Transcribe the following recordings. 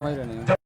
समझ रहे नहीं।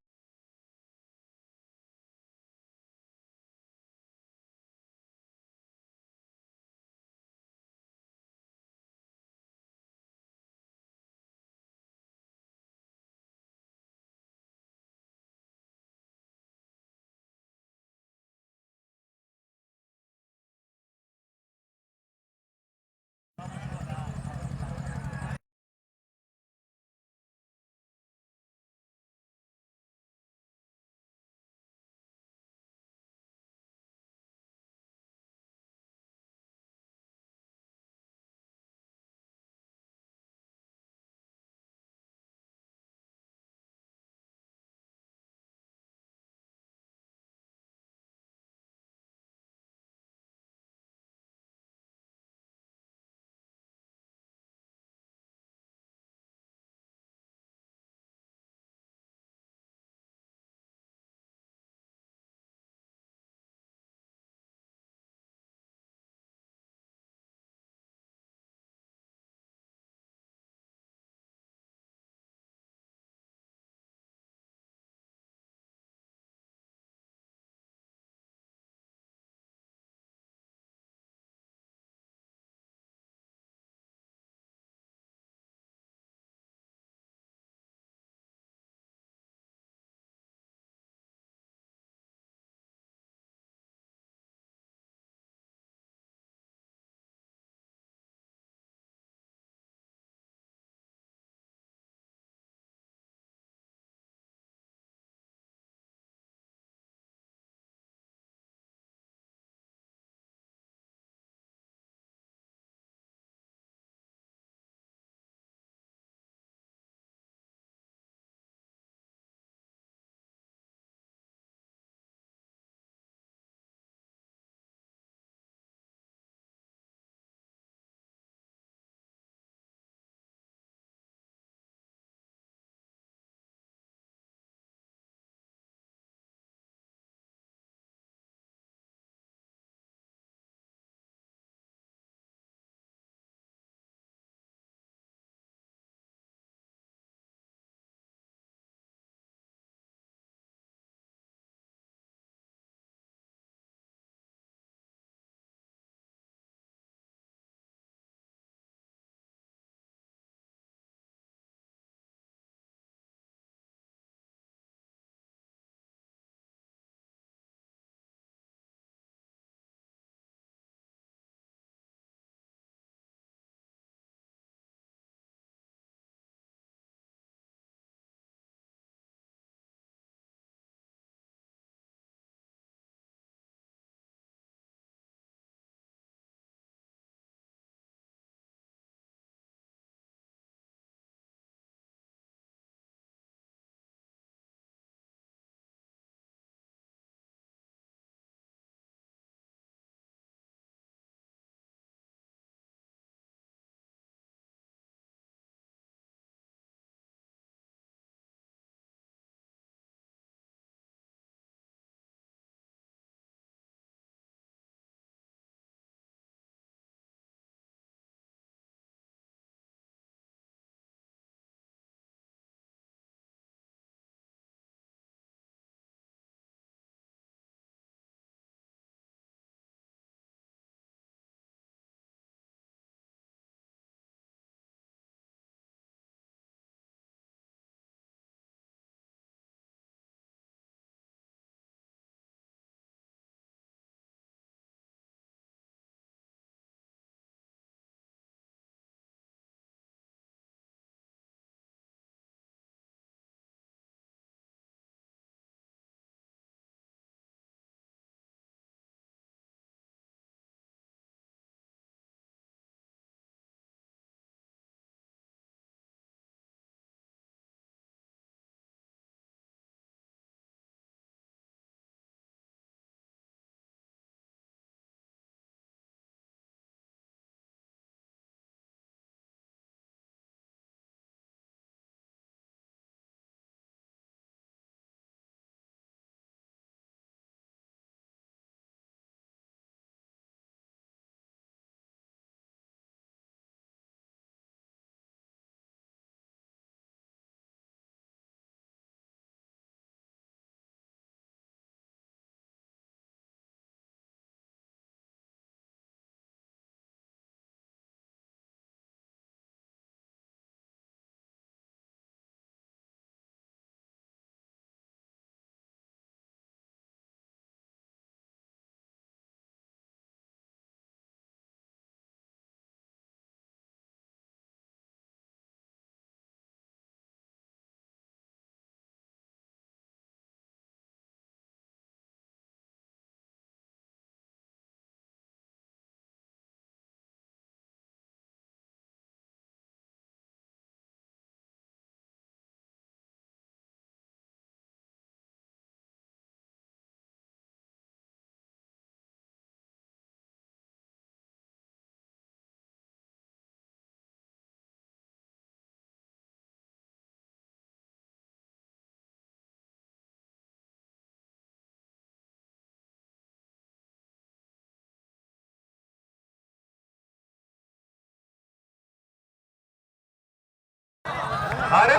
अरे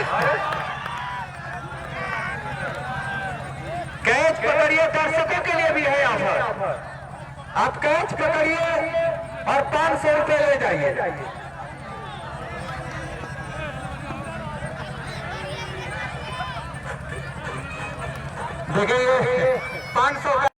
कैच पकड़िए, दर्शकों के लिए भी है ऑफर। आप कैच पकड़िए और 500 रुपए ले जाइए। देखिए 500 का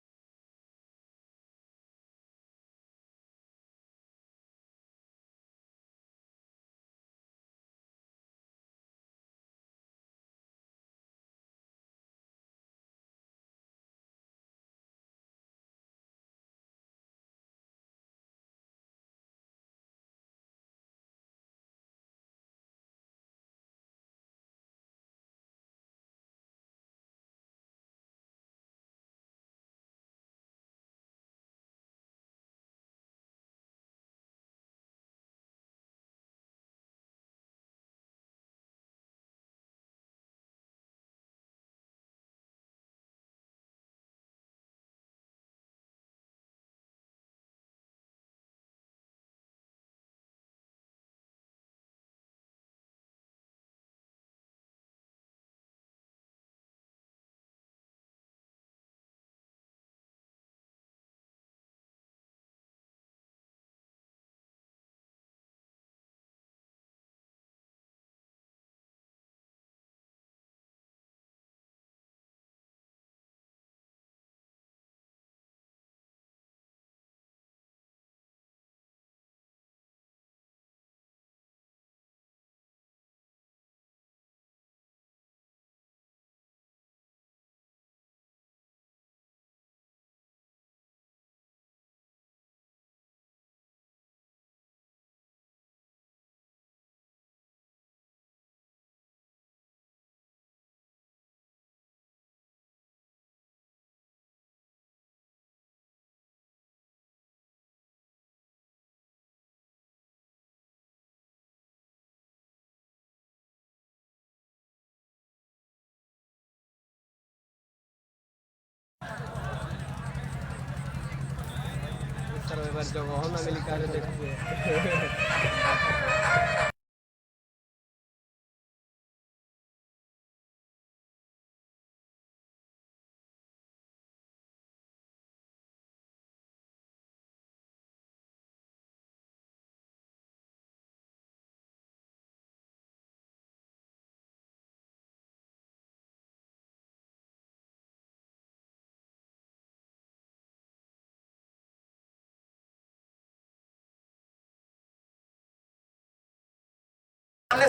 जगह ना मिली काले देखते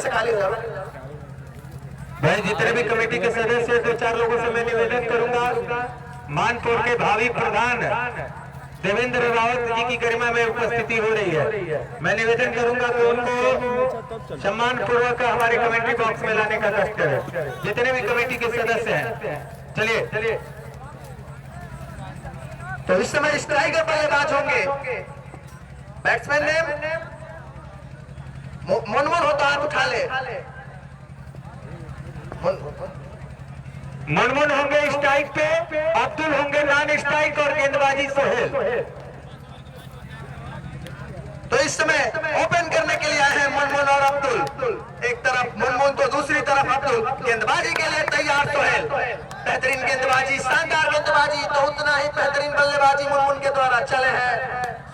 से खाली हो जाना। भाई जितने भी कमेटी के सदस्य 2-4 लोगों से मैं निवेदन करूंगा, मानपुर के भावी प्रधान देवेंद्र रावत जी की गरिमा में उपस्थिति हो रही है। मैं निवेदन करूंगा कि उनको सम्मान पूर्वक हमारे कमेटी बॉक्स में लाने का कष्ट करें। जितने भी कमेटी के सदस्य हैं, चलिए। तो इस समय स्ट्राइकर बल्लेबाज होंगे। बैट्समैन नेम मनमोहन हो तो हाथ उठा ले। मनमोहन होंगे स्ट्राइक पे, अब्दुल होंगे नॉन स्ट्राइक और गेंदबाजी सोहेल। तो इस समय ओपन करने के लिए आए हैं मनमोहन और अब्दुल। एक तरफ मनमोहन तो दूसरी तरफ अब्दुल। गेंदबाजी के लिए तैयार सोहेल। बेहतरीन गेंदबाजी, शानदार गेंदबाजी, तो उतना ही बेहतरीन बल्लेबाजी मनमोहन के द्वारा चले हैं।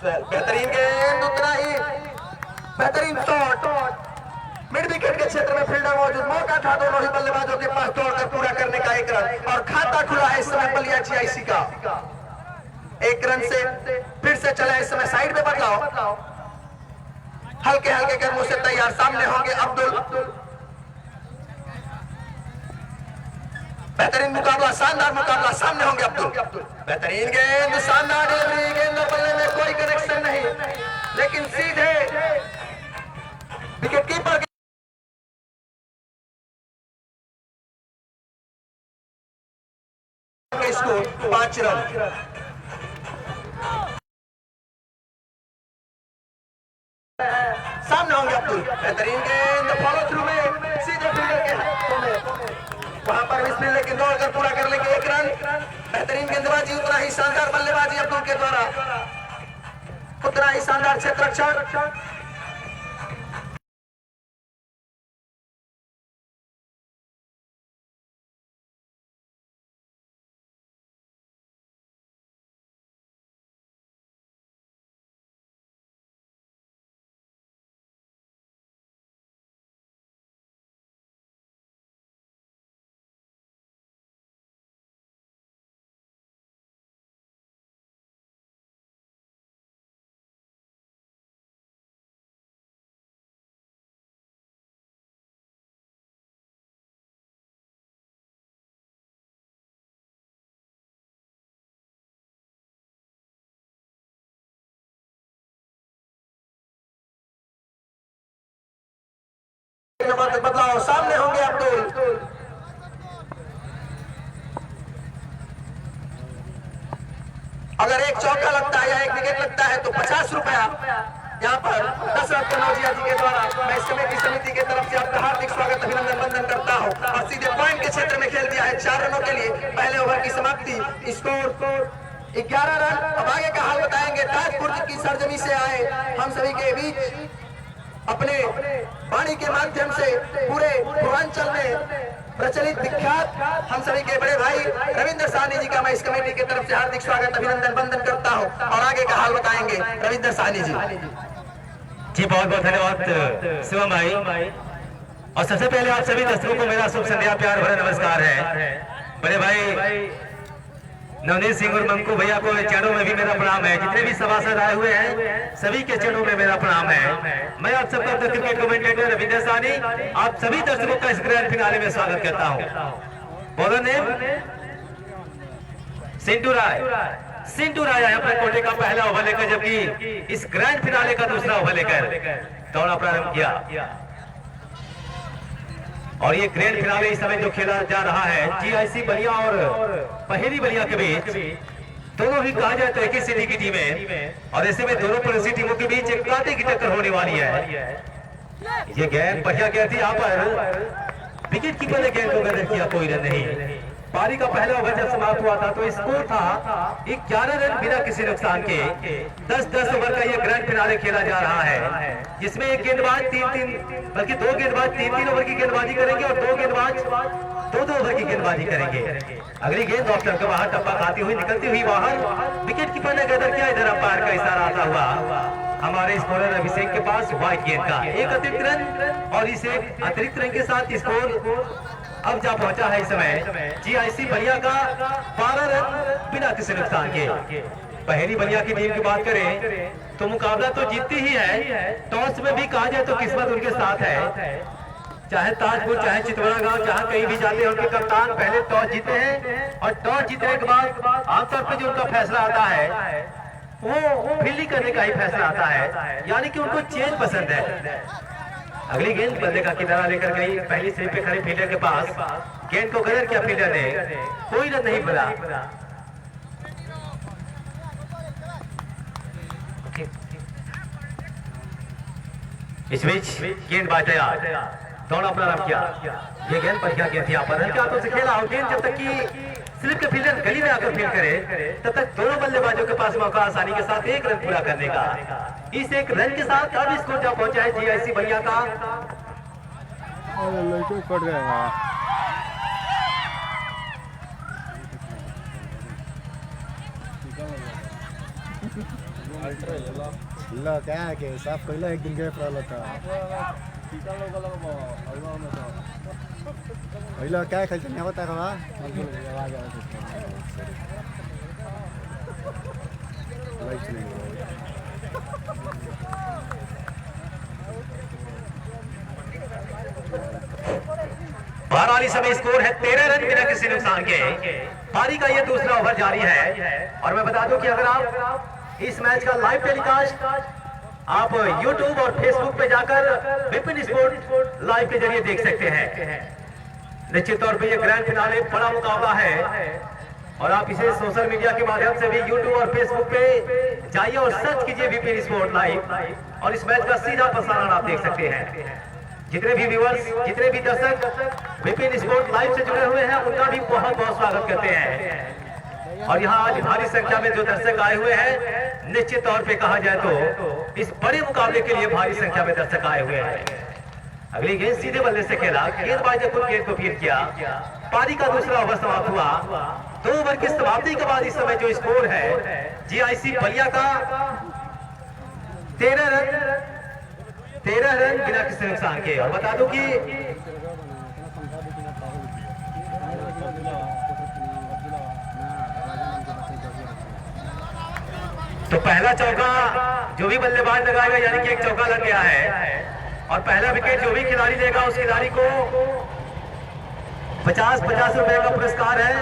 बेहतरीन गेंद, उतना ही बेहतरीन शॉट। मिड विकेट के क्षेत्र में फील्डर मौजूद, मौका था दोनों ही बल्लेबाजों के पास दौड़कर पूरा करने का 1 रन, और खाता खुला है इस समय बलिया GIC का। 1 रन से फिर से चला इस समय साइड में बदलाव। हल्के हल्के कदमों से तैयार, सामने होंगे अब्दुल। बेहतरीन मुकाबला, शानदार मुकाबला, सामने होंगे अब्दुल। बेहतरीन गेंद, शानदार डिलीवरी, गेंद और बल्ले में कोई कनेक्शन नहीं, लेकिन सीधे विकेट कीपर स्कोर 5 रन। सामने होंगे अब्दुल। बेहतरीन गेंद, फॉलो थ्रू में सीधे फील्डर के हाथों में, वहां पर भी स्पिन लेकिन दौड़कर पूरा कर लेंगे 1 रन। बेहतरीन गेंदबाजी, उतना ही शानदार बल्लेबाजी अब्दुल के द्वारा, उतना ही शानदार क्षेत्र रक्षण। बदलाव सामने होंगे अब्दुल। अगर एक चौका लगता है या एक विकेट लगता है तो 50 रुपया यहाँ पर दशरथ कनौजिया जी के द्वारा मैं इस कमेटी समिति की तरफ से आपका हार्दिक स्वागत अभिनंदन वंदन करता हूँ। और सीधे पॉइंट के क्षेत्र में खेल दिया है 4 रनों के लिए। पहले ओवर की समाप्ति, स्कोर 11 रन। अब आगे का हाल बताएंगे। ताजपुर की सरजमी से आए हम सभी के बीच अपने वाणी के माध्यम से पूरे पूर्वांचल में प्रचलित विख्यात हम सभी के बड़े भाई रविंद्र साहनी जी का मैं इस कमेटी की तरफ से हार्दिक स्वागत अभिनंदन वंदन करता हूं। और आगे का हाल बताएंगे रविंद्र साहनी जी। बहुत बहुत धन्यवाद शिवम भाई। और सबसे पहले आप सभी दर्शकों को मेरा शुभ संध्या प्यार भरा नमस्कार है। बड़े भाई नवनीत सिंह और मंकू भैया को चरणों में भी मेरा प्रणाम है। जितने भी सभासद आए हुए हैं सभी के चरणों में मेरा प्रणाम है। मैं आप सबका क्रिकेट कमेंटेटर रविंद्र साहनी आप सभी दर्शकों का इस ग्रैंड फिनाले में स्वागत करता हूं। बॉलर नेम सिंटू राय। सिंटू राय आए अपने कोटे का पहला ओवर लेकर, जबकि इस ग्रैंड फिनाले का दूसरा ओवर लेकर दौड़ा प्रारंभ किया। और ये ग्रैंड फिनाले इस समय जो खेला जा रहा है जीआईसी बलिया और पहेली बलिया के बीच, दोनों ही कहा जाए तो एक ही सिटी की टीमें, और ऐसे में दोनों पड़ोसी टीमों के बीच एक कांटे की टक्कर होने वाली है। ये गेंद बढ़िया गेंद थी, यहाँ पर विकेट कीपर ने गेंद को गदर किया, कोई रन नहीं। पारी का पहला ओवर जब समाप्त हुआ था तो स्कोर था 11 रन बिना किसी नुकसान के। 10-10 ओवर का ये ग्रैंड फिनाले खेला जा रहा है, जिसमें एक गेंदबाज 3-3 बल्कि 2 गेंदबाज 3-3 ओवर की गेंदबाजी करेंगे और 2 गेंदबाज 2-2 ओवर की गेंदबाजी करेंगे। अगली गेंद ऑफ स्टंप के बाहर टप्पा खाती हुई निकलती हुई बाहर, विकेट कीपर ने गदर किया। इधर अंपायर का इशारा आता हुआ हमारे स्कोरर अभिषेक के पास व्हाइट गेंद का एक अतिरिक्त रन, और इस एक अतिरिक्त रन के साथ स्कोर अब जा पहुंचा है इस समय जीआईसी बलिया का 12 रन बिना किसी नुकसान के। पहली बलिया की टीम की बात करें तो मुकाबला तो जीतती ही है, टॉस में भी कहा जाए तो किस्मत उनके साथ है। चाहे ताजपुर चाहे चितवड़ा गांव जहां कहीं भी जाते हैं उनके कप्तान पहले टॉस जीते हैं, और टॉस जीतने के बाद आमतौर पर जो उनका फैसला आता है वो फील्डिंग करने का ही फैसला आता है, यानी कि उनको चेंज पसंद है। अगली गेंद बल्ले का किनारा लेकर गई पहली स्लिप पे खड़े फील्डर के पास, गेंद को गदर किया फील्डर ने, कोई रन नहीं मिला। इस बीच गेंदबाज तैयार, दौड़ा प्रारंभ किया। ये गेंद पर क्या किया थी यहाँ पर, रन के हाथों से खेला, और गेंद जब तक कि स्लिप के फील्डर गली में आकर फील्ड करे तब तक दोनों बल्लेबाजों के पास मौका आसानी के साथ एक रन पूरा करने का। इस एक रन के साथ अब स्कोर जा पहुंचा है जीआईसी बलिया का। कट गया ला क्या है कि साफ पहिला एक दिन गैप रहला था पहिला काय खेल्छ नि होता का आवाज लाइट नहीं बहरहाल इस समय स्कोर है 13 रन बिना किसी नुकसान के। पारी का ये दूसरा ओवर जारी है, और मैं बता दूं कि अगर आप इस मैच का लाइव टेलीकास्ट आप YouTube और Facebook पे जाकर विपिन स्पोर्ट लाइव के जरिए देख सकते हैं। निश्चित तौर पे ये ग्रैंड फिनाले बड़ा मुकाबला है, और आप इसे सोशल मीडिया के माध्यम से भी YouTube और Facebook पे जाइए और सर्च कीजिए विपिन स्पोर्ट लाइव, और इस मैच का सीधा प्रसारण आप देख सकते हैं। जितने भी व्यूअर्स, जितने भी दर्शक विपिन स्पोर्ट लाइव से जुड़े हुए हैं उनका भी बहुत बहुत स्वागत करते हैं। और यहाँ आज भारी संख्या में जो दर्शक आए हुए हैं, निश्चित तौर पे कहा जाए तो इस बड़े मुकाबले के लिए भारी संख्या में दर्शक आए हुए हैं। अगली गेंद सीधे बल्ले से खेला, गेंदबाज ने खुद गेंद को फील्ड किया। पारी का दूसरा ओवर समाप्त हुआ। 2 ओवर की समाप्ति के बाद इस समय जो स्कोर है जीआईसी बलिया का 13 रन बिना किसी नुकसान के। और बता दूं कि तो पहला चौका जो भी बल्लेबाज लगाएगा, यानी कि एक चौका लग गया है, और पहला विकेट जो भी खिलाड़ी लेगा उस खिलाड़ी को 50-50 रुपए का पुरस्कार है,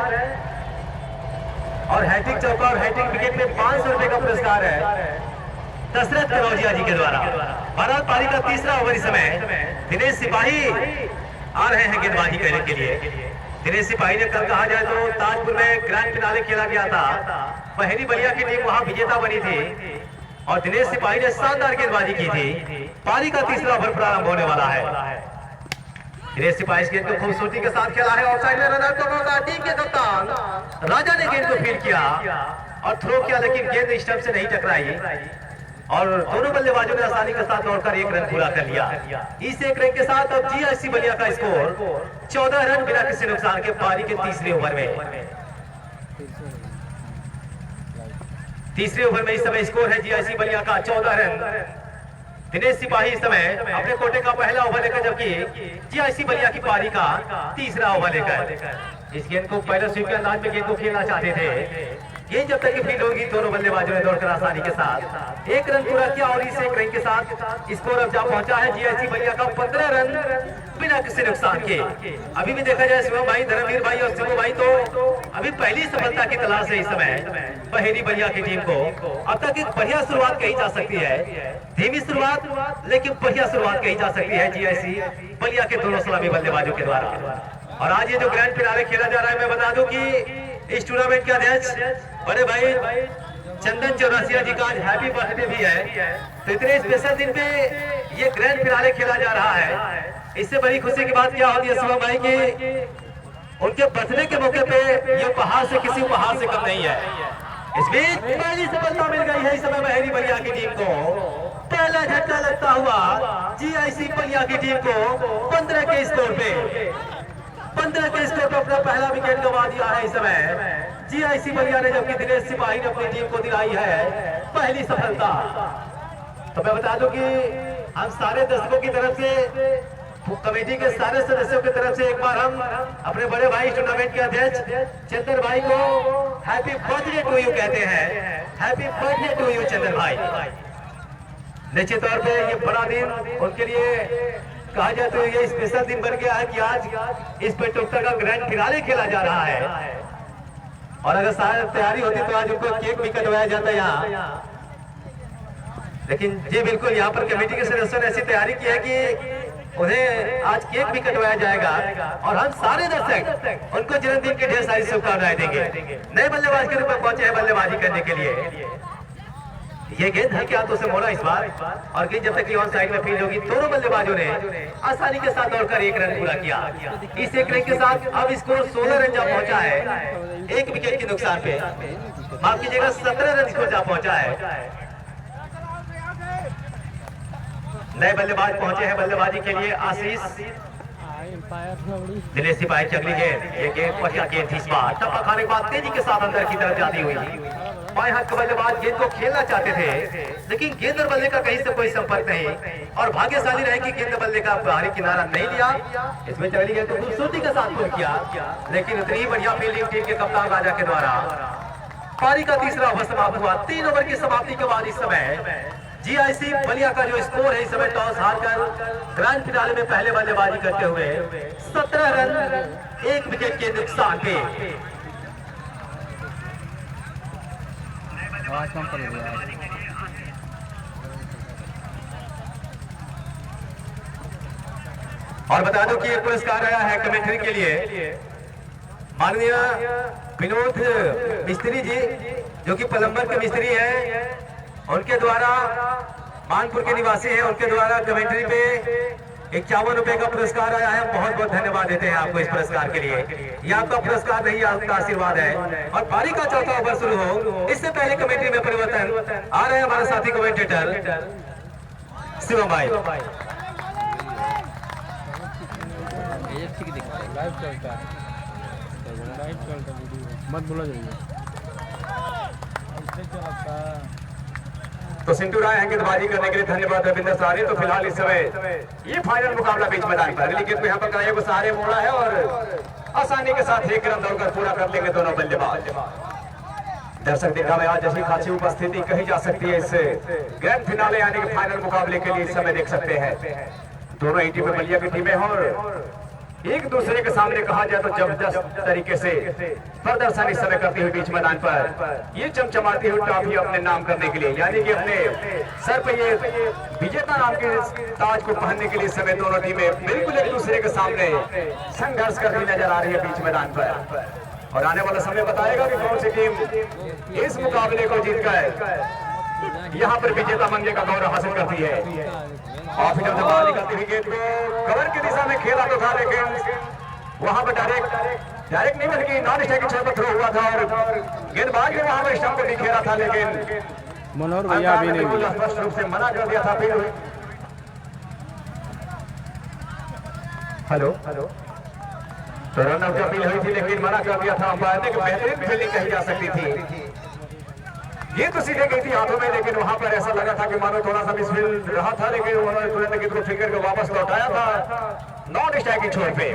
और हैट्रिक चौका और हैट्रिक विकेट में 500 रुपए का पुरस्कार है। दशरथ कनौजिया जी के द्वारा। भारत पारी का तीसरा ओवर इस समय दिनेश सिपाही आ रहे हैं गेंदबाजी करने के लिए। दिनेश सिपाही ने कल कहा जाए तो ताजपुर में ग्रैंड फिनाले खेला गया था, पहली बलिया की टीम वहां विजेता बनी थी और दिनेश सिपाही ने शानदार गेंदबाजी की थी। पारी का तीसरा ओवर प्रारंभ होने वाला है। दिनेश सिपाही गेंद को खूबसूरती के साथ खेला है, ऑफसाइड में रनर को मौका, टीम के कप्तान राजा ने गेंद को फील्ड किया और थ्रो किया, लेकिन गेंद स्टंप से नहीं टकराई और दोनों बल्लेबाजों ने आसानी के साथ दौड़कर एक रन पूरा कर लिया। इस एक रन के साथ अब जीआईसी बलिया का स्कोर 14 रन बिना किसी नुकसान के पारी के तीसरे ओवर में। तीसरे ओवर में इस समय स्कोर है जीआईसी बलिया का 14 रन। दिनेश सिपाही इस समय अपने कोटे का पहला ओवर लेकर, जबकि जीआईसी बलिया की पारी का तीसरा ओवर लेकर इस गेंद को पहले स्वीप के अंदाज में गेंद को खेलना चाहते थे। गेंद जब तक फील्ड होगी दोनों बल्लेबाजों ने दौड़कर आसानी के साथ एक रन पूरा किया और इस एक रन के साथ स्कोर अब जा पहुंचा है जीआईसी बलिया का 15 रन बिना किसी नुकसान के। अभी भी देखा जाए शिवम भाई, धर्मवीर भाई और शिवम भाई तो अभी पहली सफलता की तलाश है इस समय बहेरी बलिया की टीम को। अब तक एक बढ़िया शुरुआत कही जा सकती है, धीमी शुरुआत लेकिन बढ़िया शुरुआत कही जा सकती है जीआईसी बलिया के दोनों सलामी बल्लेबाजों के द्वारा। और आज ये जो ग्रैंड फिनाले खेला जा रहा है, मैं बता दूं कि इस टूर्नामेंट के अध्यक्ष बड़े भाई चंदन चौरसिया जी का आज हैप्पी बर्थडे भी है, तो इतने स्पेशल दिन पे ये ग्रैंड फिनाले खेला जा रहा है। इससे बड़ी खुशी की बात क्या होती है शिवम भाई की उनके बर्थडे के मौके पे ये उपहार से किसी उपहार से कम नहीं है। इस बीच पहली सफलता मिल गई है इस समय बहेरी बलिया की टीम को। पहला झटका लगता हुआ जीआईसी बलिया की टीम को 15 के स्कोर पे 15 के स्कोर पर अपना पहला विकेट गंवा दिया है इस समय जीआईसी बलिया ने, जबकि दिनेश सिपाही ने अपनी टीम को दिलाई है पहली सफलता। तो मैं बता दूं कि हम सारे दर्शकों की तरफ से, कमेटी के सारे सदस्यों की तरफ से एक बार हम अपने बड़े भाई टूर्नामेंट के अध्यक्ष चंदन भाई को हैप्पी बर्थडे टू यू कहते हैं। Happy birthday to you Chandan भाई। निश्चित तौर पे ये बड़ा दिन उनके लिए कहा जाए तो ये स्पेशल दिन बन गया है कि आज इस पेटोक्टर का ग्रैंड फिनाले खेला जा रहा है और अगर सारी तैयारी होती तो आज उनको केक भी कटवाया जाता है यहाँ, लेकिन जी बिल्कुल यहाँ पर कमेटी के सदस्यों ने ऐसी तैयारी की है कि उन्हें आज केक भी कटवाया जाएगा और हम सारे दर्शक उनको जन्मदिन की ढेर सारी शुभकामनाएं देंगे। नए बल्लेबाज के रूप में पहुंचे हैं बल्लेबाजी करने के लिए। ये गेंद हल्के हाथों से मोड़ा इस बार और गेंद जब तक ऑन साइड में फील्ड होगी दोनों बल्लेबाजों ने आसानी के साथ दौड़कर एक रन पूरा किया। इस एक रन के साथ अब स्कोर 16 रन जा पहुंचा है, एक विकेट के नुकसान पे, माफ कीजिएगा 17 रन स्कोर जा पहुंचा है। नए बल्लेबाज पहुंचे हैं बल्लेबाजी के लिए, आशीष दिनेश सिपाही की अगली गेंद, ये गेंद बढ़िया गेंद थी इस बार, टप्पा खाने के बाद तेजी के साथ अंदर की तरफ जाती हुई बाएं हाथ के बल्लेबाज गेंद को खेलना चाहते थे, लेकिन गेंद और बल्ले का कहीं से कोई संपर्क नहीं और भाग्यशाली रहे कि गेंद बल्ले का बाहरी किनारा नहीं लिया। इसमें चली गेंद को खूबसूरती के साथ पुल किया, लेकिन उतनी ही बढ़िया फील्डिंग टीम के कप्तान राजा के द्वारा। पारी का तीसरा ओवर समाप्त हुआ। 3 ओवर की समाप्ति के बाद इस समय जीआईसी बलिया का जो स्कोर है इस समय टॉस हारकर ग्रैंड फिनाले में पहले बल्लेबाजी करते हुए 17 रन 1 विकेट के नुकसान पे। और बता दो कि एक पुरस्कार आया है कमेंट्री के लिए माननीय विनोद मिस्त्री जी, जो कि पलंबर के मिस्त्री हैं, उनके द्वारा मानपुर के निवासी हैं, उनके द्वारा कमेंट्री पे 51 रुपए का पुरस्कार आया है। बहुत बहुत धन्यवाद देते हैं आपको इस पुरस्कार के लिए। ये आपका पुरस्कार नहीं, आपका आशीर्वाद है। और पारी का चौथा ओवर शुरू हो इससे पहले कमेंट्री में परिवर्तन आ रहे हैं हमारे साथी कमेंटेटर शिवम भाई। मत बोला जाइए। तो सिंटू राय हैं गेंदबाजी करने के लिए, धन्यवाद रविंद्र सारी। तो फिलहाल इस समय ये फाइनल मुकाबला बीच मैदान पर, लेकिन तो यहाँ पर कराए वो सारे मोड़ा है और आसानी के साथ एक रन दौड़कर पूरा कर लेंगे दोनों बल्लेबाज। दर्शक देखा में आज अच्छी खासी उपस्थिति कही जा सकती है इस ग्रैंड फिनाले यानी कि फाइनल मुकाबले के लिए। इस समय देख सकते हैं दोनों ही टीमें बलिया की टीमें और एक दूसरे के सामने कहा जाए तो जबरदस्त तरीके से प्रदर्शन इस समय करती हुई बीच मैदान पर ये चमचमाती हुई ट्रॉफी अपने नाम करने के लिए, यानी कि अपने सर पे ये विजेता नाम के ताज को पहनने के लिए इस समय दोनों टीमें बिल्कुल एक दूसरे के सामने संघर्ष करती नजर आ रही है बीच मैदान पर। और आने वाला समय बताएगा कि कौन सी टीम इस मुकाबले को जीतकर यहाँ पर विजेता बनने का गौरव हासिल करती है। और फिर जब बाहर निकलती हुई गेंद को कवर की दिशा में खेला तो था, लेकिन वहां पर डायरेक्ट नहीं बल्कि नॉन स्ट्राइक छोर पर थ्रो हुआ था और गेंदबाज ने वहां पर स्टंप को भी खेला था, लेकिन मनोहर भैया अभी नहीं मिला। स्पष्ट रूप से मना कर दिया था। फिर हेलो तो रनआउट की अपील हुई थी, लेकिन मना कर दिया था अंपायर ने कि बेहतरीन फील्डिंग कही जा सकती थी। ये तो सीधे गई थी हाथों में, लेकिन वहां पर ऐसा लगा था कि मानो थोड़ा सा मिसफील्ड रहा था, लेकिन उन्होंने तुरंत गेंद को फिगर को वापस लौटाया था नॉन स्ट्राइक की छोर पे।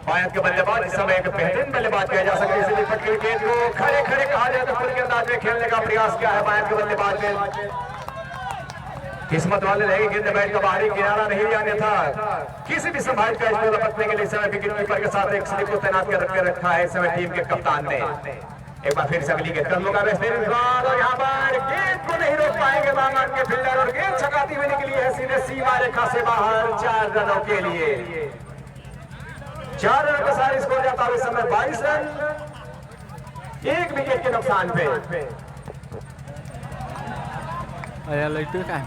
पायत के बल्लेबाज इस समय एक बेहतरीन बल्लेबाज कहे जा सकते हैं, इसलिए पटकी गेंद को खड़े खड़े कहा जाए तो फुल गेंदबाज में खेलने का प्रयास किया है पायत के बल्लेबाज ने। किस्मत वाले रहे गेंद बैट का बाहरी किनारा नहीं जाने था। किसी भी संभावित कैच को लपकने के लिए इस समय विकेट कीपर के साथ एक स्लिप को तैनात कर रखा है इस समय टीम के कप्तान ने। एक बार फिर से अगली गेंद कर लूंगा और यहाँ पर गेंद को नहीं रोक पाएंगे बांगन के फील्डर और गेंद छकाती हुई निकली है सीधे सीमा रेखा से बाहर 4 रनों के लिए। 4 रनों का सारा स्कोर जाता है इस समय 22 रन 1 विकेट के नुकसान पे। लट्टू का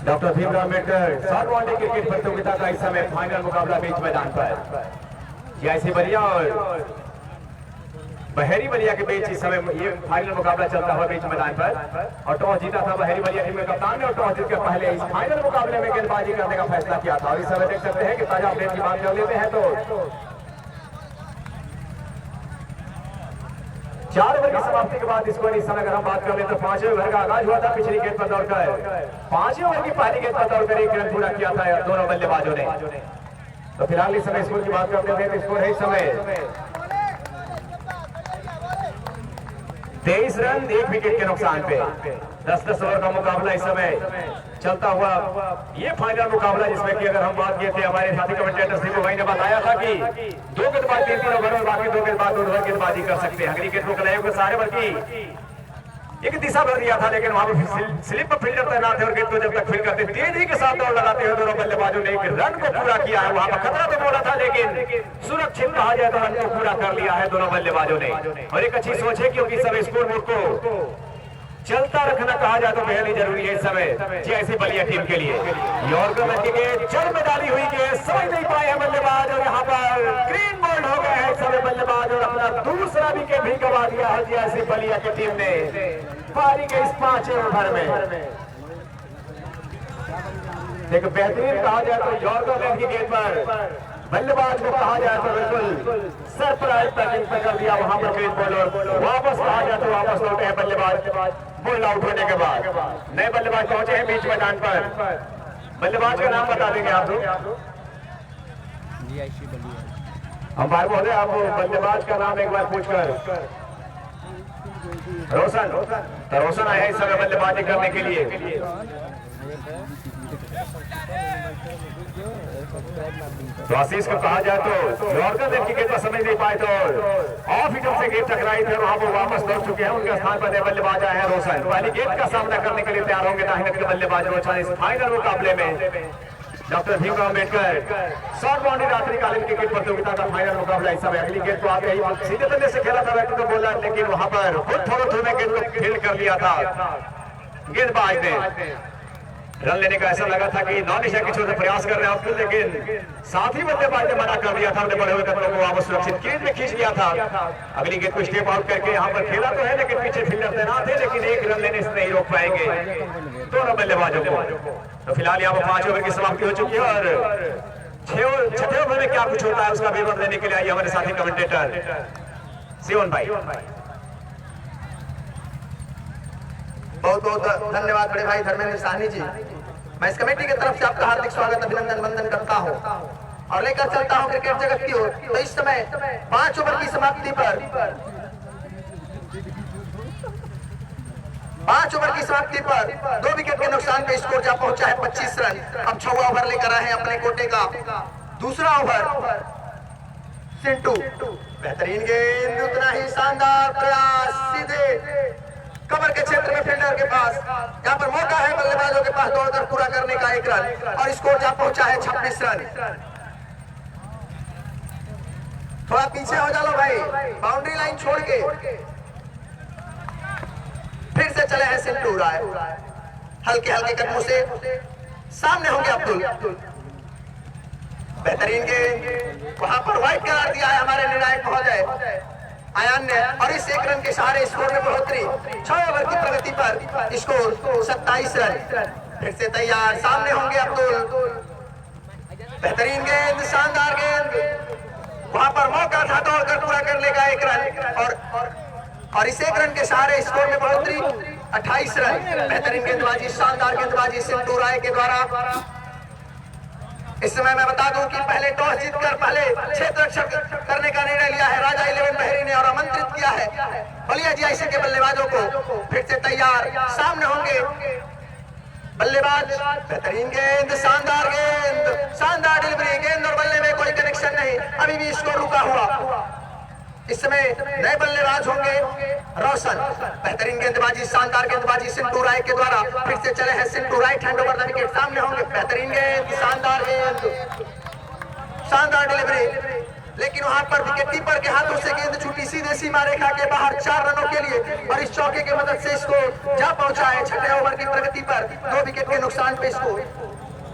doctor Bhimrao Ambedkar short boundary cricket प्रतियोगिता का इस समय फाइनल मुकाबला बीच मैदान पर जैसी बलिया और बहरी बलिया के बीच इस समय ये फाइनल मुकाबला चलता हुआ बीच मैदान पर। और टॉस जीता था बहरी बलिया टीम के कप्तान ने और टॉस जीत के पहले इस फाइनल मुकाबले में गेंदबाजी करने का फैसला किया था। और इस समय देख सकते हैं कि ताजा अपडेट की बात कर लेते हैं तो 4 ओवर की समाप्ति के बाद इसको इस समय अगर हम बात कर लें तो 5वें ओवर का आगाज हुआ था। पिछली गेंद पर दौड़कर 5वें ओवर की पहली गेंद पर दौड़कर 1 रन पूरा किया था दोनों बल्लेबाजों ने। तो फिलहाल इस समय स्कोर की बात करते हैं तो स्कोर है इस समय 23 रन 1 विकेट के नुकसान पे। 10-10 ओवर का मुकाबला इस समय चलता हुआ ये फाइनल मुकाबला, जिसमें कि अगर हम बात किए थे हमारे साथी कमेंटेटर सिंह भाई ने बताया था कि 2 गेंदबाज 3 ओवर में बाकी 2 गेंदबाज 2 ओवर गेंदबाजी कर सकते हैं। अगली गेंद को कलाइयों के सारे बल्कि एक दिशा भर दिया था, लेकिन वहां पर स्लिप पर फील्डर तैनात है और गेंद को जब तक फील्ड करते तेजी के साथ दौड़ लगाते हुए दोनों बल्लेबाजों ने 1 रन को पूरा किया है। वहां पर खतरा तो बोला था, लेकिन सुरक्षित कहा जाए तो रन को पूरा कर लिया है दोनों बल्लेबाजों ने। और एक अच्छी सोच है क्योंकि सब स्कोर बोर्ड को चलता रखना कहा जाए तो बेहद ही जरूरी है इस समय जैसी बलिया टीम के लिए। यॉर्कर के जड़ में डाली हुई के समझ नहीं पाए हैं बल्लेबाज और यहाँ पर ग्रीन बोल्ड हो गए हैं इस समय बल्लेबाज और अपना दूसरा विकेट भी गंवा दिया है जैसी बलिया की टीम ने पारी के इस 5वें ओवर में। एक बेहतरीन कहा जाए तो यॉर्कर की गेंद पर बल्लेबाज को कहा जाए तो बिल्कुल सरप्राइज पैकिंग कर दिया वहां पर ग्रीन बॉलर। वापस कहा जाए तो वापस लौटे हैं बल्लेबाज बोल्ड आउट होने के बाद। नए बल्लेबाज पहुंचे हैं बीच मैदान पर। बल्लेबाज का नाम बता देंगे आप लोग? अंपायर महोदय आप बल्लेबाज का नाम एक बार पूछकर। रोशन आए इस समय बल्लेबाजी करने के लिए। तो आशीष को कहा जाए तो यॉर्कर की गेंद पर समझ नहीं पाए तो ऑफ हिटर से गेंद टकराई थी, वहां पर वापस लौट चुके हैं। उनके स्थान पर नए बल्लेबाज आए हैं रोशन। पहली गेंद का सामना करने के लिए तैयार होंगे दाहिने के बल्लेबाज रोशन इस फाइनल मुकाबले में। Doctor Bhimrao Ambedkar short boundary रात्रिकालीन क्रिकेट प्रतियोगिता का फाइनल मुकाबला इस समय। अगली गेंद को आगे ही सीधे तरीके से खेला था व्यक्ति तो बोला, लेकिन वहां पर खुद थोड़े में गेंद को फील्ड कर लिया था गेंदबाज ने। रन लेने का ऐसा लगा था कि नॉन स्ट्राइक की छोर से प्रयास कर रहे हैं, लेकिन साथ ही बल्लेबाज ने मना कर दिया था। अपने बड़े हुए कदमों को वापस सुरक्षित गेंद में खींच लिया था। अगली गेंद को स्टेप आउट करके यहाँ पर खेला तो है, लेकिन पीछे फील्डर तैनात है, लेकिन 1 रन लेने से नहीं रोक पाएंगे दोनों बल्लेबाजों को। तो फिलहाल यहाँ पर 5 ओवर की समाप्ति हो चुकी है और 6वें ओवर में क्या कुछ होता है उसका विवरण देने के लिए आइए हमारे साथी कमेंटेटर सिवन भाई। बहुत बहुत धन्यवाद बड़े भाई धर्मेंद्र साहनी जी। मैं इस कमेटी की तरफ से आपका हार्दिक स्वागत अभिनंदन वंदन करता हूं और लेकर चलता हूं क्रिकेट जगत की ओर। तो इस समय 5 ओवर की समाप्ति पर 5 ओवर की समाप्ति पर 2 विकेट के नुकसान पे स्कोर जा पहुंचा है 25 रन। अब 6वां ओवर लेकर आए हैं अपने कोटे का दूसरा ओवर। सिंटू बेहतरीन गेंद, उतना ही शानदार प्रयास, सीधे कमर के क्षेत्र में फील्डर के पास। यहाँ पर मौका है बल्लेबाजों के पास दौड़कर पूरा करने का 1 रन और स्कोर जा पहुंचा है 26 रन। थोड़ा पीछे हो जाओ भाई, बाउंड्री लाइन छोड़ के। फिर से चले हैं सिंटू राय, हल्के हल्के कदमों से सामने होंगे अब्दुल। बेहतरीन गेंद, वहां पर व्हाइट करार दिया है हमारे निर्णायक महोदय आयान ने और इस 1 रन के सहारे स्कोर में बढ़ोतरी। 6 ओवर की प्रगति पर स्कोर 27 रन। फिर से तैयार, सामने होंगे अब्दुल। बेहतरीन गेंद, शानदार गेंद, वहां पर मौका था दौड़कर पूरा करने का 1 रन और इस 1 रन के सहारे स्कोर में बढ़ोतरी 28 रन। बेहतरीन गेंदबाजी, शानदार गेंदबाजी सिंटू राय के द्वारा। इस समय मैं बता दूं कि पहले टॉस जीतकर पहले क्षेत्र रक्षक करने का निर्णय लिया है राजा 11 बहरी ने और आमंत्रित किया है बलिया जीआईसी के बल्लेबाजों को। फिर से तैयार, सामने होंगे बल्लेबाज। बेहतरीन गेंद, शानदार गेंद, शानदार डिलीवरी, गेंद और बल्ले में कोई कनेक्शन नहीं, अभी भी स्कोर रुका हुआ। इस समय नए बल्लेबाज होंगे रोशन। बेहतरीन गेंदबाजी, शानदार गेंदबाजी सिंटू राय के द्वारा। फिर से चले हैं Sintu, right hand over the wicket, सामने होंगे। बेहतरीन गेंद, शानदार गेंद, शानदार डिलीवरी, लेकिन वहां पर विकेट कीपर के हाथों से गेंद छूटी सीधे सीमा रेखा के बाहर 4 रनों के लिए और इस चौके की मदद से स्कोर जा पहुंचा है 6ठे ओवर की प्रगति पर 2 विकेट के नुकसान पे स्कोर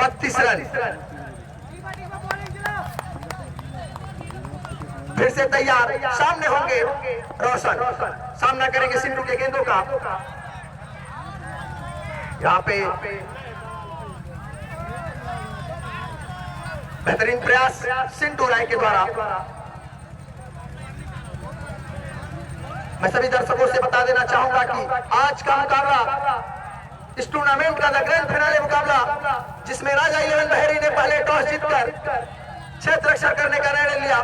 32 रन। फिर से तैयार, सामने होंगे रोशन, सामना करेंगे सिंटू के गेंदों का। यहाँ पे बेहतरीन प्रयास सिंटू राय के द्वारा। मैं सभी दर्शकों से बता देना चाहूंगा कि आज का मुकाबला, इस टूर्नामेंट का ग्रैंड फिनाले मुकाबला, जिसमें राजा 11 बहरी ने पहले टॉस जीतकर क्षेत्र रक्षण करने का निर्णय लिया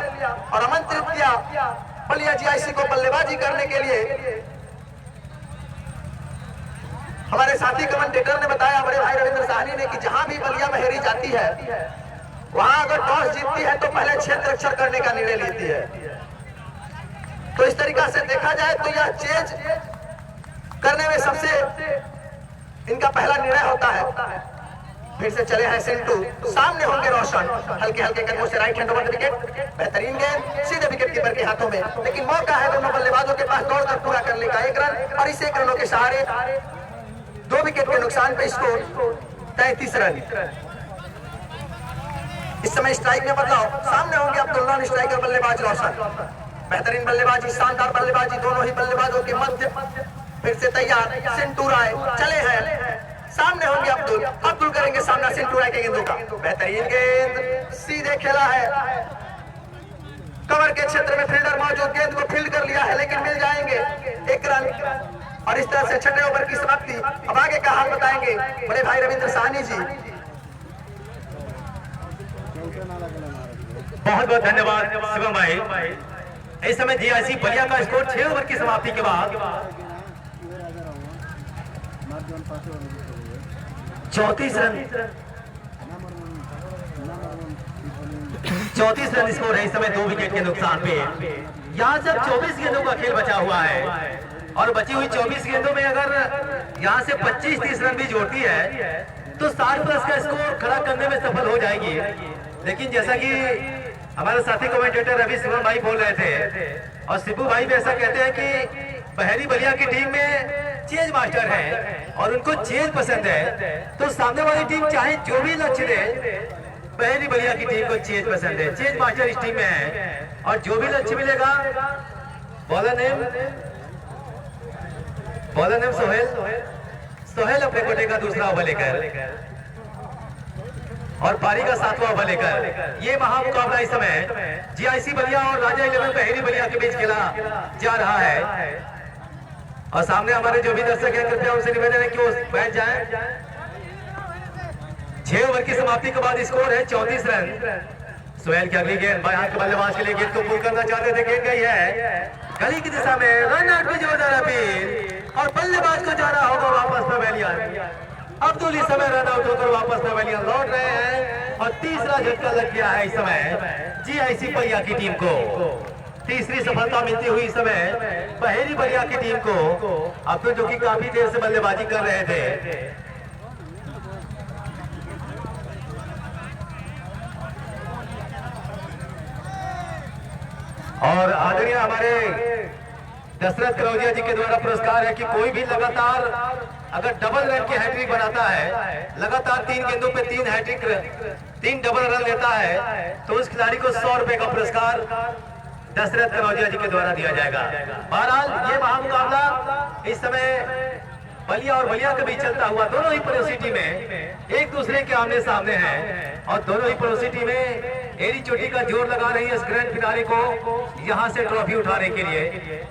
और आमंत्रित किया बलिया जीआईसी को बल्लेबाजी करने के लिए। हमारे साथी कमेंटेटर ने बताया बड़े भाई रविंद्र साहनी ने कि जहां भी बलिया बहरी जाती है वहां अगर टॉस जीतती है तो पहले क्षेत्र रक्षण करने का निर्णय लेती है। तो इस तरीका से देखा जाए तो यह चेज करने में सबसे इनका पहला निर्णय होता है। फिर से चले हैं सिंटू, सामने होंगे रोशन, हल्के हल्के कदमों से right hand over the wicket. बेहतरीन गेंद सीधे विकेट कीपर के हाथों में, लेकिन मौका है दोनों बल्लेबाजों के पास दौड़कर पूरा करने का 1 रन और इस 1 रनों के सहारे 2 विकेट के नुकसान पे स्कोर 33 रन। इस समय स्ट्राइक में बदलाव, सामने होंगे अब्दुल, नॉन स्ट्राइकर बल्लेबाज रोशन। बेहतरीन बल्लेबाजी, शानदार बल्लेबाजी दोनों ही बल्लेबाजों के मध्य। फिर से तैयार सिंटू राय, चले हैं, सामने होंगे अब्दुल, अब्दुल करेंगे सामना सिंटू राय के गेंदों का। बेहतरीन गेंद, सीधे खेला है, कवर के क्षेत्र में फील्डर मौजूद, गेंद को फील्ड कर लिया है लेकिन मिल जाएंगे 1 रन और इस तरह से 6ठे ओवर की समाप्ति। अब आगे का हाल बताएंगे बड़े भाई रविंद्र साहनी जी। बहुत बहुत धन्यवाद शिवम भाई। इस समय जीआईसी बलिया का स्कोर 6 ओवर की समाप्ति के बाद 34 रन स्कोर है इस समय 2 विकेट के नुकसान पे। यहाँ से 24 गेंदों का खेल बचा हुआ है और बची हुई 24 गेंदों में अगर यहाँ से 25-30 रन भी जोड़ती है तो 60+ का स्कोर खड़ा करने में सफल हो जाएगी। लेकिन जैसा कि हमारे साथी कमेंटेटर रवि शिवम भाई बोल रहे थे और शिबू भाई भी ऐसा कहते हैं कि पहली बलिया की टीम में चेज मास्टर है और उनको चेज पसंद है, तो सामने वाली टीम चाहे जो भी लक्ष्य दे, पहली बलिया की टीम को चेज पसंद है। चेज मास्टर इस टीम में है और जो भी लक्ष्य मिलेगा। बॉलर नेम सोहेल अपने कोटे का दूसरा ओवर लेकर और पारी का 7वां ओवर लेकर ये महामुकाबला इस समय जीआईसी बलिया और राजा 11 बहरी बलिया के बीच खेला जा रहा है। और सामने हमारे जो भी दर्शक हैं कृपया उनसे निवेदन है कि वो बैठ जाएं। 6 ओवर की समाप्ति के बाद स्कोर है 34 रन। सुहेल की अगली गेंद बाएं के बल्लेबाज के लिए गेंद को पुल करना चाहते थे, गेंद गई है गली की दिशा में, रन आउट में जोरदार अपील और बल्लेबाज को जा रहा होगा वापस पवेलियन। अब्दुल इस समय रन आउट होकर वापस पवेलियन लौट रहे हैं और तीसरा झटका लग गया है इस समय जीआईसी बलिया की टीम को। तीसरी सफलता मिलती हुई इस समय बहेरी बलिया की टीम को। अब्दुल जो कि काफी देर से बल्लेबाजी कर रहे थे। और आदरणीय हमारे दशरथ कलौजिया जी के द्वारा पुरस्कार है कि कोई भी लगातार अगर डबल रन की हैट्रिक बनाता है, लगातार 3 गेंदों पे 3 हैट्रिक 3 डबल रन लेता है, तो उस खिलाड़ी को 100 रुपए का पुरस्कार दशरथ कलौजिया जी के द्वारा दिया जाएगा। बहरहाल ये महामुकाबला इस समय बलिया और बलिया के बीच चलता हुआ, दोनों ही पड़ोसी टीमें एक दूसरे के आमने सामने हैं और दोनों ही पड़ोसी टीमें एड़ी चोटी का जोर लगा रही है इस ग्रैंड फिनाले को यहां से ट्रॉफी उठाने के लिए।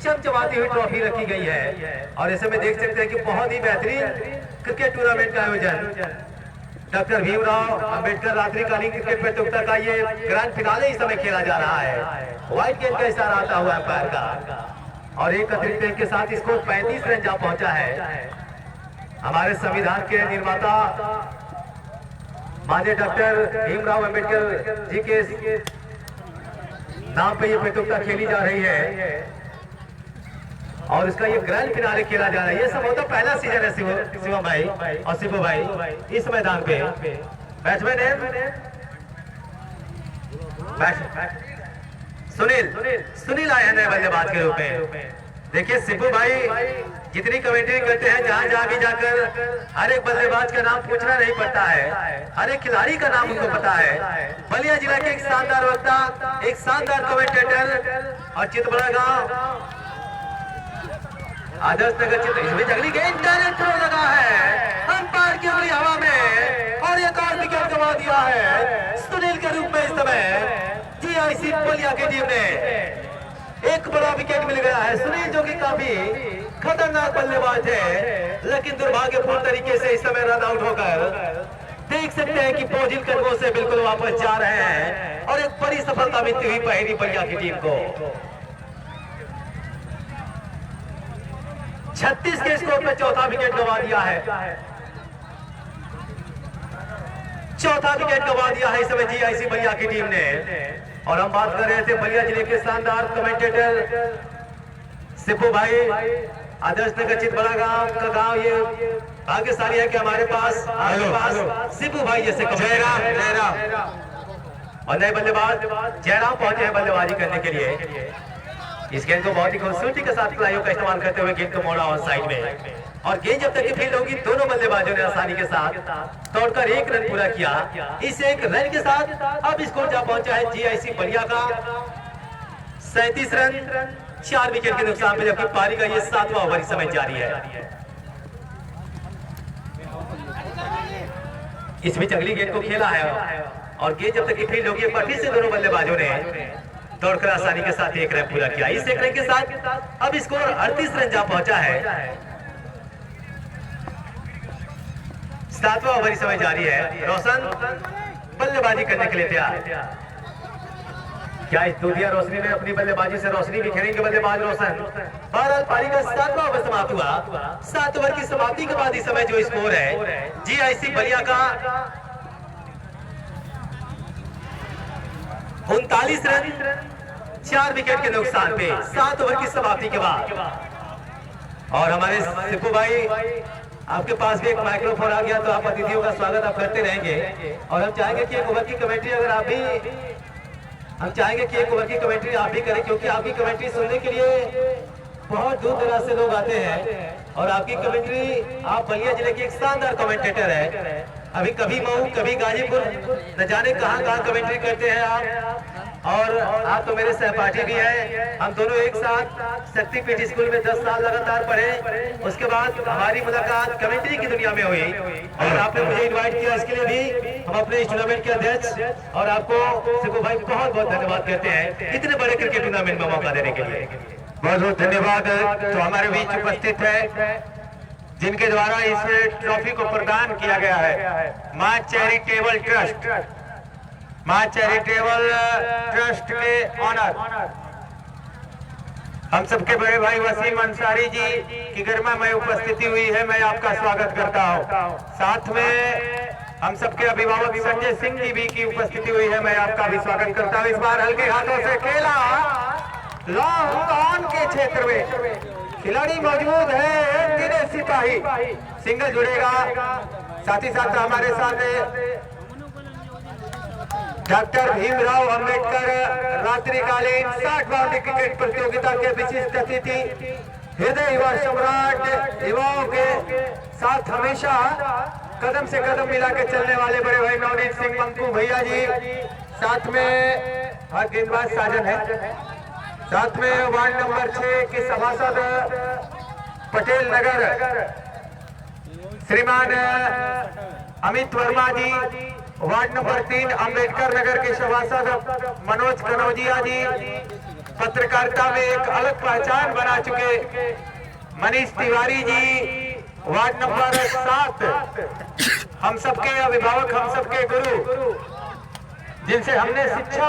चमचमाती हुई ट्रॉफी रखी गई है और ऐसे में देख सकते हैं कि बहुत ही बेहतरीन क्रिकेट टूर्नामेंट का आयोजन डॉक्टर भीमराव अंबेडकर रात्रिकालीन क्रिकेट प्रतियोगिता का ये ग्रैंड फिनाले इस समय खेला जा रहा है। व्हाइट गेंद का इशारा आता हुआ अंपायर का और एक अतिरिक्त गेंद के साथ इसको 35 रन जा पहुंचा है। हमारे संविधान के निर्माता माननीय डॉक्टर भीमराव अंबेडकर जी के नाम पे ये प्रतियोगिता खेली जा रही है और इसका ये ग्रैंड फिनाले खेला जा रहा है। ये संभवतः पहला सीजन है शिवम भाई और शिबू भाई इस मैदान पे। बैट्समैन है सुनील आए हैं नए बल्लेबाज के रूप में। देखिए शिबू भाई जितनी कमेंट्री करते हैं, जहां जहां भी जाकर हर एक बल्लेबाज का नाम पूछना नहीं पड़ता है, हर एक खिलाड़ी का नाम उनको पता है। बलिया जिला के एक शानदार वक्ता, एक शानदार कमेंटेटर और चितबड़ा गांव आदर्श नगर चित्र इसमें अगली गेंद डायरेक्ट थ्रो लगा है अंपायर की अगली हवा में और एक और विकेट गंवा दिया है सुनील के रूप में। इस समय जीआईसी बलिया की टीम ने एक बड़ा विकेट मिल गया है। सुनील जो कि काफी खतरनाक बल्लेबाज है, लेकिन दुर्भाग्यपूर्ण तरीके से इस समय रन आउट होकर देख सकते हैं कि पोजिल कदमों से बिल्कुल वापस जा रहे हैं और एक बड़ी सफलता मिलती हुई बहेरी बलिया की टीम को। 36 के स्कोर पे चौथा विकेट गंवा दिया है, चौथा विकेट गंवा दिया है इस समय जीआईसी बलिया की टीम ने। और हम बात कर रहे थे बलिया जिले के शानदार कमेंटेटर सिपू भाई, आदर्श नगर चितबड़ा गांव का गांव ये भाग्यशाली है कि हमारे पास सिपू भाई जैसे और नए बल्लेबाज जयराम पहुंचे हैं बल्लेबाजी करने के लिए। इस गेंद को बहुत ही खूबसूरती के साथ खिलाड़ियों का इस्तेमाल करते हुए गेंद को मोड़ा ऑन साइड में और गेंद जब तक की फील्ड होगी दोनों बल्लेबाजों ने आसानी के साथ तोड़कर 1 रन पूरा किया। इस 1 रन के साथ अब स्कोर जा पहुंचा है जीआईसी बलिया का 37 रन 4 विकेट के नुकसान पे, जबकि पारी का ये 7वां ओवर इस समय जारी है। इस बीच अगली गेंद को खेला है और गेंद जब तक की फील्ड होगी एक बार फिर से दोनों बल्लेबाजों ने दौड़कर आसानी के साथ 1 रन पूरा किया। इस 1 रन के साथ अब स्कोर 38 रन जा पहुंचा है। 7वां ओवर इस समय जारी है। रोशन बल्लेबाजी करने के लिए तैयार। क्या इस दूधिया रोशनी में अपनी बल्लेबाजी से रोशनी बिखेरेंगे बल्लेबाज रोशन। बहरहाल पारी का 7वां ओवर समाप्त हुआ। 7 ओवर की समाप्ति के बाद इस समय जो स्कोर है जीआईसी बलिया का 39 रन 4 विकेट के नुकसान पे 7 ओवर की समाप्ति के बाद। और हमारे सिप्पू भाई आपके पास भी एक माइक्रोफोन आ गया तो आप अतिथियों का स्वागत आप करते रहेंगे और हम चाहेंगे कि 1 ओवर की कमेंट्री अगर आप भी हम चाहेंगे कि 1 ओवर की कमेंट्री आप भी करें, क्योंकि आपकी कमेंट्री सुनने के लिए बहुत दूर दराज से लोग आते हैं और आपकी कमेंट्री, आप बलिया जिले के एक शानदार कमेंटेटर है। अभी कभी मऊ कभी गाजीपुर न जाने कहां कहां कमेंट्री करते हैं आप और आप तो मेरे सहपाठी भी हैं। हम दोनों एक साथ शक्तिपीठ स्कूल में 10 साल लगातार पढ़े। उसके बाद हमारी मुलाकात कमेंट्री की दुनिया में हुई और आपने मुझे इनवाइट किया, इसके लिए भी हम अपने इस टूर्नामेंट के अध्यक्ष और आपको सिपू भाई बहुत बहुत धन्यवाद कहते हैं इतने बड़े क्रिकेट टूर्नामेंट में मौका देने के लिए। बहुत बहुत धन्यवाद। तो हमारे बीच उपस्थित है जिनके द्वारा इस ट्रॉफी को प्रदान किया गया है मां चैरिटेबल ट्रस्ट, मां चैरिटेबल ट्रस्ट के ऑनर हम सबके बड़े भाई वसीम अंसारी जी की गरिमामय उपस्थिति हुई है। मैं आपका स्वागत करता हूं। साथ में हम सबके अभिभावक संजय सिंह जी भी की उपस्थिति हुई है। मैं आपका भी स्वागत करता हूं। इस बार हल्के हाथों से खेला लॉन्ग ऑन के क्षेत्र में खिलाड़ी मौजूद है। दिनेश सिपाही सिंगल जुड़ेगा। साथ ही साथ हमारे साथ डॉक्टर भीमराव अंबेडकर रात्रिकालीन 60 बाउंड्री क्रिकेट प्रतियोगिता के विशिष्ट अतिथि, हृदय युवा सम्राट, युवाओं के साथ हमेशा कदम से कदम मिला के चलने वाले बड़े भाई नवनीत सिंह मंकू भैया जी, साथ में हर गेंदबाज साजन है, साथ में वार्ड नंबर 6 के सभासद पटेल नगर श्रीमान अमित वर्मा जी, वार्ड नंबर 3 अंबेडकर नगर के सभासद मनोज कनौजिया जी, पत्रकारिता में एक अलग पहचान बना चुके मनीष तिवारी जी, वार्ड नंबर 7 हम सबके अभिभावक, हम सबके गुरु जिनसे हमने शिक्षा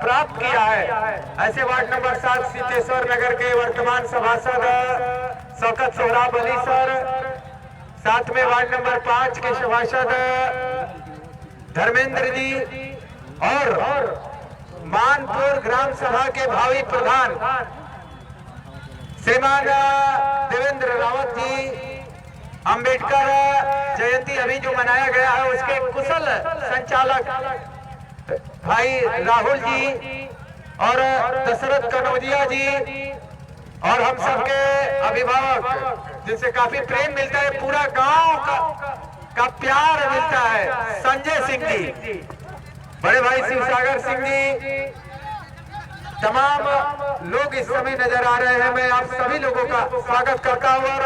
प्राप्त किया है, ऐसे वार्ड नंबर 7 सीतेश्वर नगर के वर्तमान सभासद शौकत सोहराब अली सर, साथ में वार्ड नंबर 5 के सभासद धर्मेंद्र जी और मानपुर ग्राम सभा के भावी प्रधान श्रीमान देवेंद्र रावत जी, अंबेडकर जयंती अभी जो मनाया गया है उसके कुशल संचालक भाई राहुल जी और दशरथ कनौजिया जी, और हम सबके अभिभावक जिनसे काफी प्रेम मिलता है, पूरा गांव का प्यार मिलता है, संजय सिंह जी, बड़े भाई शिवसागर सिंह जी, तमाम लोग इस समय नजर आ रहे हैं। मैं आप सभी लोगों का स्वागत करता हूं और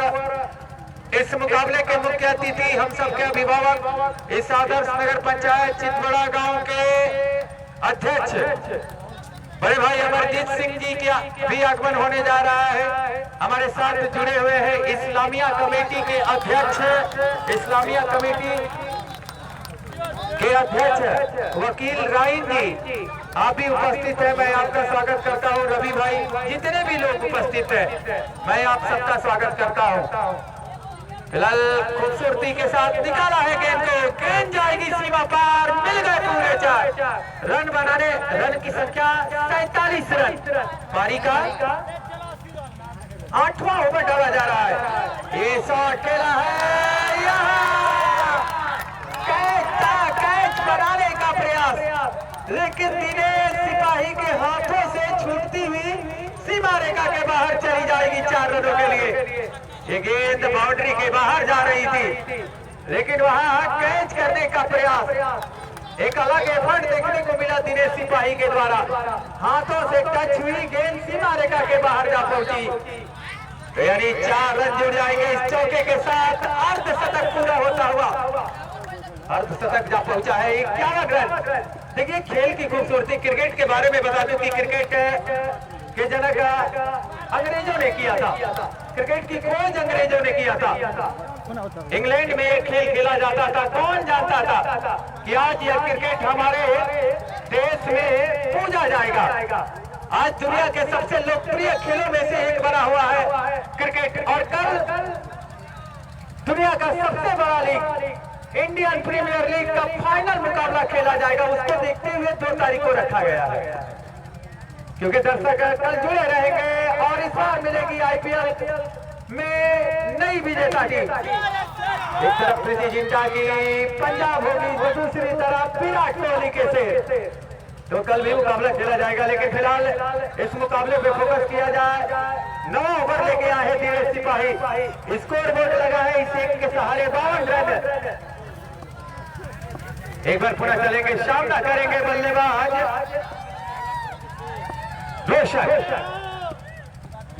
इस मुकाबले के मुख्य अतिथि हम सबके अभिभावक, इस आदर्श नगर पंचायत चितबड़ा गांव के अध्यक्ष बड़े भाई अमरजीत सिंह जी का भी आगमन होने जा रहा है। हमारे साथ जुड़े हुए हैं इस्लामिया कमेटी के अध्यक्ष, इस्लामिया कमेटी के अध्यक्ष वकील राइन जी, आप भी उपस्थित हैं। मैं आपका स्वागत करता हूं। रवि भाई, जितने भी लोग उपस्थित हैं मैं आप सबका स्वागत करता हूं। फिलहाल खूबसूरती के साथ निकाला है गेंद को, गेंद जाएगी सीमा पार, मिल गए पूरे 4 रन बनाने, रन की संख्या 47 रन, पारी का 8वां ओवर डाला जा रहा है। ये शॉट खेला है, यहाँ कैच बनाने का प्रयास, लेकिन दिनेश सिपाही के हाथों से छूटती हुई सीमा रेखा के बाहर चली जाएगी 4 रनों के लिए। ये गेंद बाउंड्री के बाहर जा रही थी, लेकिन वहां कैच करने का प्रयास, एक अलग एफर्ट देखने को मिला दिनेश सिपाही के द्वारा। हाथों से टच हुई गेंद सीमा रेखा के बाहर जा पहुंची, तो यानी 4 रन जुड़ जाएंगे इस चौके के साथ। अर्धशतक पूरा होता हुआ अर्धशतक जा पहुंचा है, 51 रन। देखिए खेल की खूबसूरती। क्रिकेट के बारे में बता दूं कि क्रिकेट के जनक अंग्रेजों ने किया था, क्रिकेट की खोज अंग्रेजों ने किया था। इंग्लैंड में एक खेल खेला जाता था, कौन जानता था कि आज यह क्रिकेट हमारे देश में पूजा जाएगा। आज दुनिया के सबसे लोकप्रिय खेलों में से एक बना हुआ है क्रिकेट, और कल दुनिया का सबसे बड़ा लीग इंडियन प्रीमियर लीग का फाइनल मुकाबला खेला जाएगा। उसको देखते हुए 2 तारीख को रखा गया है, क्योंकि दर्शक कल जुड़े रहेंगे और इस बार मिलेगी आईपीएल में नई विजेता टीम। एक तरफ प्रीति जिंटा की पंजाब होगी, तो दूसरी तरफ विराट कोहली के से। तो कल भी मुकाबला खेला जाएगा, लेकिन फिलहाल इस मुकाबले पे फोकस किया जाए। 9 ओवर लेके आए हैं दिनेश सिपाही, स्कोर बोर्ड लगा है इस एक के सहारे 52 रन। एक बार पुनः चलेंगे, सामना करेंगे बल्लेबाज रोशन।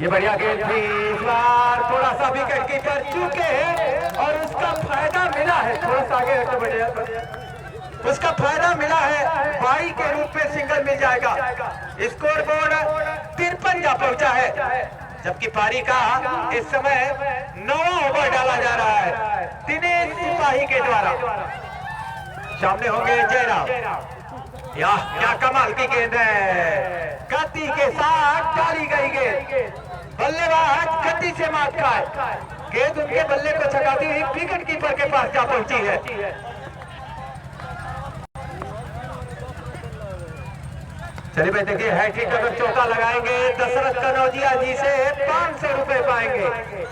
ये बढ़िया गेंद थी, इस बार थोड़ा सा विकेट कीपर चूके हैं और उसका फायदा मिला है। थोड़ा सा आगे हटो बढ़िया, उसका फायदा मिला है, बाई के रूप में सिंगल मिल जाएगा। स्कोर बोर्ड 53 जा पहुंचा है, जबकि पारी का इस समय 9वां ओवर डाला जा रहा है दिनेश सिपाही के द्वारा। सामने होंगे जयराम। याह क्या कमाल की गेंद है, गति के साथ डाली गई गेंद, बल्लेबाज गति से मात खाए, गेंद उनके बल्ले को छकाती हुई विकेट कीपर के पास जा पहुंची है। चलिए भाई देखिए, हैट्रिक अगर चौका लगाएंगे दशरथ कनौजिया जी से 500 रुपए पाएंगे।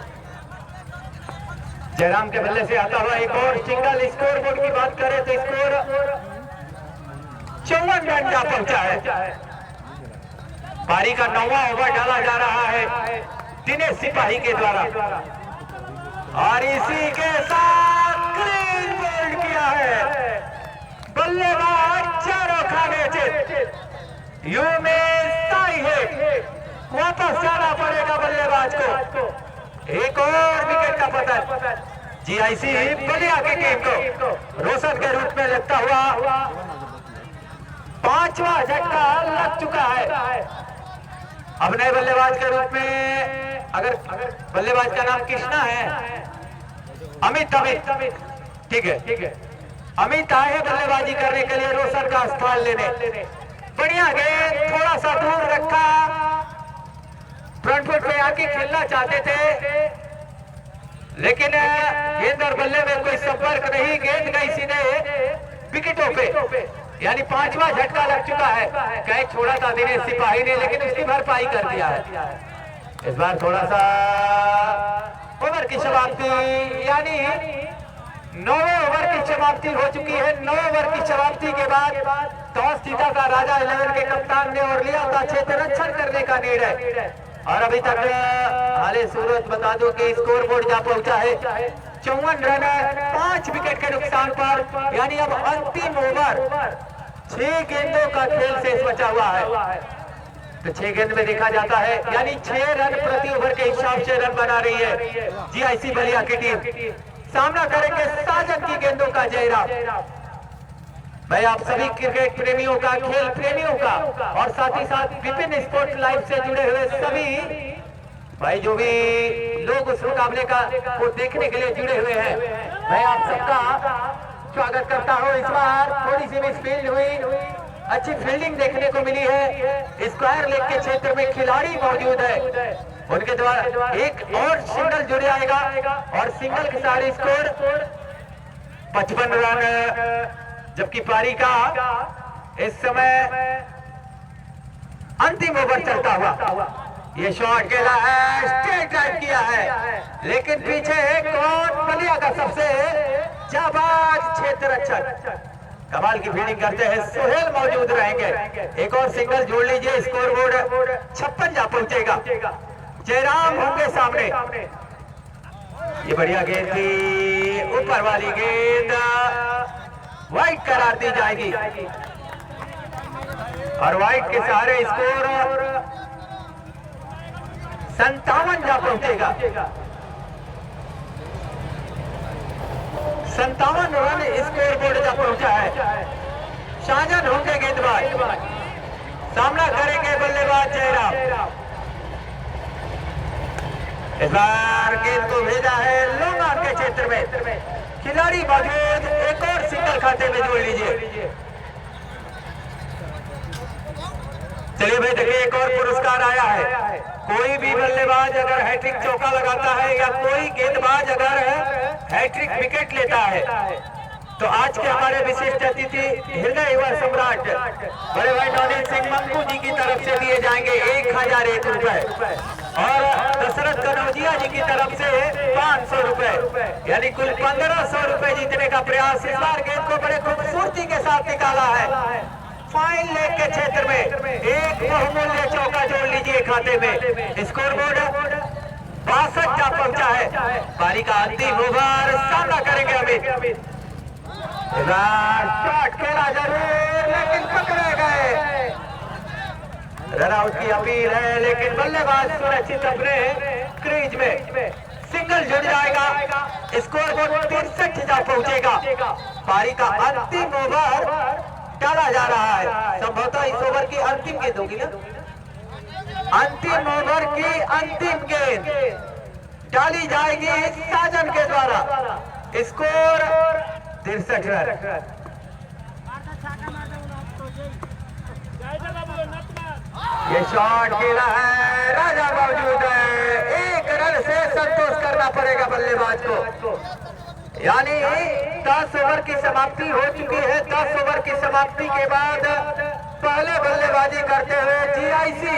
जयराम के बल्ले से आता हुआ एक और सिंगल। स्कोर बोर्ड की बात करें तो स्कोर 54 रन जा पहुंचा है। पारी का 9वां ओवर डाला जा रहा है दिनेश सिपाही के द्वारा, और इसी के साथ क्लीन बोल्ड किया है बल्लेबाज चारों खाने से। यू में साई है, वापस जाना पड़ेगा बल्लेबाज को। एक और विकेट का पतन। जीआईसी बलिया की टीम को रोशन के रूप में लगता हुआ 5वां झटका लग चुका है। अब नए बल्लेबाज के रूप में, अगर बल्लेबाज का नाम कृष्णा है, अमित ठीक है, अमित आए हैं बल्लेबाजी करने के लिए रोशन का स्थान लेने। बढ़िया गेंद, थोड़ा सा दूर रखा, फ्रंट फुट पे आके खेलना चाहते थे, लेकिन गेंद और बल्ले में कोई संपर्क नहीं। गेंद गई सीधे विकेटों पे, यानी 5वां झटका लग चुका है। कैच छोड़ा था दिनेश सिपाही ने, लेकिन उसकी भरपाई कर दिया है। इस बार थोड़ा सा ओवर की समाप्ति, यानी 9वें ओवर की समाप्ति हो चुकी है। 9 ओवर की समाप्ति के बाद टॉस जीता था राजा 11 के कप्तान ने और लिया था क्षेत्ररक्षण करने का निर्णय। और अभी तक हाले सूरत बता दो कि स्कोर बोर्ड जा पहुंचा है 54 रन, 5 विकेट के नुकसान पर, यानी अब अंतिम ओवर 6 गेंदों का खेल शेष बचा हुआ है। तो 6 गेंद में देखा जाता है, यानी 6 रन प्रति ओवर के हिसाब से रन बना रही है जीआईसी बलिया की टीम। सामना करेंगे साजन की गेंदों का जयराम। मैं आप सभी क्रिकेट प्रेमियों का, खेल प्रेमियों का, और साथ ही साथ विभिन्न स्पोर्ट्स लाइफ से जुड़े हुए सभी भाई जो भी लोग उस मुकाबले को देखने के लिए जुड़े हुए हैं, मैं आप सबका स्वागत करता हूं। इस बार थोड़ी सी मिसफील्ड हुई, अच्छी फील्डिंग देखने को मिली है। स्क्वायर लेग के क्षेत्र में खिलाड़ी मौजूद है, उनके द्वारा एक और सिंगल जुड़ जाएगा, और सिंगल के सारे स्कोर 55 रन। जबकि पारी का इस समय अंतिम ओवर चलता हुआ, ये शॉट खेला है, स्ट्रेट ड्राइव किया है, लेकिन पीछे कौन, बलिया का सबसे जाबाज क्षेत्ररक्षक कमाल की फील्डिंग करते हैं सोहेल मौजूद रहेंगे। एक और सिंगल जोड़ लीजिए, स्कोर बोर्ड 56 जा पहुंचेगा। जयराम होंगे सामने। ये बढ़िया गेंद थी, ऊपर वाली गेंद वाइड करार दी जाएगी, और वाइड के सहारे स्कोर 57 जा पहुंचेगा। 57 रन स्कोर बोर्ड जा पहुंचा है। शाहजहान होंगे गेंदबाज, सामना करेंगे बल्लेबाज जयराम। इस बार गेंद को भेजा है लॉन्ग ऑन के क्षेत्र में, खिलाड़ी मौजूद, एक और सिंगल खाते में जोड़ लीजिए। चलिए भाई देखिए, एक और पुरस्कार आया है। कोई भी बल्लेबाज अगर हैट्रिक चौका लगाता है, या कोई गेंदबाज अगर हैट्रिक विकेट लेता है, तो आज के हमारे विशिष्ट अतिथि हृदय युवा सम्राट बड़े भाई नौनील सिंह मंगू जी की तरफ से दिए जाएंगे 1001 रुपए, और दशरथ कनौजिया जी की तरफ से 500 रुपए, यानी कुल 1500 रुपए जीतने का प्रयास। इस बार गेंद को बड़े खूबसूरती के साथ निकाला है फाइन लेग के क्षेत्र में, एक बहुमूल्य चौका जोड़ लीजिए खाते में। स्कोर बोर्ड 62 जा पहुंचा है। पारी का अंतिम ओवर, सामना करेंगे अमित। शॉट खेला जरूर, लेकिन पकड़े गए। रन आउट की अपील है, लेकिन बल्लेबाज सुरक्षित अपने क्रीज में। सिंगल जुड़ जाएगा, स्कोर बोर्ड 63 जा पहुंचेगा। पारी का अंतिम ओवर डाला जा रहा है। संभवतः इस ओवर की अंतिम गेंद होगी ना, अंतिम ओवर की अंतिम गेंद डाली जाएगी साजन के द्वारा। Score 63 run. ये शॉट खेला है, राजा मौजूद है, 1 रन से संतोष करना पड़ेगा बल्लेबाज को। यानी 10 ओवर की समाप्ति हो चुकी है। 10 ओवर की समाप्ति के बाद पहले बल्लेबाजी करते हुए जीआईसी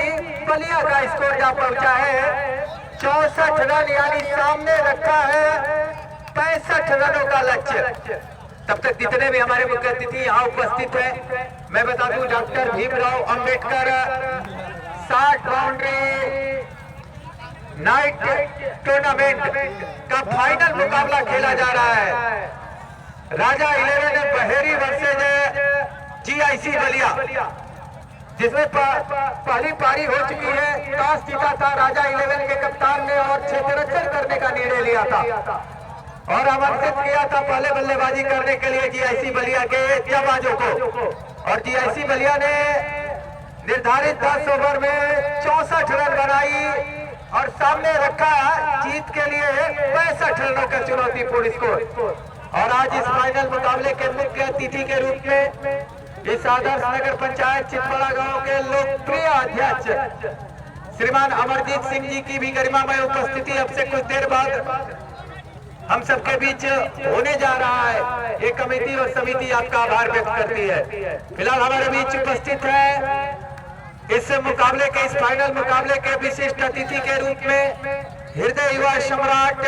बलिया का स्कोर जा पहुंचा है 64 रन, यानी सामने रखा है 65 रनों का लक्ष्य। तब तक जितने भी हमारे मुख्य अतिथि यहाँ उपस्थित हैं, मैं बता दूं doctor Bhimrao Ambedkar 60 boundary night tournament का फाइनल मुकाबला खेला जा रहा है। राजा 11 बहेरी वर्सेज जीआईसी बलिया, जिसमें पहली पारी हो चुकी है। टॉस जीता था राजा 11 के कप्तान ने और क्षेत्ररक्षण करने का निर्णय लिया था और आमंत्रित किया था पहले बल्लेबाजी करने के लिए जीआईसी बलिया के जाबाजों को। और जीआईसी बलिया ने निर्धारित 10 ओवर में 64 रन बनाई और सामने रखा जीत के लिए 65 रनों का चुनौतीपूर्ण स्कोर। और आज इस फाइनल मुकाबले के मुख्य अतिथि के रूप में इस आदर्श नगर पंचायत चितवाड़ा गांव के लोकप्रिय अध्यक्ष श्रीमान अमरजीत सिंह जी की भी गरिमामय उपस्थिति अब से कुछ देर बाद हम सबके बीच होने जा रहा है। ये कमेटी और समिति आपका आभार व्यक्त करती है। फिलहाल हमारे बीच उपस्थित है इस मुकाबले के, इस फाइनल मुकाबले के विशिष्ट अतिथि के रूप में हृदय युवा सम्राट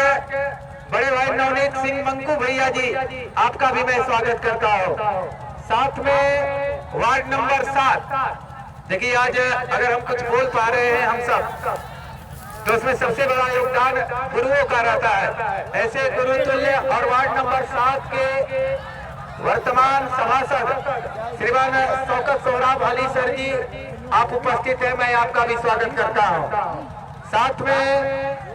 बड़े भाई नवनीत सिंह मंकू भैया जी, आपका भी मैं स्वागत करता हूँ। साथ में वार्ड नंबर 7, देखिए आज अगर हम कुछ बोल पा रहे हैं हम सब, तो उसमें सबसे बड़ा योगदान गुरुओं का रहता है। ऐसे गुरु तुल्य और वार्ड नंबर 7 के वर्तमान सभासद श्रीमान शौकत सोहराब अली सर जी, आप उपस्थित हैं, मैं आपका भी स्वागत करता हूं। साथ में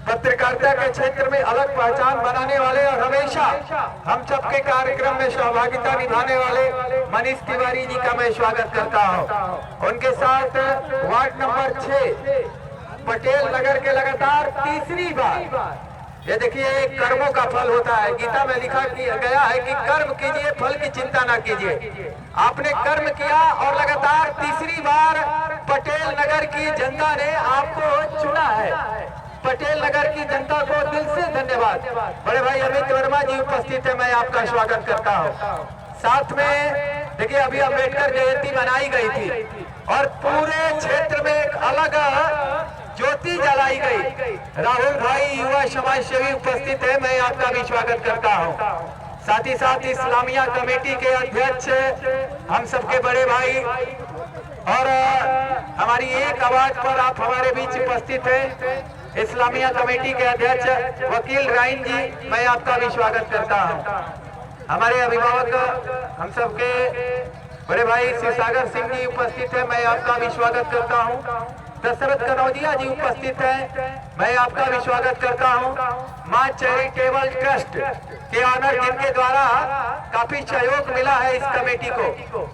पत्रकारिता के क्षेत्र में अलग पहचान बनाने वाले और हमेशा हम सबके कार्यक्रम में सहभागिता निभाने वाले मनीष तिवारी जी का मैं स्वागत करता हूं। उनके साथ वार्ड नंबर 6 पटेल नगर के लगातार तीसरी बार, ये देखिए कर्मों का फल होता है। गीता में लिखा गया है कि कर्म कीजिए, फल की चिंता ना कीजिए। आपने कर्म किया और लगातार तीसरी बार पटेल नगर की जनता ने आपको चुना है। पटेल नगर की जनता को दिल से धन्यवाद। बड़े भाई अमित वर्मा जी उपस्थित है, मैं आपका स्वागत करता हूँ। साथ में देखिए अभी अम्बेडकर जयंती मनाई गई थी और पूरे क्षेत्र में एक अलग ज्योति जलाई गई। राहुल भाई युवा समाज सेवी उपस्थित है, मैं आपका भी स्वागत करता हूं। साथ ही साथ इस्लामिया कमेटी के अध्यक्ष हम सबके बड़े भाई और हमारी एक आवाज पर आप हमारे बीच उपस्थित हैं इस्लामिया कमेटी के अध्यक्ष वकील राइन जी, मैं आपका भी स्वागत करता हूं। हमारे अभिभावक हम सबके बड़े भाई शिवसागर सिंह जी उपस्थित है, मैं आपका भी स्वागत करता हूं। दशरथ कनौजिया जी उपस्थित हैं, मैं आपका भी स्वागत करता हूं। मां चैरिटेबल ट्रस्ट के ऑनर जिनके द्वारा काफी सहयोग मिला है इस कमेटी को,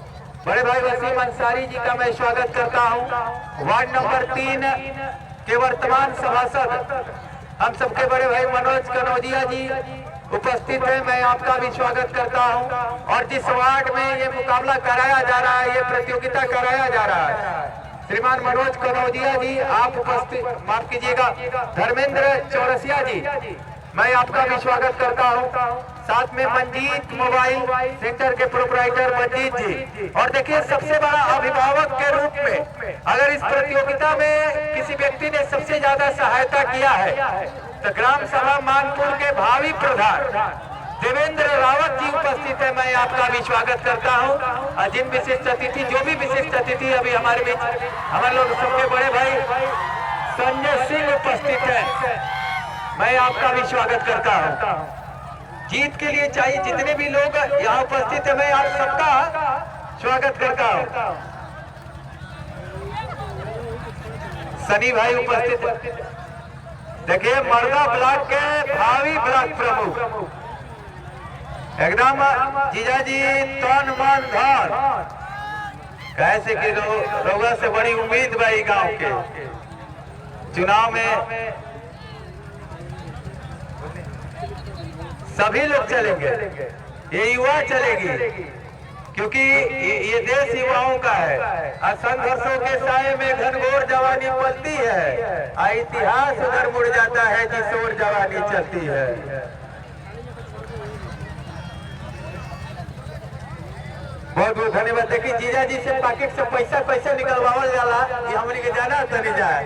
बड़े भाई वसीम अंसारी जी का मैं स्वागत करता हूं। वार्ड नंबर 3 के वर्तमान सभासद हम सबके बड़े भाई मनोज कनौजिया जी उपस्थित है, मैं आपका भी स्वागत करता हूं। और जिस वार्ड में ये मुकाबला कराया जा रहा है, ये प्रतियोगिता कराया जा रहा है, श्रीमान मनोज कनौजिया जी आप उपस्थित, माफ कीजिएगा धर्मेंद्र चौरसिया जी, मैं आपका भी स्वागत करता हूं। साथ में मंजीत मोबाइल सेंटर के प्रोपराइटर मंजीत जी। और देखिए सबसे बड़ा अभिभावक के रूप में अगर इस प्रतियोगिता में किसी व्यक्ति ने सबसे ज्यादा सहायता किया है तो ग्राम सभा मानपुर के भावी प्रधान देवेंद्र रावत जी उपस्थित है, मैं आपका भी स्वागत करता हूं। जिन विशिष्ट अतिथि, जो भी विशिष्ट अतिथि अभी हमारे बीच, हमारे लोग सबके बड़े भाई संजय सिंह उपस्थित है, मैं आपका भी स्वागत करता हूं। जीत के लिए चाहिए जितने भी लोग यहाँ उपस्थित है, मैं आप सबका स्वागत करता हूं। सनी भाई उपस्थित है, देखिए मर्दा ब्लॉक के भावी ब्लॉक प्रमुख एकदम जीजा जी तन मन धन कैसे कि रउआ से बड़ी उम्मीद भाई गांव के चुनाव में सभी लोग चलेंगे, ये युवा चलेगी, क्योंकि ये देश युवाओं का है। संघर्षों के साए में घनघोर जवानी पलती है, इतिहास उधर मुड़ जाता है जिस ओर जवानी चलती है। बहुत बहुत धन्यवाद। देखिए जीजा जी से पैकेट से पैसा कैसे निकलवावल जाला ये हमने के जाना तो नहीं जाए।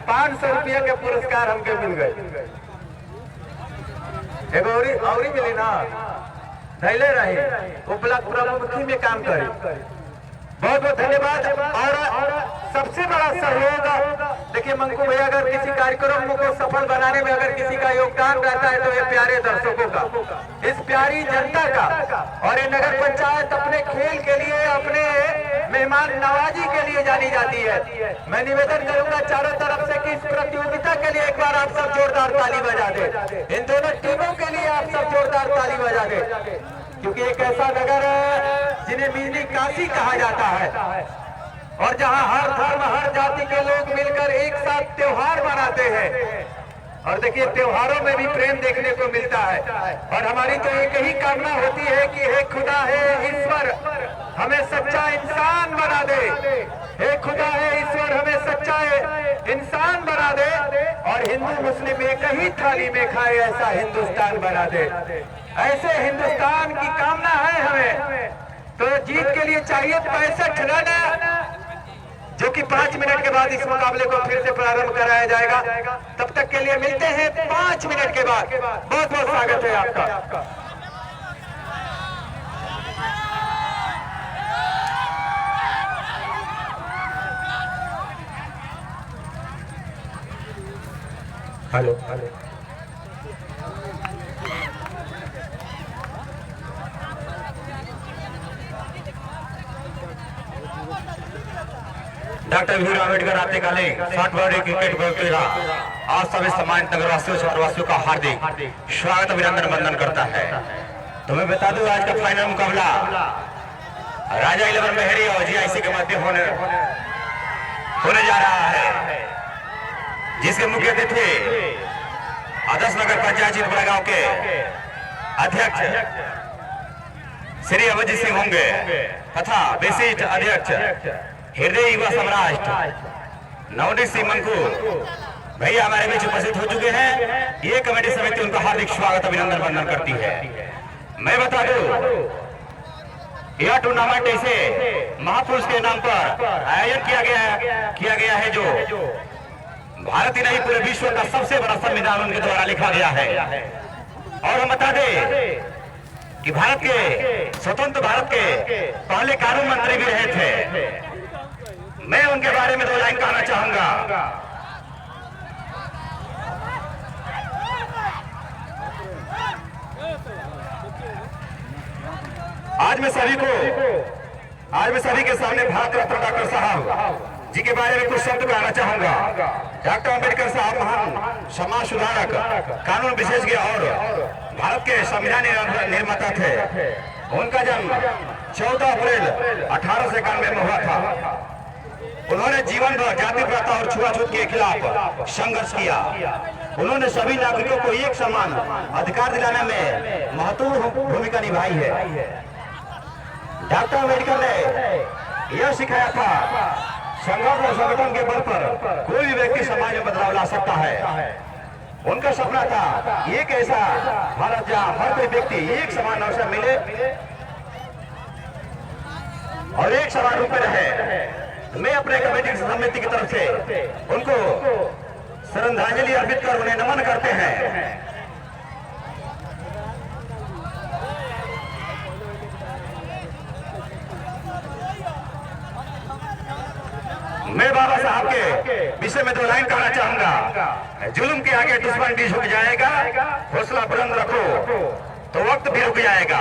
500 रुपया के पुरस्कार हमके मिल गए, एगो औरी मिली ना, धैले रही वो ब्लॉक प्रमुखी में काम करे। बहुत बहुत धन्यवाद। और सबसे बड़ा सहयोग देखिए मंकू भैया, अगर किसी कार्यक्रम को सफल बनाने में अगर किसी का योगदान रहता है तो ये प्यारे दर्शकों का, इस प्यारी जनता का। और ये नगर पंचायत अपने खेल के लिए, अपने मेहमान नवाजी के लिए जानी जाती है। मैं निवेदन करूंगा चारों तरफ से कि इस प्रतियोगिता के लिए एक बार आप सब जोरदार ताली बजा दे। इन दोनों टीमों के लिए आप सब जोरदार ताली बजा दे, क्योंकि एक ऐसा नगर है जिन्हें मिनी काशी कहा जाता है और जहां हर धर्म हर जाति के लोग मिलकर एक साथ त्योहार मनाते हैं। और देखिए त्योहारों में भी प्रेम देखने को मिलता है। और हमारी तो एक ही कामना होती है कि हे खुदा हे ईश्वर हमें सच्चा इंसान बना दे, हे खुदा हे ईश्वर हमें सच्चा इंसान बना दे और हिंदू मुस्लिम एक ही थाली में खाए ऐसा हिंदुस्तान बना दे। ऐसे हिंदुस्तान की कामना है हमें। तो जीत के लिए चाहिए 65 रन, जो कि 5 मिनट के बाद इस मुकाबले को फिर से प्रारंभ कराया जाएगा। तब तक के लिए मिलते हैं 5 मिनट के बाद। बहुत बहुत स्वागत है आपका। Hello hello doctor Bhimrao Ambedkar आते काले 60 वर्ष क्रिकेट प्रतियोगिता आज सभी सम्मानित नगरवासियों क्षेत्रवासियों का हार्दिक स्वागत अभिनंदन वंदन करता है। तो मैं बता दूं आज का फाइनल मुकाबला राजा 11 मेहरी और जीआईसी के मध्य होने जा रहा है, जिसके मुख्य अतिथि आदर्श नगर पंचायत चितपुरा गांव के अध्यक्ष श्री अभिजीत सिंह होंगे तथा विशिष्ट अध्यक्ष हृदय युवा सम्राट नवनीत सिंह मंकू भैया हमारे बीच उपस्थित हो चुके हैं। ये कमेटी समिति उनका हार्दिक स्वागत अभिनंदन वंदन करती है। मैं बता दूं यह टूर्नामेंट ऐसे महापुरुष के नाम पर आयोजन किया गया है जो भारत ही नहीं पूरे विश्व का सबसे बड़ा संविधान उनके द्वारा लिखा गया है। और हम बता दें कि भारत के स्वतंत्र भारत के पहले कानून मंत्री भी रहे थे। मैं उनके बारे में 2 लाइन कहना चाहूंगा। आज मैं सभी के सामने भारत रत्न डॉक्टर साहब जी के बारे में कुछ शब्द कहना चाहूंगा। डॉक्टर अम्बेडकर साहब महान समाज सुधारक, कानून विशेषज्ञ और भारत के संविधान निर्माता थे। उनका जन्म 14 अप्रैल 1891 में हुआ था। उन्होंने जीवन भर जाति प्रथा और छुआछूत के खिलाफ संघर्ष किया। उन्होंने सभी नागरिकों को एक समान अधिकार दिलाने में महत्वपूर्ण भूमिका निभाई है। डॉक्टर अम्बेडकर ने यह सिखाया था संघर्ष और संगठन के बल पर कोई भी व्यक्ति समाज में बदलाव ला सकता है। उनका सपना था एक ऐसा भारत जहां हर कोई व्यक्ति एक समान अवसर मिले और एक समान रूप में रहे। मैं अपने कमेटी समिति की तरफ से उनको श्रद्धांजलि अर्पित कर उन्हें नमन करते हैं। मैं बाबा साहब के विषय में 2 लाइन कहना चाहूंगा। जुल्म के आगे दुश्मन भी झुक जाएगा, हौसला बुलंद रखो तो वक्त भी रुक जाएगा।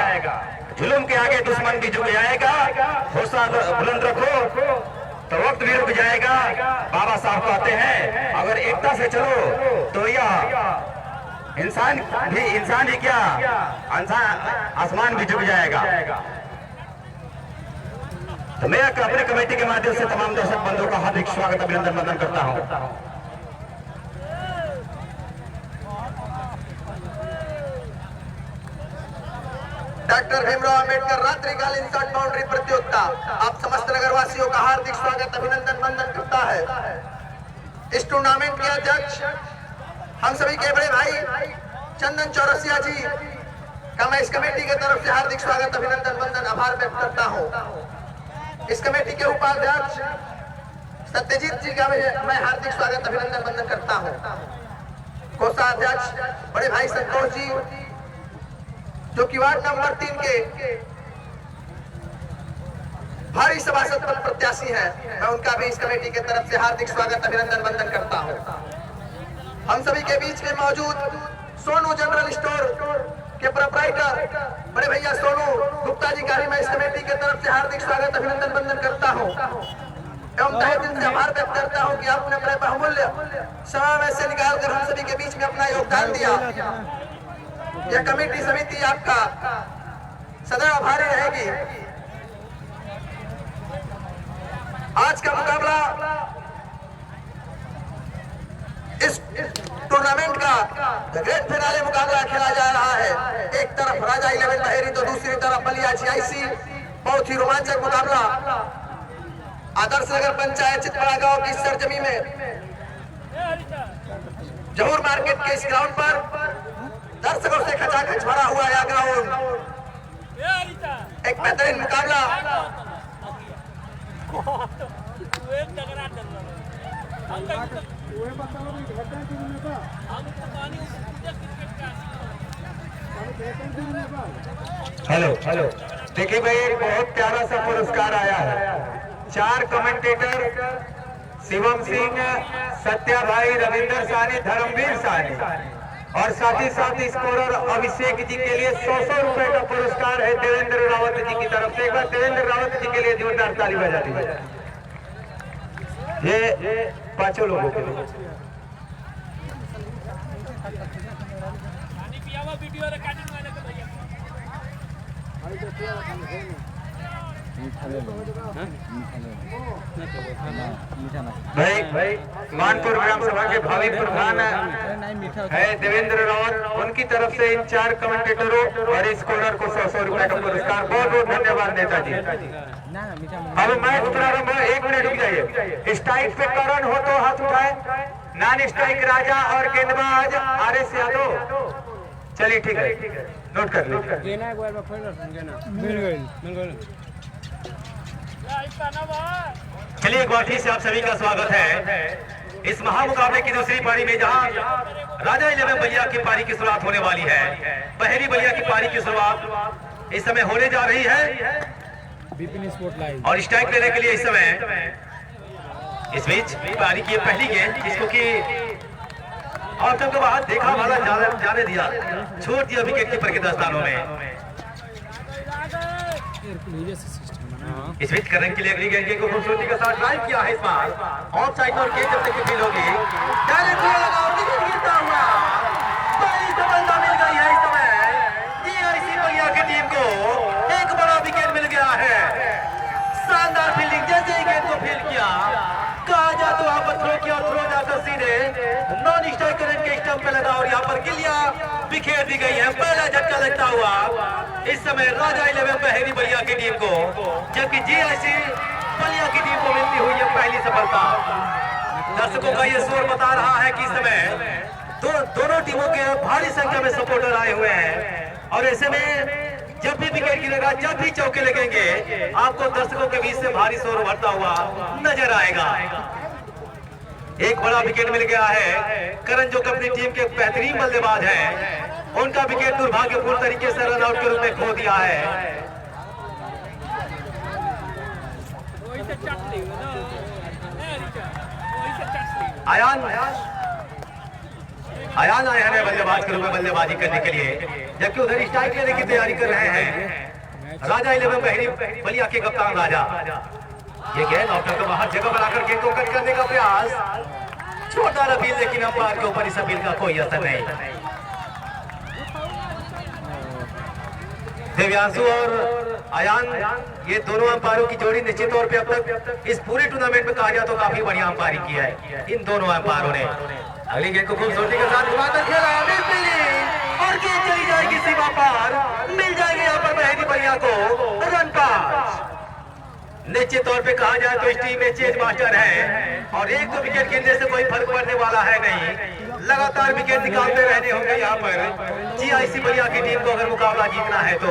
जुल्म के आगे दुश्मन भी झुक जाएगा, हौसला बुलंद रखो तो वक्त भी रुक जाएगा। बाबा साहब कहते हैं अगर एकता से चलो तो यह इंसान ही क्या आसमान भी झुक जाएगा। तो मैं अपने कमेटी के माध्यम से तमाम दर्शक बंधुओं का हार्दिक स्वागत अभिनंदन वंदन करता हूं। डॉक्टर भीमराव अंबेडकर रात्रिकालीन शॉर्ट बाउंड्री प्रतियोगिता आप समस्त नगरवासियों का हार्दिक स्वागत अभिनंदन वंदन करता है। इस टूर्नामेंट के अध्यक्ष हम सभी के बड़े भाई चंदन चौरसिया जी का मैं इस कमेटी की तरफ से हार्दिक स्वागत अभिनंदन वंदन आभार व्यक्त करता हूं। इस कमेटी के उपाध्यक्ष सत्यजीत जी का मैं हार्दिक स्वागत अभिनंदन वंदन करता हूं। कोषाध्यक्ष बड़े भाई संतोष जी जो कि वार्ड नंबर 3 के भारी सभासद पद प्रत्याशी हैं, मैं उनका भी इस कमेटी की तरफ से हार्दिक स्वागत अभिनंदन वंदन करता हूं। हम सभी के बीच में मौजूद सोनू जनरल स्टोर के प्रोप्राइटर बड़े भैया सोनू गुप्ता जी का भी मैं इस कमेटी की तरफ से हार्दिक स्वागत अभिनंदन वंदन करता हूं एवं तहे दिल से आभार व्यक्त करता हूं कि आपने अपने बहुमूल्य समय में से निकालकर हम सभी के बीच में अपना योगदान दिया। यह कमेटी समिति आपका सदैव आभारी रहेगी। आज का मुकाबला इस टूर्नामेंट का ग्रैंड फिनाले मुकाबला खेला जा रहा है। एक तरफ राजा 11 बहेरी तो दूसरी तरफ बलिया GIC। बहुत ही रोमांचक मुकाबला आदर्श नगर पंचायत चितपड़ा गांव की सरजमी में जहूर मार्केट के इस ग्राउंड पर दर्शकों से खचाखच भरा हुआ यह ग्राउंड एक बेहतरीन मुकाबला। हेलो देखिए भाई, एक बहुत प्यारा सा पुरस्कार आया है। 4 कमेंटेटर शिवम सिंह, सत्या भाई, रविंदर सानी, धर्मवीर सानी और साथ ही साथ स्कोरर अभिषेक जी के लिए 100 रुपए का पुरस्कार है देवेंद्र रावत जी की तरफ से। एक बार देवेंद्र रावत जी के लिए जोरदार ताली बजा दीजिए। ये 5 लोगों के लिए भाई मानपुर ग्राम सभा के भावी प्रधान है देवेंद्र रावत, उनकी तरफ से इन 4 कमेंटेटरों और स्कोरर को 100 रुपए का पुरस्कार। बहुत बहुत धन्यवाद नेताजी। अब मैच प्रारंभ है। 1 मिनट रुक जाइए। स्ट्राइक पे करण हो तो हाथ उठाए, नॉन स्ट्राइक राजा और गेंदबाज RS यादव। चलिए ठीक है, नोट कर लीजिए। चलिए एक बार फिर से आप सभी का स्वागत है इस महामुकाबले की दूसरी पारी में, जहां राजा 11 बलिया की पारी की शुरुआत होने वाली है। बहेरी बलिया की पारी की शुरुआत इस समय होने जा रही है और स्ट्राइक लेने के लिए इस समय इस बीच पारी की पहली गेंद जिसको कि ऑप्शन के बाद देखा वाला जाने दिया, छोड़ दिया विकेट कीपर के दस्तानों में। इस बीच करने के लिए अगली गेंद को खूबसूरती के साथ ड्राइव किया है इस बार। ऑफ साइड और गेंद जब तक फील होगी डायरेक्ट लगा विकेट गिरता हुआ पहली सफलता मिल गई है इस समय GIC बलिया की टीम को। एक बड़ा विकेट मिल गया है। शानदार फील्डिंग, जैसे ही गेंद को फील किया कहा जा तो वहां पर थ्रो किया, थ्रो जाकर सीधे नॉन स्ट्राइक करंट के स्टंप पे लगा और यहाँ पर गिल्लियां बिखेर दी गई है। पहला झटका लगता हुआ इस समय राजा 11 बहेरी बलिया की टीम को, जबकि GIC बलिया की टीम को मिलती हुई है पहली सफलता। दर्शकों का ये शोर बता रहा है कि इस समय दोनों टीमों के भारी संख्या में सपोर्टर आए हुए हैं और ऐसे में जब भी विकेट गिरेगा, जब भी चौके लगेंगे, आपको दर्शकों के बीच से भारी शोर भरता हुआ नजर आएगा। एक बड़ा विकेट मिल गया है। करण जो कि अपनी टीम के बेहतरीन बल्लेबाज हैं, उनका विकेट दुर्भाग्यपूर्ण तरीके से रन आउट के रूप में खो दिया है। आयान आए हैं बल्लेबाज के रूप में बल्लेबाजी करने के लिए, जबकि उधर स्ट्राइक लेने की तैयारी कर रहे हैं राजा 11 बहेरी बलिया के कप्तान राजा। ये गेंद ऑप्शन को बाहर जगह बनाकर गेंद को कट करने का प्रयास, छोटा अपील, लेकिन अंपायर के ऊपर इस अपील का कोई असर नहीं। देव्यांशु और अयान, ये दोनों अंपायरों की जोड़ी निश्चित तौर पे अब तक इस पूरे टूर्नामेंट में कहा जाए तो काफी बढ़िया अंपायरिंग की है इन दोनों अंपायरों ने। अगली गेंद को खूबसूरती के साथ घुमाकर खेला और गेंद चली जाएगी सीमा पार, मिल जाएगी यहाँ पर मेहदी बलिया को रन पास। निश्चित तौर पे कहा जाए तो इस टीम में चेज मास्टर है और एक दो विकेट गिरने से कोई फर्क पड़ने वाला है नहीं, लगातार विकेट निकालते रहने होंगे यहाँ पर जीआईसी बलिया की टीम को अगर मुकाबला जीतना है तो।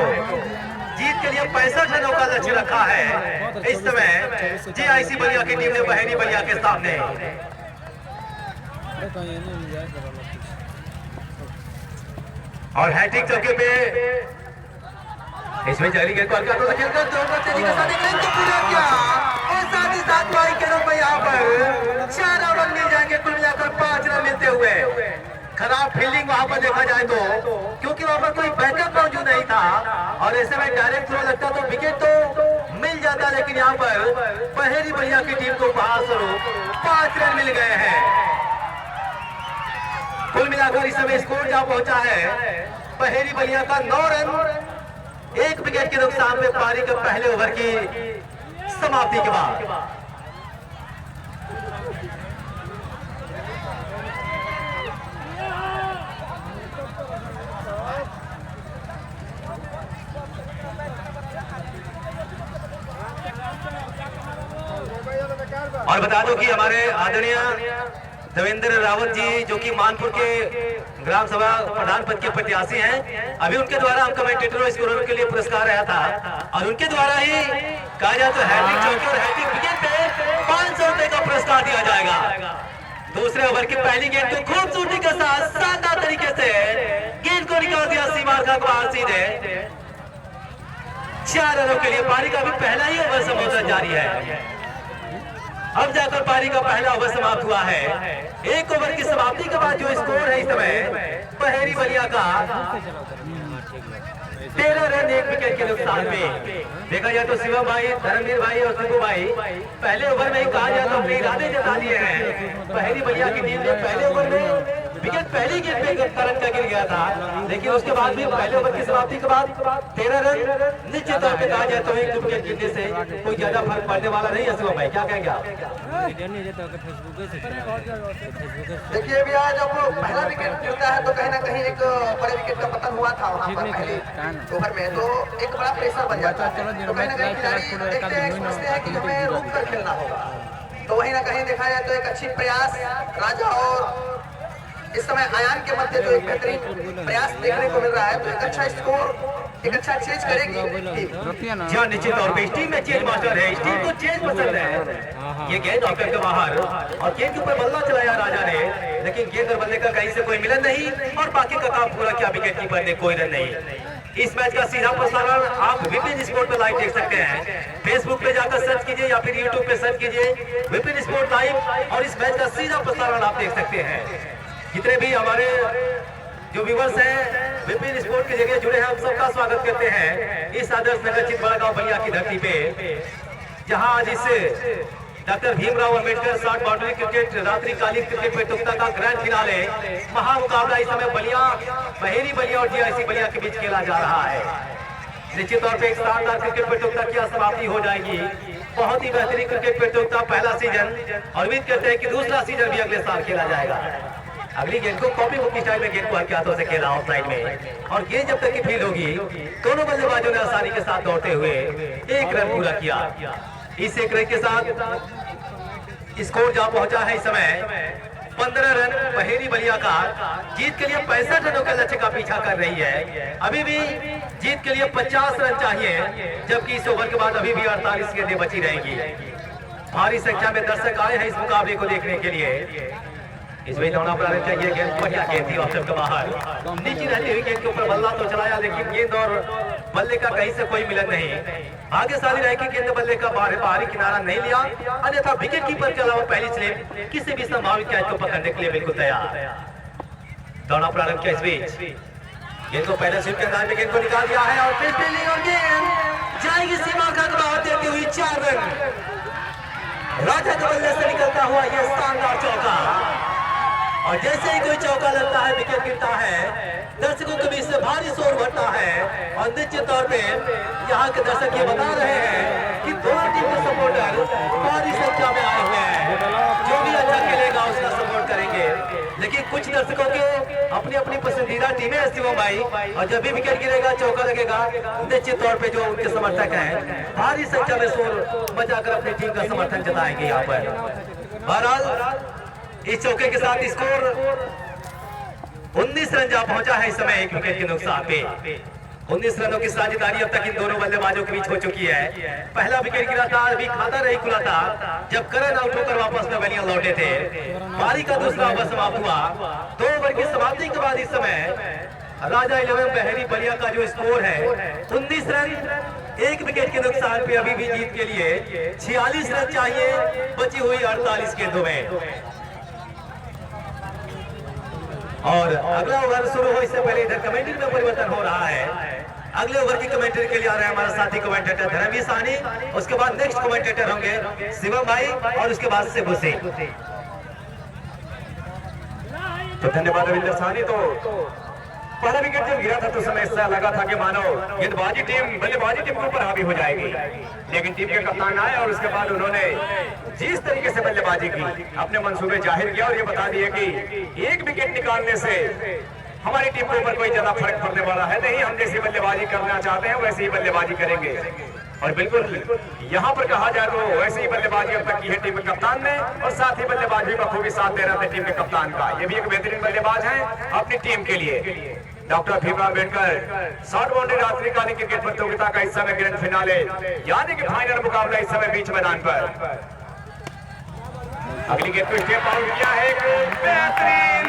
जीत के लिए 65 रनों का लक्ष्य रखा है इस समय जीआईसी बलिया की टीम ने बहेरी बलिया के सामने। और हैट्रिक चौके पे इसमें चली गेंद पर पूरा किया और साथ ही साथ भाई के रूप में यहाँ पर 4 रन मिल जाएंगे, कुल मिलाकर 5 रन मिलते हुए। खराब फील्डिंग वहां पर देखा जाए तो, क्योंकि वहां पर कोई बैकअप मौजूद नहीं था और ऐसे में डायरेक्ट थ्रो लगता तो विकेट तो मिल जाता, लेकिन यहाँ पर बहेरी बलिया की टीम को उपहार स्वरूप 5 रन मिल गए हैं। कुल मिलाकर इस समय स्कोर जहां पहुंचा है बहेरी बलिया का 9 रन 1 विकेट के नुकसान में पारी के पहले ओवर की समाप्ति के बाद। और बता दो कि हमारे आदरणीय देवेंद्र रावत जी जो कि मानपुर के ग्राम सभा प्रधान पद के प्रत्याशी हैं, अभी उनके द्वारा हम कमेंटेटरों स्कोररों के लिए पुरस्कार आया था और उनके द्वारा ही कहा जाए तो हैट्रिक चौके और हैट्रिक विकेट पे 500 रुपए का पुरस्कार दिया जाएगा। दूसरे ओवर की पहली गेंद को खूबसूरती के साथ शानदार तरीके से गेंद को निकाल दिया सीमा का बाहर सीधे। 4 रनों के लिए पारी का भी पहला ही ओवर संबोधन जारी है। अब जाकर पारी का पहला ओवर समाप्त हुआ है। 1 ओवर की समाप्ति के बाद जो स्कोर है इस समय बहेरी बलिया का 13 रन 1 विकेट के नुकसान में। देखा जाए तो शिवम भाई, धर्मवीर भाई और सिद्धू भाई पहले ओवर में ही कहा जाए तो अपने इरादे जता दिए हैं। बहेरी बलिया की टीम ने पहले ओवर में विकेट पहली गेंद पे करंट का गिर गया था, लेकिन उसके बाद भी पहले ओवर की समाप्ति के बाद 13 रन निश्चित तौर पे कहा जाए तो 1 विकेट गिरने से कोई ज्यादा फर्क पड़ने वाला नहीं है। शिवम भाई क्या कहेंगे आप? देखिए भैया, जब पहला विकेट गिरता है तो कहीं ना कहीं एक बड़े विकेट का पतन हुआ था वहाँ पर पहले ओवर में, तो एक बड़ा प्रेशर बन जाता है। तो कहीं ना कहीं खिलाड़ी देखते हैं, सोचते हैं कि हमें रुक कर खेलना होगा। तो वहीं ना कहीं देखा जाए तो एक अच्छी प्रयास राजा और इस समय अयान के मध्य जो एक बेहतरीन प्रयास देखने को मिल रहा है, तो एक अच्छा स्कोर, एक अच्छा चेज करेगी। जी निश्चित तौर पे इस टीम में चेज मास्टर है, इस टीम को चेज पसंद है। ये गेंद ऑफर के बाहर और गेंद के ऊपर बल्ला चलाया राजा ने, लेकिन गेंद और बल्ले का कहीं से कोई मिलन नहीं और बाकी का काम पूरा किया विकेट कीपर ने, कोई रन नहीं। इस मैच का सीधा प्रसारण आप विपिन स्पोर्ट पे लाइव देख सकते हैं। फेसबुक पे जाकर सर्च कीजिए या फिर यूट्यूब पे सर्च कीजिए विपिन स्पोर्ट लाइव, और इस मैच का सीधा प्रसारण आप देख सकते हैं। जितने भी हमारे जो व्यूअर्स हैं विपिन स्पोर्ट के जरिए जुड़े हैं, हम सबका स्वागत करते हैं इस आदर्श नगर चितबड़गांव बलिया की धरती पे, जहां आज इस doctor Bhimrao Ambedkar short boundary cricket रात्रिकालीन क्रिकेट प्रतियोगिता का ग्रैंड फिनाले महामुकाबला इस समय बलिया, बहेरी बलिया और जीआईसी बलिया के बीच खेला जा रहा है। निश्चित तौर पे एक शानदार क्रिकेट प्रतियोगिता की समाप्ति हो जाएगी। बहुत ही बेहतरीन क्रिकेट प्रतियोगिता पहला सीजन, और उम्मीद करते हैं कि दूसरा सीजन भी अगले साल खेला जाएगा। अगली गेंद को कॉपी बुक की स्टाइल में गेंद को हल्के हाथों से खेला ऑफसाइड में, और गेंद जब तक की फील होगी दोनों बल्लेबाजों ने आसानी के साथ दौड़ते हुए 1 रन पूरा किया। इस 1 रन के साथ स्कोर जहां पहुंचा है इस समय 15 रन बहेरी बलिया का जीत के लिए 65 रनों के लक्ष्य का पीछा कर रही है। अभी भी जीत के लिए 50 रन चाहिए, जबकि इस ओवर के बाद अभी भी 48 गेंदें बची रहेंगी। भारी संख्या में दर्शक आए हैं इस मुकाबले को देखने के लिए। इसमें दौड़ा प्रारंभ किया, ये गेंद बढ़िया गेंद थी ऑप्शन के बाहर, नीचे रहती हुई गेंद के ऊपर बल्ला तो चलाया, लेकिन गेंद और बल्ले का कहीं से कोई मिलन नहीं। आगे सारी रहेगी गेंद बल्ले का बाहरी किनारा नहीं लिया, अन्यथा विकेट कीपर के अलावा पहली स्लिप किसी भी संभावित कैच को पकड़ने के लिए बिल्कुल तैयार। दौड़ा प्रारंभ किया, इस बीच गेंद को पहले स्लिप के अंदाज में गेंद को निकाल दिया है और फिर फील्डिंग और गेंद जाएगी सीमा का बाहर देती हुई 4 रन। राजा के बल्ले से निकलता हुआ यह शानदार चौका और जैसे ही कोई चौका लगता है, विकेट गिरता है, दर्शकों के बीच से भारी शोर बढ़ता है और निश्चित तौर पे यहाँ के दर्शक ये बता रहे हैं कि दोनों टीम के सपोर्टर भारी संख्या में आए हुए हैं। जो भी अच्छा खेलेगा उसका सपोर्ट करेंगे, लेकिन कुछ दर्शकों के अपनी अपनी पसंदीदा टीमें हैं शिवम भाई, और जब भी विकेट गिरेगा, चौका लगेगा, निश्चित तौर पे जो उनके समर्थक हैं भारी संख्या में शोर मचाकर अपनी टीम का समर्थन जताएंगे यहाँ पर। बहरहाल इस चौके के साथ स्कोर 19 रन जा पहुंचा है इस समय एक विकेट के नुकसान पे। 19 रनों की साझेदारी अब तक इन दोनों बल्लेबाजों के बीच हो चुकी है। पहला विकेट गिरा था, अभी खाता नहीं खुला था जब करण आउट होकर वापस पवेलियन लौटे थे। पारी का दूसरा ओवर समाप्त हुआ। 2 ओवर की समाप्ति के बाद इस समय राजा 11 बहेरी बलिया का जो स्कोर है 19 रन, एक विकेट के नुकसान पे अभी भी जीत के लिए 46 रन चाहिए बची हुई 48 गेंदों में। और अगला ओवर शुरू हो इससे पहले इधर कमेंट्री में परिवर्तन हो रहा है। अगले ओवर की कमेंट्री के लिए आ रहे हैं हमारा साथी कमेंटेटर धर्मवीर साहनी, उसके बाद नेक्स्ट कमेंटेटर होंगे शिवम भाई और उसके बाद शिबू सिंह। तो धन्यवाद रविंद्र साहनी। तो पहला विकेट जब गिरा था तो समय ऐसा लगा था कि मानो गेंदबाजी टीम बल्लेबाजी टीम के ऊपर हावी हो जाएगी, लेकिन टीम के कप्तान आए और उसके बाद उन्होंने जिस तरीके से बल्लेबाजी की, अपने मंसूबे जाहिर किया और ये बता दिए कि एक विकेट निकालने से हमारी टीम के ऊपर कोई ज्यादा फर्क पड़ने वाला है नहीं। हम जैसी बल्लेबाजी करना चाहते हैं वैसे ही बल्लेबाजी करेंगे। और बिल्कुल यहाँ पर कहा जाए तो वैसे ही बल्लेबाजी अब तक की है टीम के कप्तान ने, और साथ ही बल्लेबाजी का खूबी साथ दे रहे थे टीम के कप्तान का। ये भी एक बेहतरीन बल्लेबाज है अपनी टीम के लिए। Doctor Bhimrao Ambedkar short boundary रात्रिकालीन क्रिकेट प्रतियोगिता का इस समय ग्रैंड फिनाले यानी कि फाइनल मुकाबला इस समय बीच मैदान पर। अगली गेंद को स्टेप आउट किया है, एक बेहतरीन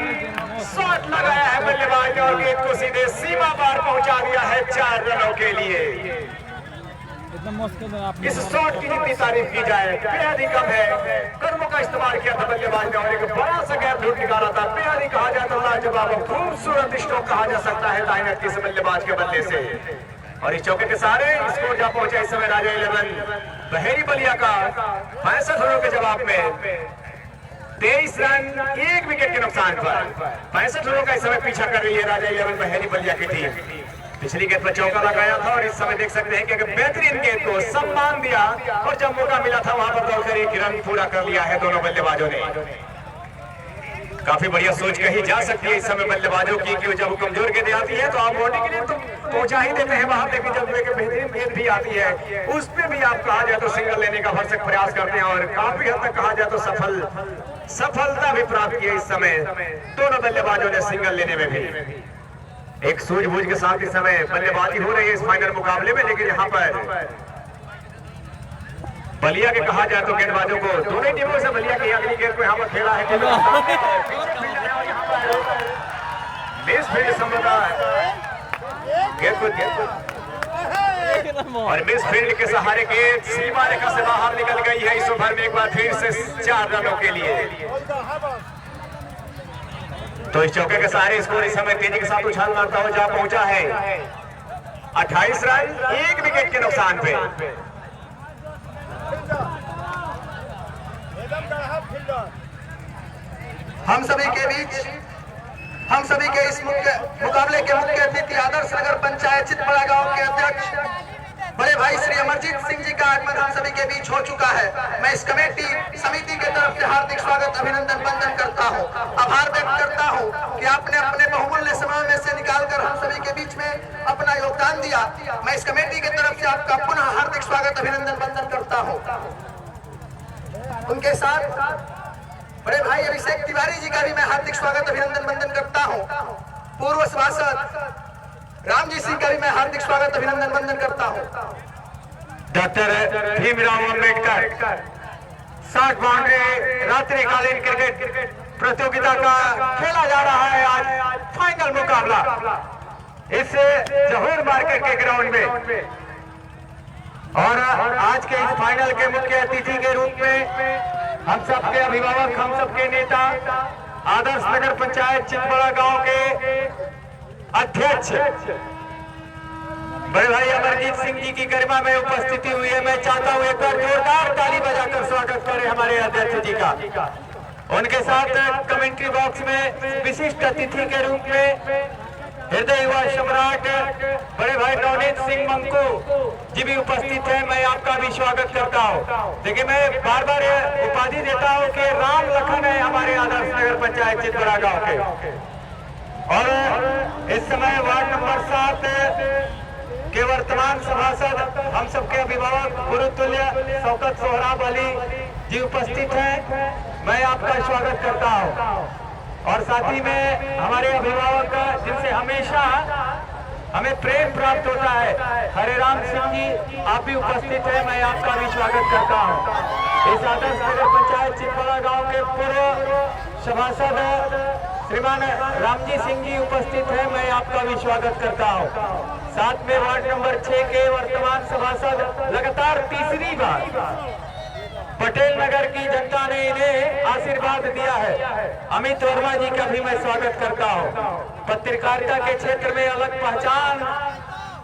शॉट लगाया है बल्लेबाज ने और गेंद को सीधे सीमा पार पहुंचा दिया है 4 रनों के लिए। इस शॉट की जितनी तारीफ की जाए बेहद ही कम है। कर्मों का इस्तेमाल किया था बल्लेबाज ने और एक बड़ा सा गैप लूट निकाला था। बेहद ही कहा जाए तो लाजवाब खूबसूरत स्ट्रोक कहा जा सकता है लाइनअप के बल्लेबाज के बल्ले से। और इस चौके के सारे स्कोर जा पहुंचा इस समय राजा 11 बहेरी बलिया का 65 रनों के जवाब में 23 रन एक विकेट के नुकसान पर 65 रनों का इस समय पीछा कर रही है राजा 11 बहेरी बलिया की टीम। पिछली गेंद पर चौका लगाया था और इस समय देख सकते हैं कि बेहतरीन गेंद को सम्मान दिया और जब मौका मिला था वहां पर दौड़कर एक रन पूरा कर लिया है दोनों बल्लेबाजों ने। काफी बढ़िया सोच कही जा सकती है इस समय बल्लेबाजों की कि जब कमजोर गेंदें आती है तो आप बॉडी के लिए तो पहुंचा ही देते हैं वहां, लेकिन जब बेहतरीन गेंद भी आती है उस पर भी आप कहा जाए तो सिंगल लेने का भरसक प्रयास करते हैं और काफी हद तक कहा जाए तो सफलता भी प्राप्त की है इस समय दोनों बल्लेबाजों ने सिंगल लेने में भी। एक सूझबूझ के साथ इस समय बल्लेबाजी हो रही है इस फाइनल मुकाबले में, लेकिन यहाँ पर बलिया के कहा जाए तो गेंदबाजों को दोनों टीमों से बलिया की अगली गेंद को यहाँ पर खेला है मिस फील्ड संभवता और मिस फील्ड के सहारे गेंद सीमा रेखा से बाहर निकल गई है इस ओवर में एक बार फिर से 4 रनों के लिए। तो इस चौके के सारे स्कोर इस समय तेजी के साथ उछाल मारता हुआ जा पहुंचा है 28 रन एक विकेट के नुकसान पे। हम सभी के इस मुकाबले के मुख्य अतिथि आदर्श नगर पंचायत चितबड़ा गांव के अध्यक्ष बड़े भाई श्री अमरजीत सिंह जी का आगमन हम सभी के बीच हो चुका है। मैं इस कमेटी समिति के तरफ से हार्दिक स्वागत अभिनंदन वंदन करता हूं, आभार व्यक्त करता हूं कि आपने अपने बहुमूल्य समय में से निकालकर हम सभी के बीच में अपना योगदान दिया। मैं इस कमेटी की तरफ से आपका पुनः हार्दिक स्वागत अभिनंदन वंदन करता हूं। उनके साथ बड़े भाई अभिषेक तिवारी जी का भी मैं हार्दिक स्वागत अभिनंदन वंदन करता हूं। पूर्व सभासद रामजी सिंह का भी मैं हार्दिक स्वागत अभिनंदन वंदन करता हूं। Doctor Bhimrao Ambedkar short boundary रात्रिकालीन क्रिकेट प्रतियोगिता का खेला जा रहा है आज फाइनल मुकाबला इस जहूर मार्केट के ग्राउंड में। और आज के इस फाइनल के मुख्य अतिथि के रूप में हम सबके अभिभावक, हम सबके नेता, आदर्श नगर पंचायत चितबड़ा गांव के अध्यक्ष बड़े भाई अमरजीत सिंह जी की गरिमा में उपस्थिति हुई है। मैं चाहता हूं एक बार जोरदार ताली बजाकर स्वागत करें हमारे अध्यक्ष जी का। उनके साथ कमेंट्री बॉक्स में विशिष्ट अतिथि के रूप में हृदय युवा सम्राट बड़े भाई नवनीत सिंह मंकू जी भी उपस्थित है। मैं आपका भी स्वागत करता हूँ। देखिए मैं बार बार उपाधि देता हूँ कि राम लखन है हमारे आदर्श नगर पंचायत चितबड़ा गांव के, और इस समय वार्ड नंबर 7 के वर्तमान सभासद हम सबके अभिभावक गुरुतुल्य शौकत सोहराब अली जी उपस्थित हैं। मैं आपका स्वागत करता हूँ। और साथ ही में हमारे अभिभावक जिनसे हमेशा हमें प्रेम प्राप्त होता है, हरे राम सिंह जी आप भी उपस्थित हैं। मैं आपका भी स्वागत करता हूँ। इस आदर्श नगर पंचायत चितबड़ा गांव के पूर्व सभासद श्रीमान रामजी सिंह जी उपस्थित हैं। मैं आपका भी स्वागत करता हूँ। साथ में वार्ड नंबर 6 के वर्तमान सभासद लगातार तीसरी बार पटेल नगर की जनता ने इन्हें आशीर्वाद दिया है, अमित वर्मा जी का भी मैं स्वागत करता हूं। पत्रकारिता के क्षेत्र में अलग पहचान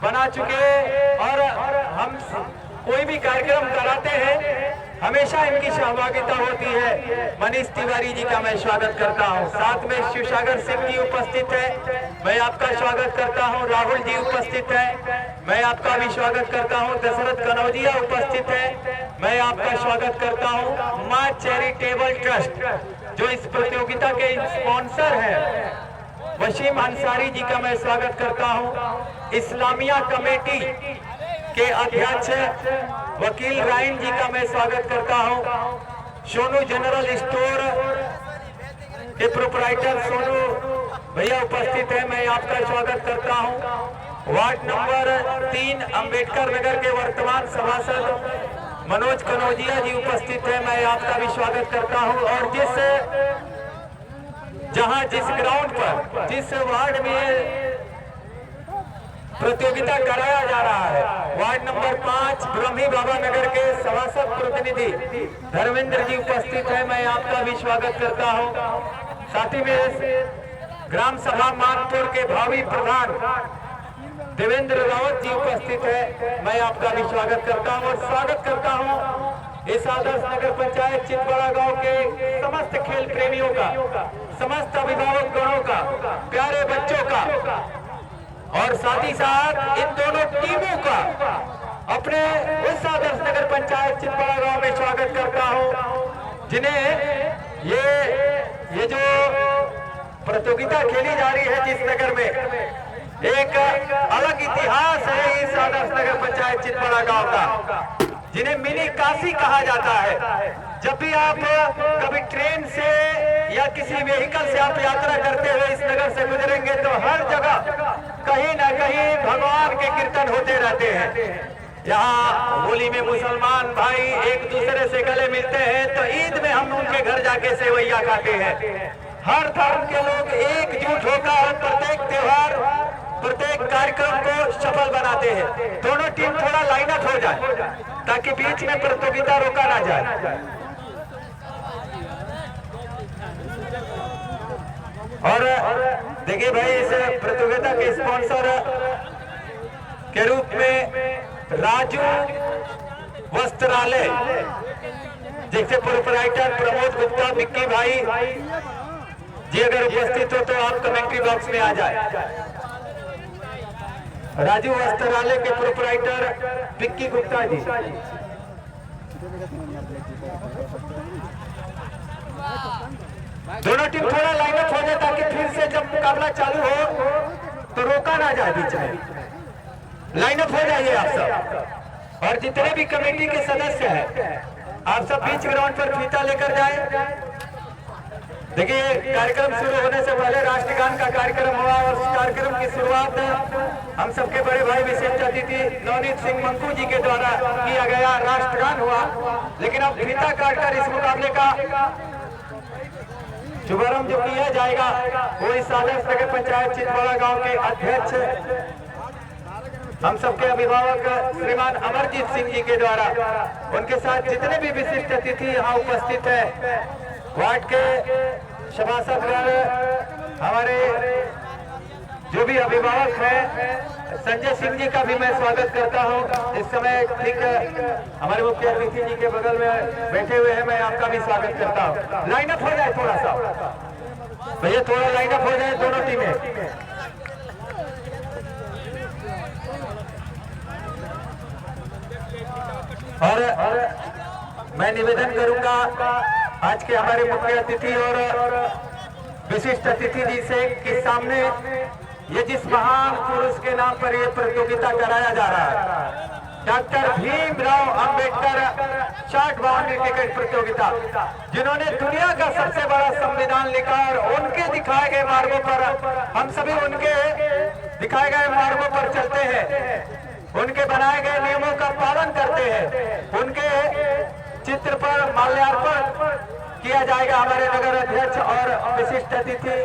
बना चुके और हम कोई भी कार्यक्रम कराते हैं हमेशा इनकी सहभागिता होती है। मनीष तिवारी जी का मैं स्वागत करता हूं। साथ में शिवसागर सिंह जी उपस्थित है, मैं आपका स्वागत करता हूं। राहुल जी उपस्थित है, मैं आपका भी स्वागत करता हूं। दशरथ कनौजिया उपस्थित है, मैं आपका स्वागत करता हूं। मां चैरिटेबल ट्रस्ट जो इस प्रतियोगिता के स्पॉन्सर है वसीम अंसारी जी का मैं स्वागत करता हूं। इस्लामिया कमेटी के अध्यक्ष वकील राइन जी का मैं स्वागत करता हूं। सोनू जनरल स्टोर के प्रोपराइटर सोनू भैया उपस्थित है, मैं आपका स्वागत करता हूं। वार्ड नंबर 3 अंबेडकर नगर के वर्तमान सभासद मनोज कनौजिया जी उपस्थित है, मैं आपका भी स्वागत करता हूं। और जिस ग्राउंड पर जिस वार्ड में प्रतियोगिता कराया जा रहा है, वार्ड नंबर 5 ब्रह्मी बाबा नगर के सभासद प्रतिनिधि धर्मेंद्र जी उपस्थित है, मैं आपका भी स्वागत करता हूं। साथ ही में ग्राम सभा मानपुर के भावी प्रधान देवेंद्र रावत जी उपस्थित है, मैं आपका भी स्वागत करता हूं। और स्वागत करता हूं इस आदर्श नगर पंचायत चितबड़ा गांव के समस्त खेल प्रेमियों का, समस्त अभिभावक गणों का, प्यारे बच्चों का, और साथ ही साथ इन दोनों टीमों का अपने इस आदर्श नगर पंचायत चितबड़ा गांव में स्वागत करता हूं, जिन्हें ये जो प्रतियोगिता खेली जा रही है जिस नगर में एक अलग इतिहास है इस आदर्श नगर पंचायत चितबड़ा गांव का, जिन्हें मिनी काशी कहा जाता है। जब भी आप कभी ट्रेन से या किसी व्हीकल से आप यात्रा करते हुए इस नगर से गुजरेंगे तो हर जगह कहीं ना कहीं भगवान के कीर्तन होते रहते हैं। यहाँ होली में मुसलमान भाई एक दूसरे से गले मिलते हैं तो ईद में हम उनके घर जाके सेवैया खाते हैं। हर धर्म के लोग एकजुट होकर प्रत्येक त्योहार प्रत्येक कार्यक्रम को सफल बनाते हैं। दोनों टीम थोड़ा लाइन अप हो जाए ताकि बीच में प्रतियोगिता रोका ना जाए। और देखिए भाई इस प्रतियोगिता के स्पॉन्सर के रूप में राजू वस्त्रालय जैसे प्रोपराइटर प्रमोद गुप्ता विक्की भाई जी अगर उपस्थित हो तो आप कमेंट्री बॉक्स में आ जाए। राजू वस्त्रालय के प्रोपराइटर विक्की गुप्ता जी। दोनों टीम थोड़ा लाइन अप हो जाए ताकि फिर से जब मुकाबला चालू हो तो रोका ना जाए, बीच में लाइन अप हो जाइए आप सब। और जितने भी कमेटी के सदस्य हैं आप सब बीच ग्राउंड पर फीता लेकर जाए। देखिए कार्यक्रम शुरू होने से पहले राष्ट्रगान का कार्यक्रम हुआ और उस कार्यक्रम की शुरुआत हम सबके बड़े भाई विशिष्ट अतिथि नवनीत सिंह मंकू जी के द्वारा किया गया, राष्ट्रगान हुआ। लेकिन अब फीता काटकर इस मुकाबले का शुभारंभ जो किया जाएगा वो इस आदर्श नगर पंचायत चितबड़ा गांव के अध्यक्ष हम सबके अभिभावक श्रीमान अमरजीत सिंह जी के द्वारा, उनके साथ जितने भी विशिष्ट अतिथि यहाँ उपस्थित है, वार्ड के सभासदगण, हमारे जो भी अभिभावक हैं, संजय सिंह जी का भी मैं स्वागत करता हूं। इस समय ठीक हमारे मुख्य अतिथि जी के बगल में बैठे हुए हैं, मैं आपका भी स्वागत करता हूं। लाइनअप हो जाए थोड़ा सा भैया, थोड़ा लाइनअप हो जाए दोनों टीमें। और मैं निवेदन करूंगा आज के हमारे मुख्य अतिथि और विशिष्ट अतिथि जी से कि सामने ये जिस महान पुरुष के नाम पर ये प्रतियोगिता कराया जा रहा है, doctor Bhimrao Ambedkar short boundary cricket प्रतियोगिता, जिन्होंने दुनिया का सबसे बड़ा संविधान लिखा और उनके दिखाए गए मार्गों पर हम सभी उनके दिखाए गए मार्गों पर चलते हैं, उनके बनाए गए नियमों का पालन करते हैं। उनके चित्र पर माल्यार्पण किया जाएगा हमारे नगर अध्यक्ष और विशिष्ट अतिथि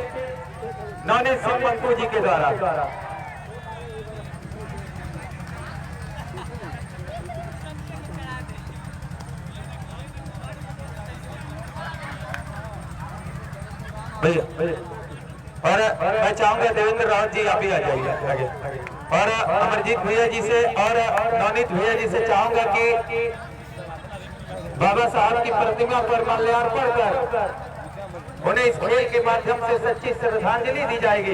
नवनीत सिंह मंकू जी के द्वारा। और मैं चाहूंगा देवेंद्र रावत जी आप भी आ जाइए आगे। और अमरजीत भैया जी से और नवनीत भैया जी से चाहूंगा कि बाबा साहब की प्रतिमा पर माल्यार्पण कर उन्हें इस खेल के माध्यम से सच्ची श्रद्धांजलि दी जाएगी।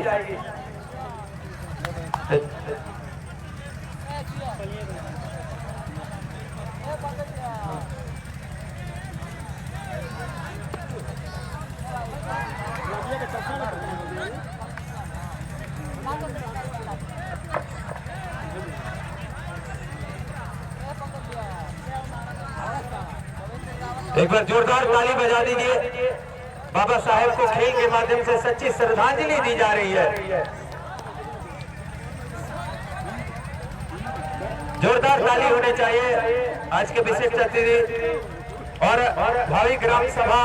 एक बार जोरदार ताली बजा दीजिए। बाबा साहेब को खेल के माध्यम से सच्ची श्रद्धांजलि दी जा रही है। जोरदार ताली होनी चाहिए आज के विशिष्ट अतिथि और भावी ग्राम सभा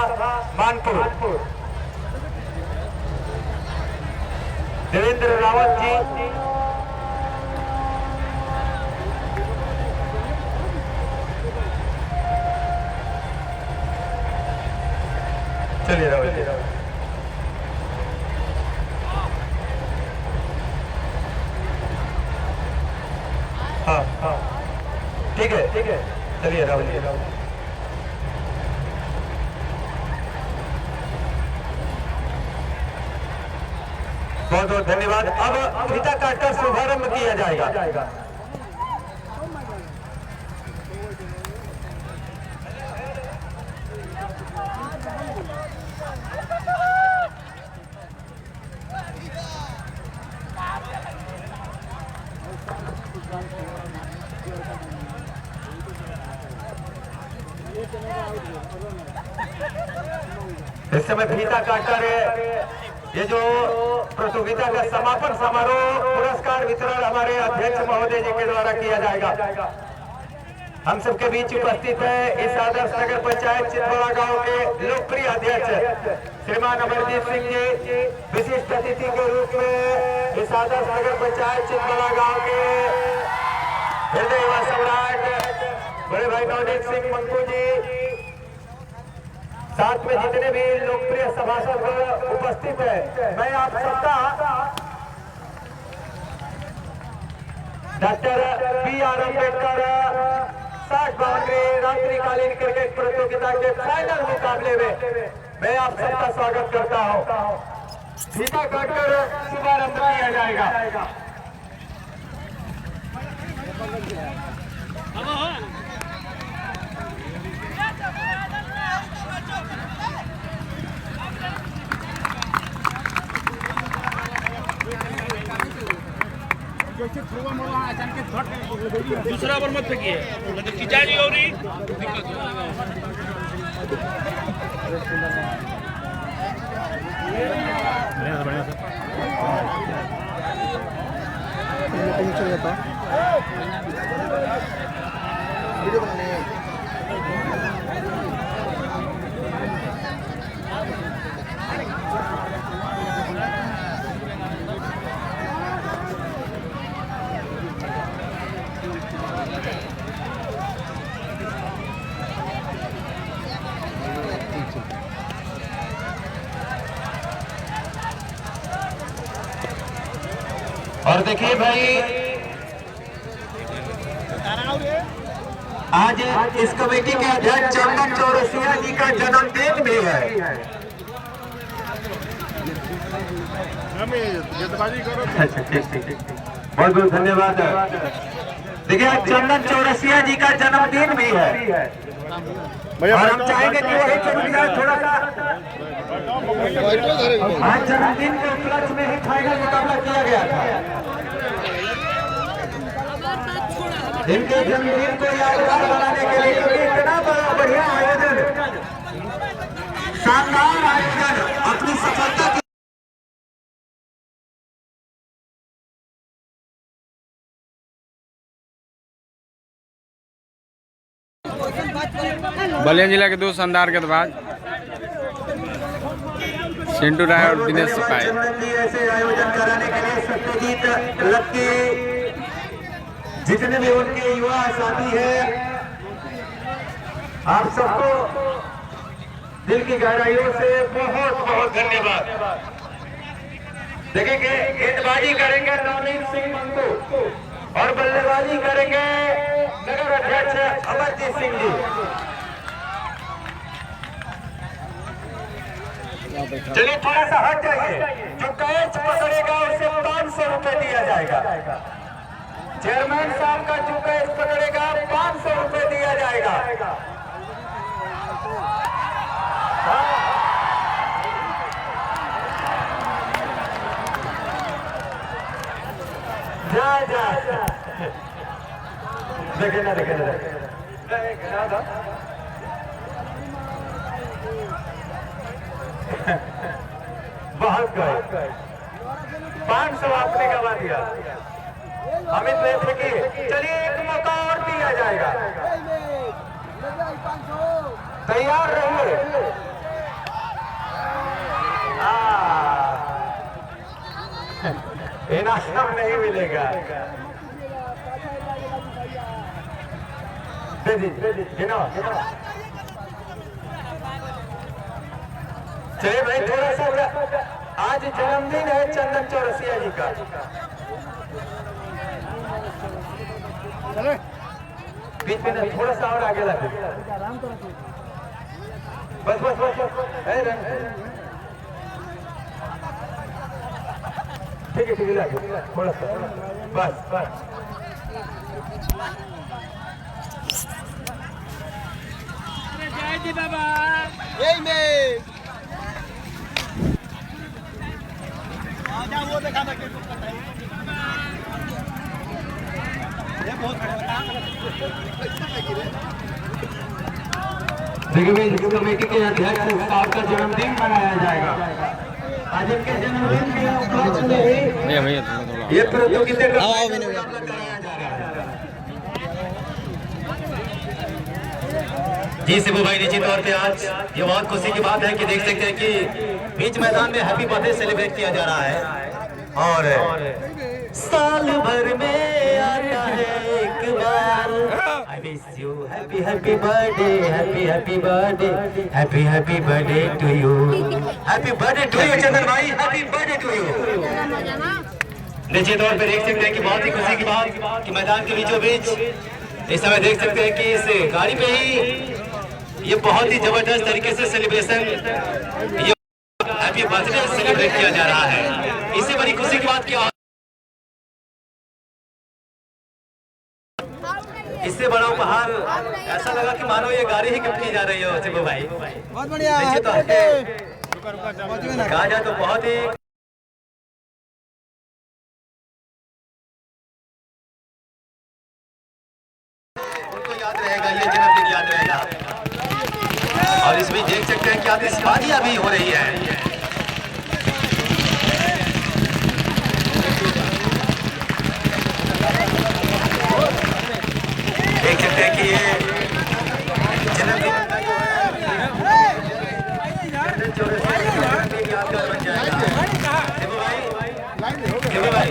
मानपुर देवेंद्र रावत जी। चलिए रावत जी। हाँ ठीक है चलिए राहुल जी। बहुत बहुत धन्यवाद। अब फीता काटकर शुभारंभ किया जाएगा। इस समय फीता काटकर ये जो प्रतियोगिता का समापन समारोह पुरस्कार वितरण हमारे अध्यक्ष महोदय जी के द्वारा किया जाएगा। हम सबके बीच उपस्थित है इस आदर्श नगर पंचायत चितवाड़ा गांव के लोकप्रिय अध्यक्ष श्रीमान अमरजीत सिंह जी, विशिष्ट अतिथि के रूप में इस आदर्श नगर पंचायत चितवाड़ा गांव के हृदय व सम्राट बड़े भाई नवनीत सिंह मंकू जी, साथ में जितने भी लोकप्रिय सभासद उपस्थित है, मैं आप सबका doctor B R. Ambedkar short boundary रात्रिकालीन क्रिकेट प्रतियोगिता के फाइनल मुकाबले में मैं आप सबका स्वागत करता हूं। फीता काटकर शुभारंभ किया जाएगा। दूसरा ओवर मत फेंकिए, मतलब खिंचा नहीं हो रही। वीडियो बनाने और देखिए भाई, आज इस कमेटी के अध्यक्ष चंदन चौरसिया जी का जन्मदिन भी है। बहुत बहुत धन्यवाद। देखिए आज चंदन चौरसिया जी का जन्मदिन भी है और हम चाहेंगे कि वही चुनौतियां थोड़ा सा आज जन्मदिन के उपलक्ष्य में ही फाइनल मुकाबला किया गया था। इनके जन्मदिन को यादगार बनाने के लिए इतना बड़ा बढ़िया आयोजन, शानदार आयोजन, अपनी सफलता की बलिया जिला के दो शानदार गेंदबाज चिंटू राय और दिनेश सिपाही। ऐसे आयोजन कराने के लिए सत्यजीत लक्की, जितने भी उनके युवा साथी है, आप सबको दिल की गहराइयों से बहुत बहुत धन्यवाद। देखेंगे गेंदबाजी करेंगे नवनीत सिंह मंगू और बल्लेबाजी करेंगे नगर अध्यक्ष अमरजीत सिंह जी। चलिए थोड़ा सा हट जाइए, जो कैच पकड़ेगा उसे 500 रुपए दिया जाएगा। चेयरमैन साहब का जो कैच पकड़ेगा 500 रुपए दिया जाएगा। जा जा देखे ना बहुत गए 500 आपने गवा दिया। अमित ने थे कि चलिए एक मौका और दिया जाएगा, तैयार रहिए। इनाम नहीं मिलेगा। चलिए भाई थोड़ा सा, आज जन्मदिन है चंदन चौरसिया जी का। बीच में ना थोड़ा सा और आगे लगे, बस बस बस ठीक है लगे थोड़ा सा, बस बस। जय जी बाबा। वो देखा था देखिए इस कमेटी के अध्यक्ष साहब का जन्मदिन मनाया जाएगा। आज इनके जन्मदिन के उपलक्ष्य में ये प्रतियोगिता कराया जा रहा है। जी शिबू भाई, निश्चित तौर पे आज ये बहुत खुशी की बात है कि देख सकते हैं कि बीच मैदान में हैप्पी बर्थडे सेलिब्रेट किया जा रहा है और साल भर में आता है एक बार। I wish you happy happy birthday, happy happy birthday, happy happy birthday to you, happy birthday to you Chandan भाई, हैप्पी बर्थडे टू यू। निश्चित तौर पे देख सकते हैं कि बहुत ही खुशी की बात कि मैदान के बीचों बीच इस समय देख सकते हैं कि इस गाड़ी पे ही ये बहुत ही जबरदस्त तरीके से सेलिब्रेशन, ये हैप्पी बर्थडे सेलिब्रेट किया जा रहा है। इससे बड़ी खुशी की बात क्या, इससे बड़ा उपहार ऐसा लगा कि मानो ये गाड़ी ही गिफ्ट की जा रही हो शिबू भाई। बहुत बढ़िया, कहा जाए तो बहुत ही उनको याद रहेगा, ये जन्मदिन याद रहेगा। और इसमें देख सकते हैं कि आतिशबाजियां भी हो रही है। देख सकते हैं कि ये जन्मदिन यादगार बन जाएगा। शिबू भाई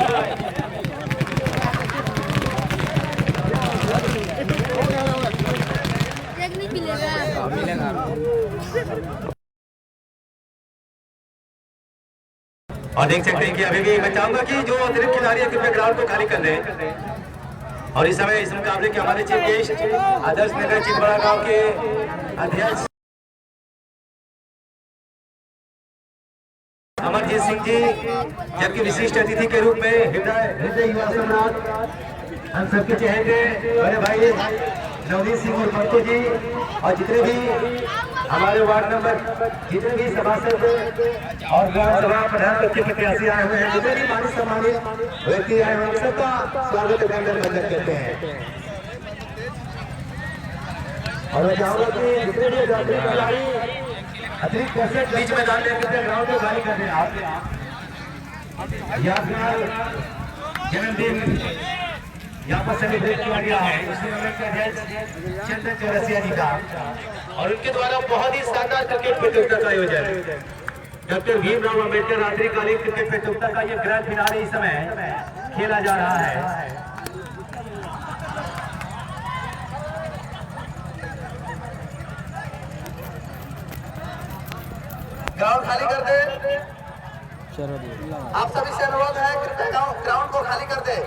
और देख सकते हैं कि अभी भी मैं चाहूंगा कि जो अतिरिक्त खिलाड़ी है कृपया ग्राउंड को खाली कर दें। और इस समय इस मुकाबले के हमारे चीफ गेस्ट आदर्श नगर चितबड़ा गांव के अध्यक्ष अमरजीत सिंह जी, जबकि विशिष्ट अतिथि के रूप में हृदय युवा सम्राट हम सबके चहेते बड़े भाई नवनीत सिंह और पंतो जी, और जितने भी हमारे वार्ड नंबर जितने भी सभासद और ग्राम सभा प्रधान के प्रत्याशी आए हुए हैं, जितने भी माननीय सम्मानित व्यक्ति आए हुए हैं, सबका स्वागत अभिनंदन करते हैं। और मैं चाहूंगा कि जितने भी खिलाड़ी अतिरिक्त बीच मैदान में ग्राउंड को खाली कर दें। आप जन्मदिन यहाँ पर सेलिब्रेट किया गया है के अध्यक्ष चंदन चौरसिया जी का, और उनके द्वारा बहुत ही शानदार क्रिकेट प्रतियोगिता का आयोजन डॉक्टर भीमराव अंबेडकर रात्रिकालीन क्रिकेट प्रतियोगिता का ये ग्रैंड फिनाले इस समय खेला जा रहा है। ग्राउंड खाली कर दे। आप सभी से अनुरोध है कृपया ग्राउंड को खाली कर दे।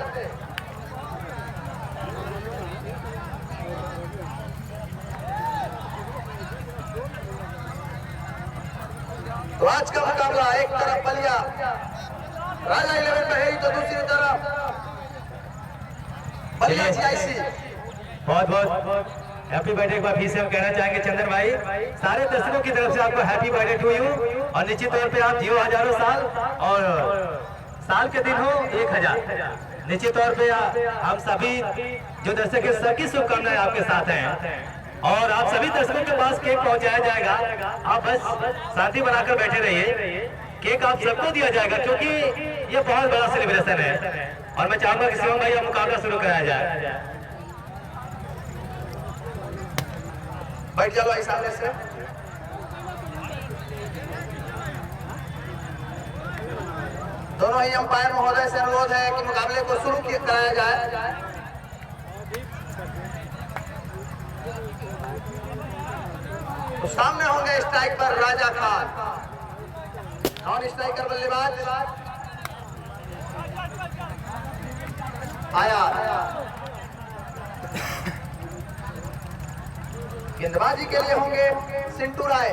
तो आज का मुकाबला एक तरफ बलिया राजा 11 बहेरी, तो दूसरी तरफ बलिया जीआईसी। बहुत बहुत हैप्पी बर्थडे एक बार फिर से हम कहना चाहेंगे चंदन भाई, सारे दर्शकों की तरफ से आपको हैप्पी बर्थडे टू यू, और निश्चित तौर पे आप जियो हजारों साल और साल के दिन हो 1000। निश्चित तौर पे हम सभी जो दर्शक हैं सबकी शुभकामनाएं आपके साथ हैं, और आप सभी दर्शकों के पास केक पहुंचाया जाएगा। आप बस शांति बनाकर बैठे रहिए, केक आप सबको दिया जाएगा क्योंकि ये बहुत बड़ा सेलिब्रेशन है। और मैं चाहूंगा कि शिवम भाई मुकाबला शुरू कराया जाए। बैठ जाओ भाई सामने से। दोनों ही अंपायर महोदय से अनुरोध है कि मुकाबले को शुरू कराया जाए। तो सामने होंगे स्ट्राइक पर राजा खान, नॉन स्ट्राइकर बल्लेबाज आया। गेंदबाजी के लिए होंगे सिंटू राय।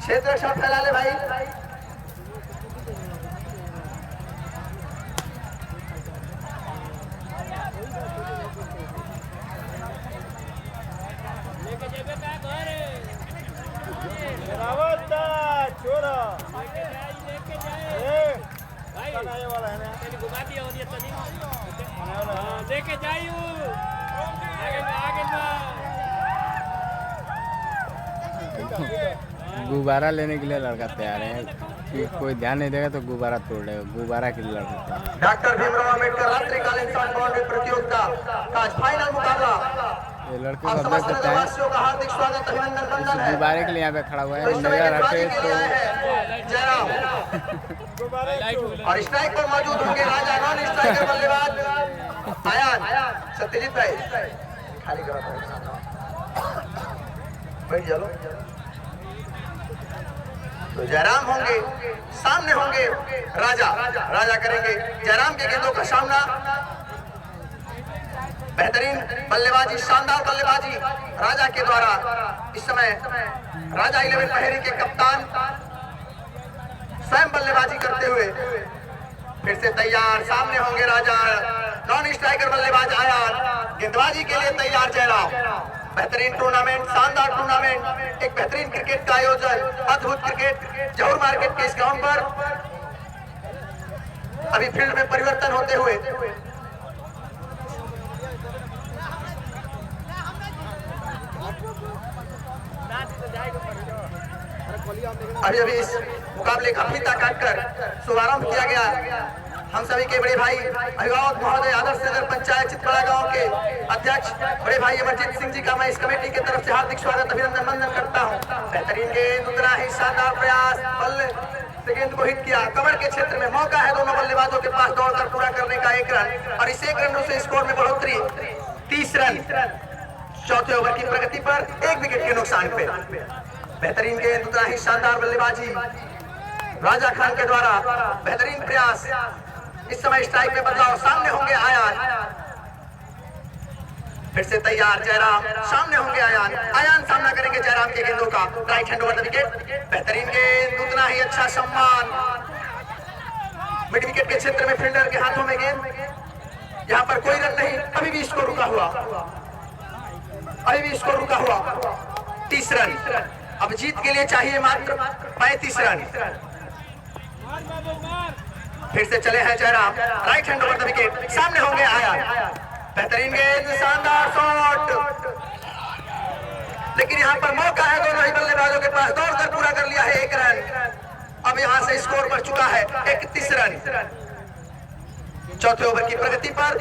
क्षेत्र रक्षा फैला ले भाई। लेके जाइयो गुब्बारा लेने के लिए लड़का तैयार है कि कोई ध्यान नहीं देगा तो गुब्बारा तोड़ देगा, गुब्बारा के लिए लड़का। डॉक्टर भीमराव अंबेडकर रात्रिकालीन शॉर्ट बाउंड्री प्रतियोगिता का फाइनल मुकाबला। ये लड़के आप को समस्त देख सकते हैं नगरवासियों का हार्दिक स्वागत अभिनंदन बंदन है। गुब्बारे के लिए यहाँ पे खड़ा हुआ है, तो इस समय नजर हटे गेंदबाजी के लिए आए तो हैं जयराम, और स्ट्राइक पर मौजूद होंगे राजा, नॉन स्ट्राइकर बल्लेबाज आयान। सत्यजीत भाई खाली करो, बैठ जाओ। तो जयराम होंगे, सामने होंगे राजा। राजा करेंगे जयराम के गेंदों का सामना। बेहतरीन बल्लेबाजी, शानदार बल्लेबाजी राजा के द्वारा। इस समय राजा 11 बहेरी के कप्तान स्वयं बल्लेबाजी करते हुए फिर से तैयार। सामने होंगे राजा, नॉन स्ट्राइकर बल्लेबाज आयान, गेंदबाजी के लिए तैयार जयराम। बेहतरीन टूर्नामेंट, शानदार टूर्नामेंट, एक बेहतरीन क्रिकेट का आयोजन, अद्भुत क्रिकेट जौहर मार्केट के इस ग्राउंड पर। अभी फील्ड में परिवर्तन होते हुए अभी इस मुकाबले का फीता काटकर शुभारंभ किया गया। हम सभी के बड़े भाई अभिभावक महोदय, आदर्श नगर पंचायत चितबड़ा गांव के अध्यक्ष बड़े भाई अमरजीत सिंह जी का मैं इस कमेटी की तरफ से हार्दिक स्वागत अभिनंदन वंदन करता हूं। बेहतरीन गेंद, उतना ही शानदार प्रयास, बल्ले से गेंद को हिट किया। कवर के क्षेत्र में मौका है दोनों बल्लेबाजों के पास दौड़कर पूरा करने का 1 रन, और इस 1 रन से स्कोर में बढ़ोतरी 30 रन। चौथे ओवर की प्रगति पर 1 विकेट के नुकसान पे। बेहतरीन गेंद, उतना ही शानदार बल्लेबाजी राजा खान के द्वारा, बेहतरीन प्रयास। इस समय स्ट्राइक में बदलाव, सामने होंगे आयान, फिर से तैयार जयराम, सामने होंगे आयान, आयान सामना करेंगे जयराम के गेंदों का, right hand over the wicket, बेहतरीन गेंद, उतना ही अच्छा सम्मान, मिड विकेट के क्षेत्र में फील्डर के हाथों में गेंद, यहाँ पर कोई रन नहीं, अभी भी स्कोर रुका हुआ, अभी भी स्कोर रुका हुआ, 30 रन, अब जीत के लिए चाहिए मात्र 35 रन। फिर से चले हैं Jairam, right hand over the wicket, सामने होंगे आयान, बेहतरीन गेंद, शानदार शॉट, लेकिन यहाँ पर मौका है दोनों ही बल्लेबाजों के पास, दौड़कर पूरा कर लिया है 1 रन। अब यहाँ से स्कोर बढ़ चुका है 31 रन। चौथे ओवर की प्रगति पर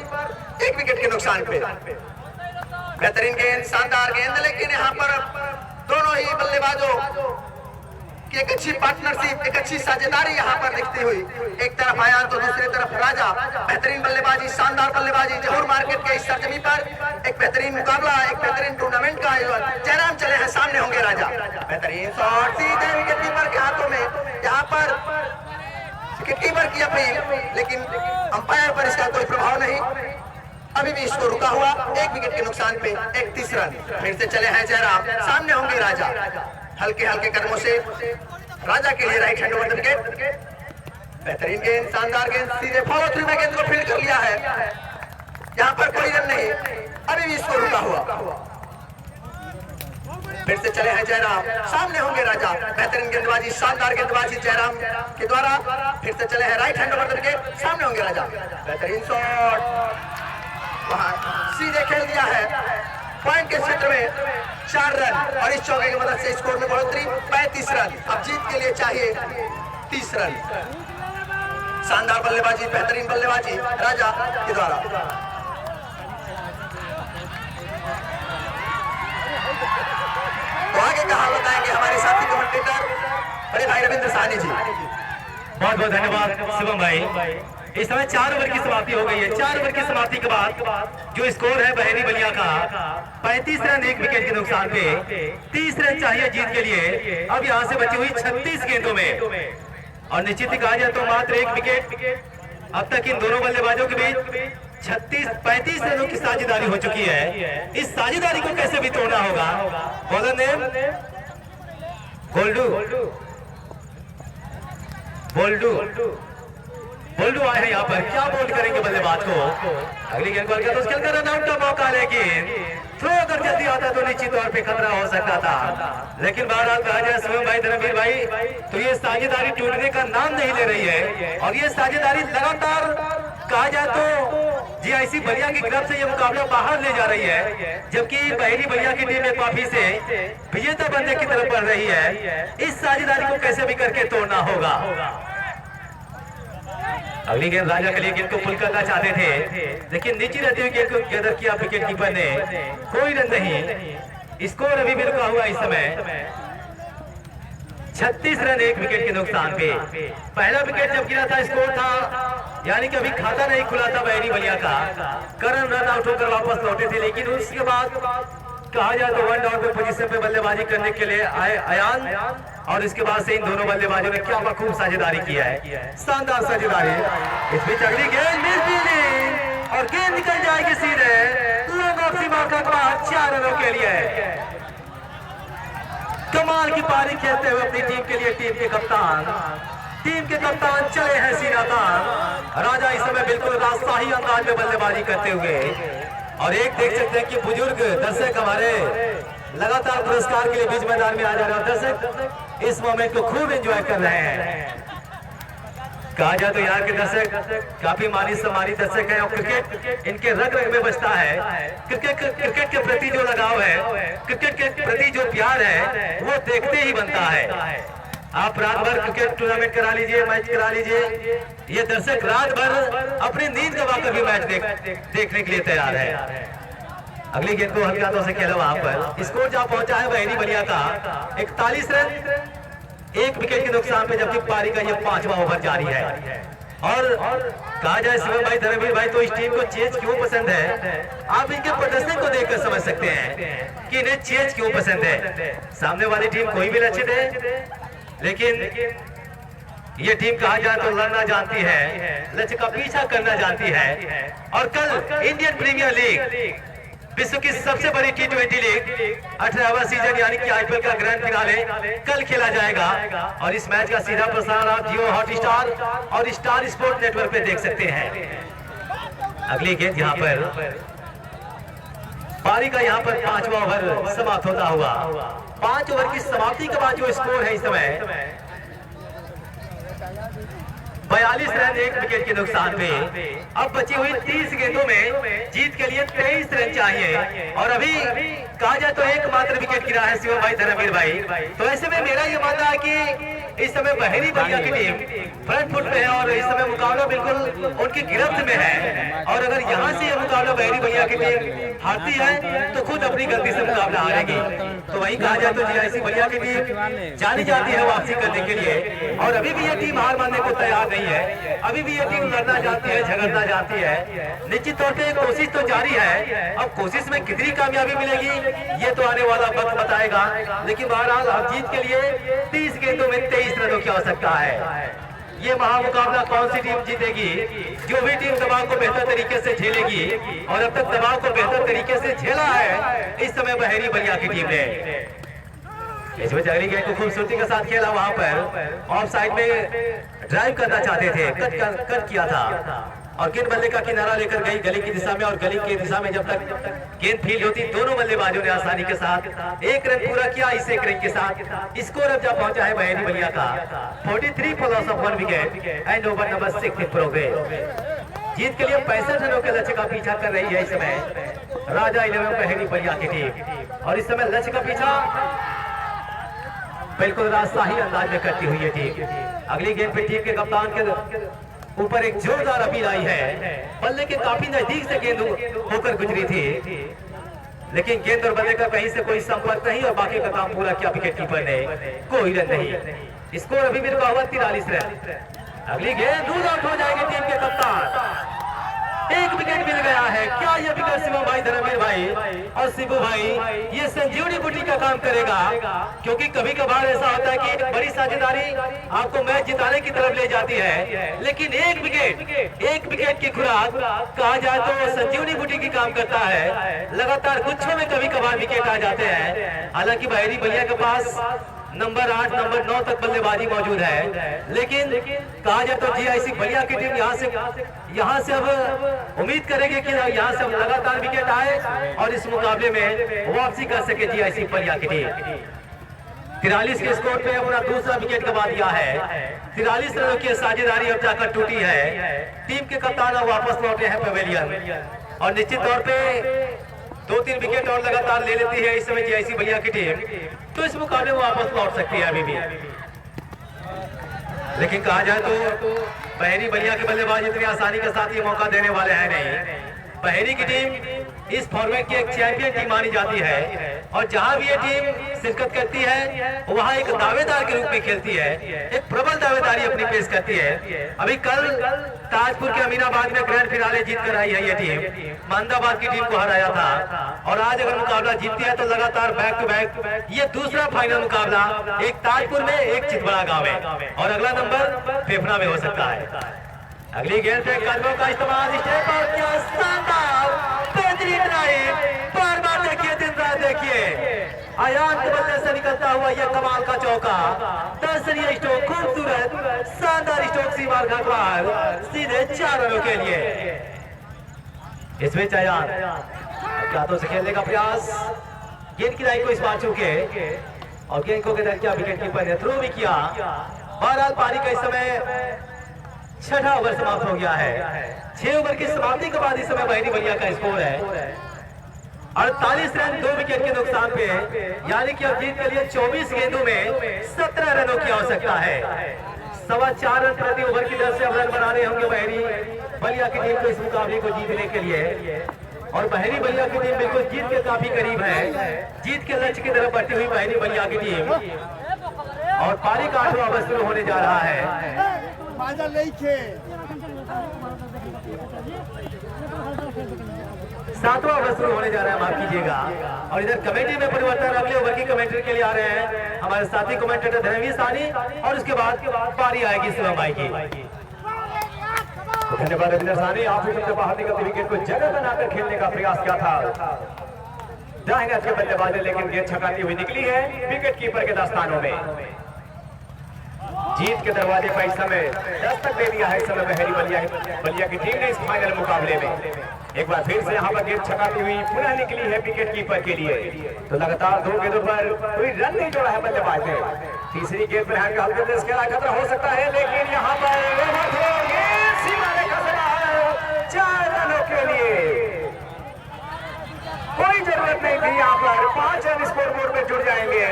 1 विकेट के नुकसान पे, बेहतरीन गेंद, शानदार गेंद, लेकिन यहाँ पर दोनों ही बल्लेबाजों की एक अच्छी पार्टनरशिप, एक अच्छी साझेदारी यहाँ पर दिखती हुई, एक तरफ आयान तो दूसरी तरफ राजा, बेहतरीन बल्लेबाजी, शानदार बल्लेबाजी, जौहर मार्केट के इस सरजमी पर एक बेहतरीन मुकाबला, एक बेहतरीन टूर्नामेंट का आयोजन। जयराम चले हैं, सामने होंगे राजा, बेहतरीन शॉट, सीधे विकेट कीपर के हाथों में, यहाँ पर विकेट कीपर की अपील, लेकिन अंपायर पर इसका कोई प्रभाव नहीं, अभी भी इसको रुका हुआ, 1 विकेट के नुकसान पे 31 रन। फिर से चले हैं जयराम, सामने होंगे राजा, हल्के हल्के कदमों से राजा के लिए right hand over the wicket, बेहतरीन गेंद, शानदार गेंद, सीधे फॉलो थ्रू में गेंद को फील्ड कर लिया है, यहाँ पर कोई रन नहीं, अभी भी इसको रुका हुआ। फिर से चले हैं जयराम, सामने होंगे राजा, बेहतरीन गेंदबाजी, शानदार गेंदबाजी जयराम के द्वारा, फिर से चले हैं right hand over the wicket, सामने होंगे राजा, बेहतरीन शॉट, वहां सीधे खेल दिया है, पॉइंट के क्षेत्र में 4 रन, और इस चौके की मदद से स्कोर में बढ़ोतरी 35 रन। अब जीत के लिए चाहिए 30 रन। शानदार बल्लेबाजी, बेहतरीन बल्लेबाजी राजा के द्वारा। तो आगे कहा बताएंगे हमारे साथी कमेंटेटर बड़े भाई रविंद्र साहनी जी। बहुत बहुत धन्यवाद शिवम भाई। इस समय 4 ओवर की समाप्ति हो गई है। 4 ओवर की समाप्ति के बाद जो स्कोर है बहेरी बलिया का 35 रन 1 विकेट के नुकसान पे, 30 रन चाहिए जीत के लिए। अब यहाँ से बची हुई 36 गेंदों में, और निश्चित ही कहा जाए तो मात्र 1 विकेट। अब तक इन दोनों बल्लेबाजों के बीच 35 रनों की साझेदारी हो चुकी है। इस साझेदारी को कैसे भी तोड़ना होगा। बॉलर नेम बोल्डू आए हैं यहाँ पर, क्या बोल्ड करेंगे बल्लेबाज को। अगली गेंद बॉल का तो खेल कर रन आउट का मौका, लेकिन थ्रो अगर जल्दी आता तो निश्चित तौर पे खतरा हो सकता था। लेकिन बहरहाल कहा जाए शिवम भाई, धर्मवीर भाई, तो ये साझेदारी टूटने का नाम नहीं ले रही है, और ये साझेदारी लगातार कहा जाए तो जीआईसी बलिया की गिरफ्त से ये मुकाबला बाहर ले जा रही है, जबकि बहेरी बलिया की टीम एक काफी से विजेता बनने की तरफ बढ़ रही है। इस साझेदारी को कैसे भी करके तोड़ना होगा। अगली गेंद राजा के लिए गेंद को पुल करना चाहते थे, लेकिन नीचे रहते हुए गेंद को गैदर किया विकेट कीपर ने, कोई रन नहीं। स्कोर अभी भी रुका हुआ इस समय 36 रन 1 विकेट के नुकसान पे। पहला विकेट जब गिरा था स्कोर था, यानी कि अभी खाता नहीं खुला था बहेरी बलिया का। करण रन आउट होकर वापस लौटे थे, लेकिन उसके बाद कहा जाए तो 1 डाउन पे पोजीशन पे बल्लेबाजी करने के लिए आए अयान, और इसके बाद से इन दोनों बल्लेबाजों ने क्या बखूब साझेदारी किया है, शानदार साझेदारी। इस बीच अगली गेंद मिस फील्डिंग, और गेंद निकल जाएगी सीधे लॉन्ग ऑफ सीमा का 4 रनों के लिए। कमाल की पारी खेलते हुए अपनी टीम के लिए टीम के कप्तान चले हैं सीना तान। राजा इस समय बिल्कुल राजशाही अंदाज में बल्लेबाजी करते हुए, और एक देख सकते हैं कि बुजुर्ग दर्शक हमारे लगातार पुरस्कार के लिए बीच मैदान में आ जा रहे हैं। दर्शक इस मोमेंट को खूब एंजॉय कर रहे हैं। कहा जाए तो यहाँ के दर्शक काफी मानी सम्मानित दर्शक हैं, और क्रिकेट इनके रग रग में बसता है। क्रिकेट के प्रति जो लगाव है, क्रिकेट के प्रति जो प्यार है, वो देखते ही बनता है। आप रात भर क्रिकेट टूर्नामेंट करा लीजिए, मैच करा लीजिए, ये दर्शक रात भर अपनी नींद गवाकर भी मैच देखने के लिए तैयार है। अगली गेंद को हल्के हाथों से खेला वहां पर। स्कोर जहां पहुंचा है बहेरी बलिया का 41 रन 1 विकेट के नुकसान पे, जबकि पारी का ये 5वां ओवर जारी है। और कहा जाए शिवम भाई, धर्मवीर भाई, तो इस टीम को चेज क्यों पसंद है, आप इनके प्रदर्शन को देखकर समझ सकते हैं कि इन्हें चेज क्यों पसंद है। सामने वाली टीम कोई भी लक्षित है, लेकिन ये टीम कहा जाए तो लड़ना जानती है, लक्ष्य का पीछा करना जानती है। और कल इंडियन प्रीमियर लीग, विश्व की सबसे बड़ी T20 लीग 18वां सीजन यानी कि IPL का ग्रैंड फिनाले कल खेला जाएगा। और इस मैच का सीधा प्रसारण आप जियो हॉटस्टार और स्टार स्पोर्ट नेटवर्क पे देख सकते हैं। अगली गेंद यहाँ पर पारी का यहाँ पर 5वां ओवर समाप्त होता हुआ, 5 ओवर की समाप्ति के बाद जो स्कोर है इस समय 42 रन 1 विकेट के नुकसान पे। अब बची हुई 30 गेंदों में जीत के लिए 23 रन चाहिए और अभी कहा जाए तो एकमात्र विकेट गिरा है शिवम भाई, धर्मवीर भाई। तो ऐसे में मेरा ये मानना है कि इस समय बहरी बलिया की टीम फ्रंट फुट पे है और इस समय मुकाबला बिल्कुल उनकी गिरफ्त में है। और अगर यहाँ से ये मुकाबला बहरी बलिया की टीम हारती है तो खुद अपनी गलती से मुकाबला हारेगी। तो वही कहा जाए तो GIC बलिया की टीम जानी जाती है वापसी करने के लिए, और अभी भी ये टीम हार मानने को तैयार नहीं है। अभी भी ये टीम लड़ना जानती है, झगड़ना जानती है। निश्चित तौर पे कोशिश तो जारी है, अब कोशिश में कितनी कामयाबी मिलेगी ये तो आने वाला वक्त बताएगा। लेकिन बहरहाल अब जीत के लिए 30 गेंदों में 23 रनों की आवश्यकता है। ये महामुकाबला कौन सी टीम जीतेगी? जो भी टीम दबाव को बेहतर तरीके से झेलेगी, और अब तक दबाव को बेहतर तरीके से झेला है इस समय बहरी बलिया की टीम ने। इसमें अगली गेंद को खूबसूरती के साथ खेला, वहां पर ऑफ साइड में ड्राइव करना चाहते थे, कट किया था और गेंद बल्ले का किनारा लेकर गई गली की दिशा में, और गली की दिशा में जब तक गेंद फील्ड होती दोनों बल्लेबाजों ने आसानी के साथ 1 रन पूरा किया। इस 1 रन के साथ स्कोर अब जब पहुंचा है बहरी बलिया का 43 for loss of 1 wicket and over number 6 in progress. जीत के लिए 65 रनों के लक्ष्य का पीछा कर रही है इस समय राजा 11 बहरी बलिया की टीम, और इस समय लक्ष्य का पीछा बिल्कुल राजशाही अंदाज में करती हुई है टीम। अगली गेंद पे टीम के कप्तान के ऊपर एक जोरदार अपील आई है। बल्ले के काफी नजदीक से गेंद होकर गुजरी थी, लेकिन गेंद और बल्ले का कहीं से कोई संपर्क नहीं और बाकी का काम पूरा किया विकेट कीपर ने, कोई रन नहीं। स्कोर अभी भी रुका हुआ 43 रन। अगली गेंद रूल आउट हो जाएगी टीम के कप्तान। 1 विकेट मिल गया है। क्या ये विकेट शिवम भाई, धर्मवीर भाई और शिबू भाई ये संजीवनी बूटी का काम करेगा? क्योंकि कभी कभार ऐसा होता है कि एक बड़ी साझेदारी आपको मैच जिताने की तरफ ले जाती है, लेकिन 1 विकेट की खुराक कहा जाए तो संजीवनी बूटी की काम करता है। लगातार गुच्छों में कभी कभार विकेट आ जाते हैं। हालांकि बहरी बलिया के पास नंबर 8 नंबर 9 तक बल्लेबाजी मौजूद है, लेकिन कहा जाए तो GIC बलिया की टीम यहाँ से अब उम्मीद करेगी कि यहाँ से लगातार विकेट आए और इस मुकाबले में वापसी कर सके GIC बलिया की टीम। 43 के स्कोर पे अपना दूसरा विकेट गंवा दिया है। 43 रनों की साझेदारी अब जाकर टूटी है। टीम के कप्तान वापस लौटे हैं पवेलियन, और निश्चित तौर पे 2-3 विकेट और लगातार ले लेती है इस समय GIC बलिया की टीम, तो इस मुकाबले में वापस लौट सकती है अभी भी। लेकिन कहा जाए तो बहरी बलिया के बल्लेबाज इतनी आसानी के साथ ये मौका देने वाले हैं नहीं। बहरी की टीम इस फॉर्मेट की एक चैंपियन टीम मानी जाती है, और जहां भी ये टीम शिरकत करती है वहां एक दावेदार के रूप में खेलती है, एक प्रबल दावेदारी अपनी पेश करती है। अभी कल ताजपुर के अमीनाबाद में ग्रैंड फिनाले जीत कर आई है ये टीम, महमदाबाद की टीम को हराया था, और आज अगर मुकाबला जीतती है तो लगातार बैक टू बैक ये दूसरा फाइनल मुकाबला, एक ताजपुर में एक चितबड़ा गांव में, और अगला नंबर फेफड़ा में हो सकता है। अगली गेंद पे कदमों का इस्तेमाल, स्टेप आउट किया, शानदार बेहतरीन ड्राइव, बार-बार देखिए, दिन रात देखिए, आयान के बल्ले से निकलता हुआ ये कमाल का चौका, 10 रन स्ट्रोक, खूबसूरत शानदार स्ट्रोक सीमा का पार, सीधे 4 रनों के लिए। इसमें आयान हाथों से खेलने का प्रयास, गेंद की लाइन को इस बार चूके और गेंद को किया विकेट कीपर ने थ्रो भी किया। बहरहाल पारी का इस समय 6वां ओवर समाप्त हो गया है। 6 ओवर की समाप्ति के बाद इस समय बहरी बलिया का स्कोर है 48 रन 2 विकेट के नुकसान पे, यानी कि अब जीत के लिए 24 गेंदों में 17 रनों की आवश्यकता है। 4.25 रन प्रति ओवर की दर से अब रन बना रहे होंगे बहरी बलिया की टीम को इस मुकाबले को जीतने के लिए, और बहरी बलिया की टीम बिल्कुल जीत के काफी करीब है। जीत के लक्ष्य की तरफ बढ़ती हुई बहरी बलिया की टीम, और पारी का 8वां ओवर शुरू होने जा रहा है। 7वां ओवर शुरू होने जा रहा है, माफ कीजिएगा। और इधर कमेटी में परिवर्तन, अगले ओवर की कमेंट्री के लिए आ रहे हैं हमारे साथी कमेंटेटर धर्मवीर सानी, और उसके बाद पारी आएगी शिवम भाई की। धन्यवाद रविंद्र सानी, आप से बाहर निकलते विकेट को जगह बनाकर खेलने का प्रयास किया था दाहिने हाथ के बल्लेबाज, लेकिन गेंद छकाती हुई निकली है विकेट कीपर के दास्तानों में। जीत के दरवाजे पर इस समय दस्तक दे दिया है इस समय बहेरी बलिया की टीम ने इस फाइनल मुकाबले में। एक बार फिर से यहाँ पर गेंद छकाती हुई पुनः निकली है विकेट कीपर के लिए। तो लगातार 2 गेंदों पर कोई रन नहीं जोड़ा है बल्लेबाज ने। तीसरी गेंद पर हल्के हल्के इसके खतरा हो सकता है, लेकिन यहाँ पर 4 रनों के लिए कोई जरूरत नहीं थी। यहाँ पर 5 रन स्कोर बोर्ड में जुड़ जाएंगे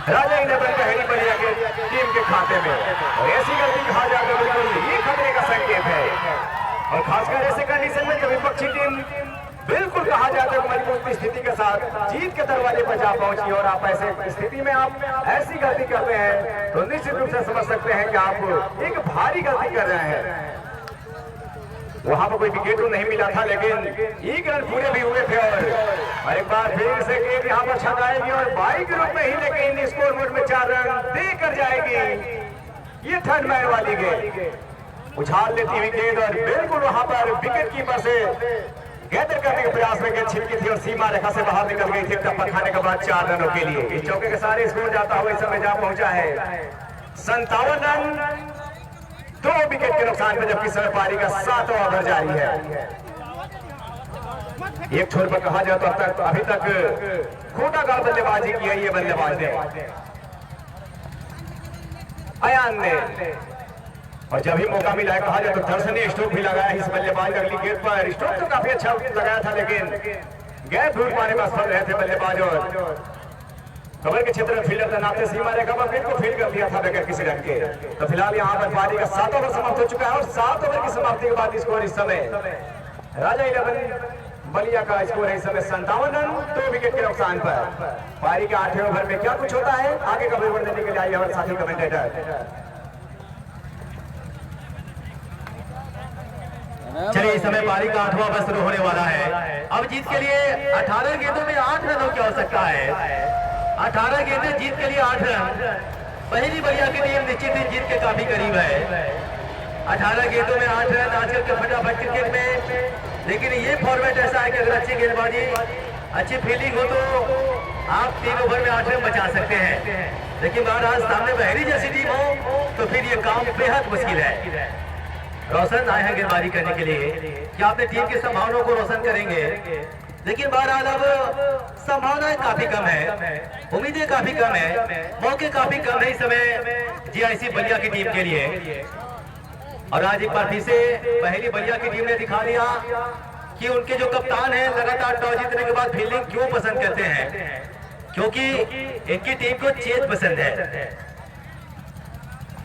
राजा 11 बहेरी बलिया के टीम के खाते में। और ऐसी गलती कहा जाए तो बिल्कुल ये खतरे का संकेत है, और खासकर ऐसे कंडीशन में जब विपक्षी टीम बिल्कुल कहा जाता है मजबूत स्थिति के साथ जीत के दरवाजे पर जा पहुंची, और आप ऐसे स्थिति में आप ऐसी गलती करते हैं तो निश्चित रूप से समझ सकते हैं कि आप एक भारी गलती कर रहे हैं। वहां पर कोई विकेट तो नहीं मिला था, लेकिन 1 रन पूरे भी हुए थे, और एक बार फिर से गेंद यहाँ पर छकाएगी और 22 के रूप में ही, लेकिन स्कोर बोर्ड में 4 रन देकर जाएगी। ये थर्ड मैन वाली गेंद उछाल लेती हुई गेंद, और बिल्कुल वहां पर विकेट कीपर से गैदर करने के प्रयास में गेंद छिटकी थी और सीमा रेखा से बाहर निकल गई थी। टप्पा खाने के बाद 4 रनों के लिए इस चौके के सारे स्कोर जाता हुआ इस समय जा पहुंचा है 57 रन, 2 विकेट के नुकसान पर, जबकि समय पारी का 7वां ओवर जारी है। एक छोर पर कहा जाए तो अभी तक खोटा गाल बल्लेबाजी की है ये बल्लेबाज ने, अयान ने, और जब भी मौका मिला है कहा जाए तो दर्शनीय स्ट्रोक भी लगाया इस बल्लेबाज। अगली गेंद पर स्ट्रोक तो काफी अच्छा लगाया था, लेकिन गैप ढूंढ पाने में असफल रहे थे बल्लेबाज, और कवर के क्षेत्र में फील्डर तैनात थे, सीमा रेखा पर गेंद को फील्ड कर दिया था बगैर किसी रन के। तो फिलहाल यहाँ पर पारी का 7वां ओवर समाप्त हो चुका है, और 7 ओवर की समाप्ति के बाद स्कोर इस समय राजा 11 बलिया का स्कोर है इस समय 57 रन, 2 विकेट के नुकसान पर। पारी के 8वें ओवर में क्या कुछ होता है आगे का विवरण देने के लिए आइए हमारे साथी कमेंटेटर। चलिए इस समय पारी का 8वां ओवर शुरू होने वाला है। अब जीत के लिए 18 गेंदों में 8 रनों की आवश्यकता है। 18 गेंदें जीत के लिए 8 रन। पहली बलिया की टीम निश्चित ही जीत के काफी करीब है। 18 गेंदों में 8 रन आजकल के फटाफट क्रिकेट में, लेकिन ये फॉर्मेट ऐसा है कि अगर अच्छी गेंदबाजी, अच्छी फील्डिंग हो तो आप 3 ओवर में 8 रन बचा सकते हैं। लेकिन महाराज सामने बहेरी जैसी टीम हो तो फिर ये काम बेहद मुश्किल है। रोशन आए हैं गेंदबाजी करने के लिए, क्या अपने टीम की संभावनाओं को रोशन करेंगे? लेकिन बहरहाल अब संभावनाएं काफी कम है, उम्मीदें काफी कम है, मौके काफी कम है इस समय जीआईसी बलिया की टीम के लिए। और आज एक बार फिर से पहली बलिया की टीम ने दिखा दिया कि उनके जो कप्तान हैं लगातार टॉस जीतने के बाद फील्डिंग क्यों पसंद करते हैं, क्योंकि इनकी टीम को चेज पसंद है।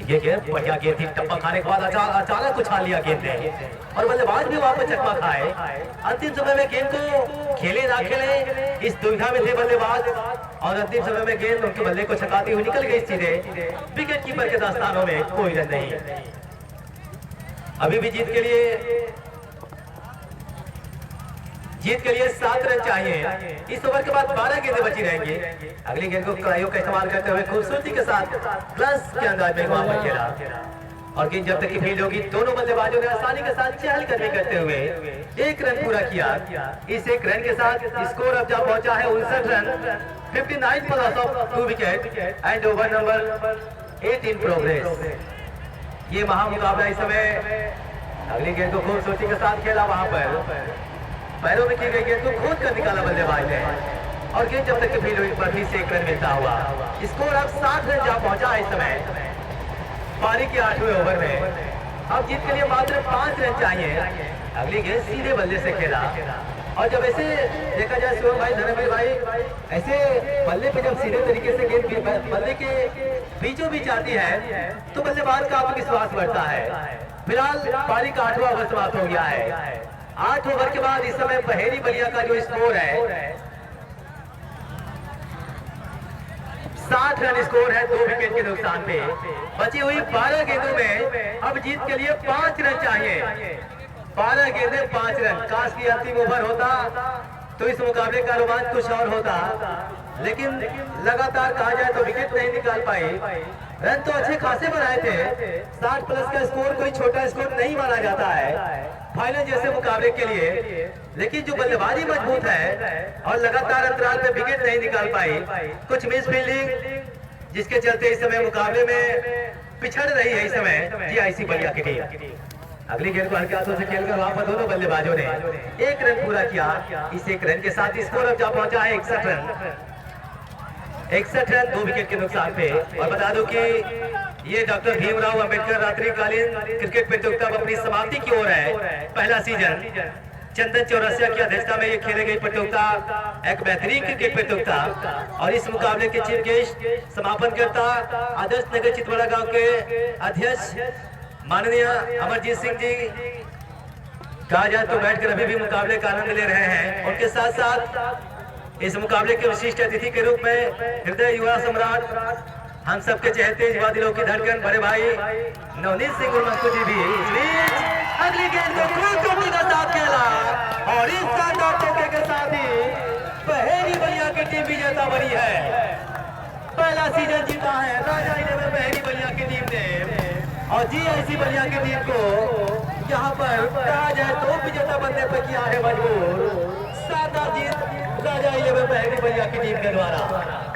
ये गेंद बढ़िया गेंद थी, टप्पा खाने के बाद अचानक उछाल लिया गेंद ने, और बल्लेबाज भी वहां पर चकमा खाए। अंतिम समय में गेंद को खेले ना खेले इस दुविधा में थे बल्लेबाज, और अंतिम समय में गेंद उनके बल्ले को छकाती हुई निकल गई सीधे विकेट कीपर के दास्तानों में। कोई रन नहीं। अभी भी जीत के लिए 7 रन चाहिए। इस ओवर के बाद 12 गेंदें बची रहेंगी। अगली गेंद को कड़ाइयों का इस्तेमाल करते हुए खूबसूरती के साथ प्लस के अंदाज में वहां पर खेला, और गेंद जब तक की फील्ड होगी दोनों बल्लेबाजों ने आसानी के साथ चहलकदमी करते हुए 1 रन पूरा किया। इस 1 रन के साथ स्कोर अब जा पहुंचा है 59 रन, 59 पर loss of 2 wicket and over number 8 in progress. ये महामुकाबला इस समय अगली गेंद को खूबसूरती के साथ खेला, वहां पर पैरों में की गई गेंद को खोद कर निकाला बल्लेबाज ने, और गेंद जब तक की फील्ड हुई पर भी से 1 रन मिलता हुआ स्कोर अब 60 रन जा पहुंचा है इस समय पारी के 8वें ओवर में। अब जीत के लिए मात्र 5 रन चाहिए। अगली गेंद सीधे बल्ले से खेला, और जब ऐसे देखा जाए शिवम भाई, धर्मवीर भाई, ऐसे बल्ले पे जब सीधे तरीके से गेंद बल्ले के बीचों बीच आती है तो बल्लेबाज का आत्मविश्वास बढ़ता है। फिलहाल पारी का 8वां ओवर समाप्त हो गया है। 8 ओवर के बाद इस समय बहेरी बलिया का जो स्कोर है 60 रन स्कोर है, 2 विकेट के नुकसान पे। बची हुई 12 गेंदों में अब जीत के लिए 5 रन चाहिए। 12 गेंदें 5 रन। काश की अंतिम ओवर होता तो इस मुकाबले का रोमांच कुछ और होता, लेकिन लगातार कहा जाए तो विकेट नहीं निकाल पाए। रन तो अच्छे खासे बनाए थे, 60 प्लस का स्कोर कोई छोटा स्कोर नहीं माना जाता है फाइनल जैसे मुकाबले के लिए। लेकिन जो बल्लेबाजी मजबूत है और लगातार अंतराल पे विकेट नहीं निकाल पाई, कुछ मिस फील्डिंग जिसके चलते इस समय मुकाबले में पिछड़ रही है इस समय जीआईसी बलिया की टीम। अगली गेंद को हल्के हाथों से खेलकर वहां पर दोनों बल्लेबाजों ने 1 रन पूरा किया। इस 1 रन के साथ स्कोर अब जा पहुंचा है 61 रन। 61 रन 2 विकेट के नुकसान पे। और बता दूं कि ये डॉक्टर भीमराव अंबेडकर रात्रिकालीन क्रिकेट प्रतियोगिता अपनी समाप्ति की ओर है। पहला सीजन चंदन चौरसिया की अध्यक्षता में ये खेले गई प्रतियोगिता एक बेहतरीन क्रिकेट प्रतियोगिता। और इस मुकाबले के चीफ गेस्ट समापनकर्ता आदर्श नगर चितवाड़ा गांव के अध्यक्ष माननीय अमरजीत सिंह जी कहा जाए तो बैठकर अभी भी मुकाबले का आनंद ले रहे हैं। उनके साथ साथ इस मुकाबले के विशिष्ट अतिथि के रूप में हृदय युवा सम्राट, हम सबके चहेते युवा दिलों की धड़कन बड़े भाई नवनीत सिंह उर्मंकु जी भी इस बीच अगली गेंद को खूब चोटी का साथ खेला और इस शानदार चौके के साथ ही पहेली बलिया की टीम विजेता बनी है। पहला सीजन जीता है राजा इलेवन पहेली बलिया की टीम ने और जीआईसी बलिया की टीम को यहाँ पर कहा जाए तो विजेता बनने पर किया है मजबूर। शानदार जीत राजा इलेवन पहेली बलिया की टीम के द्वारा।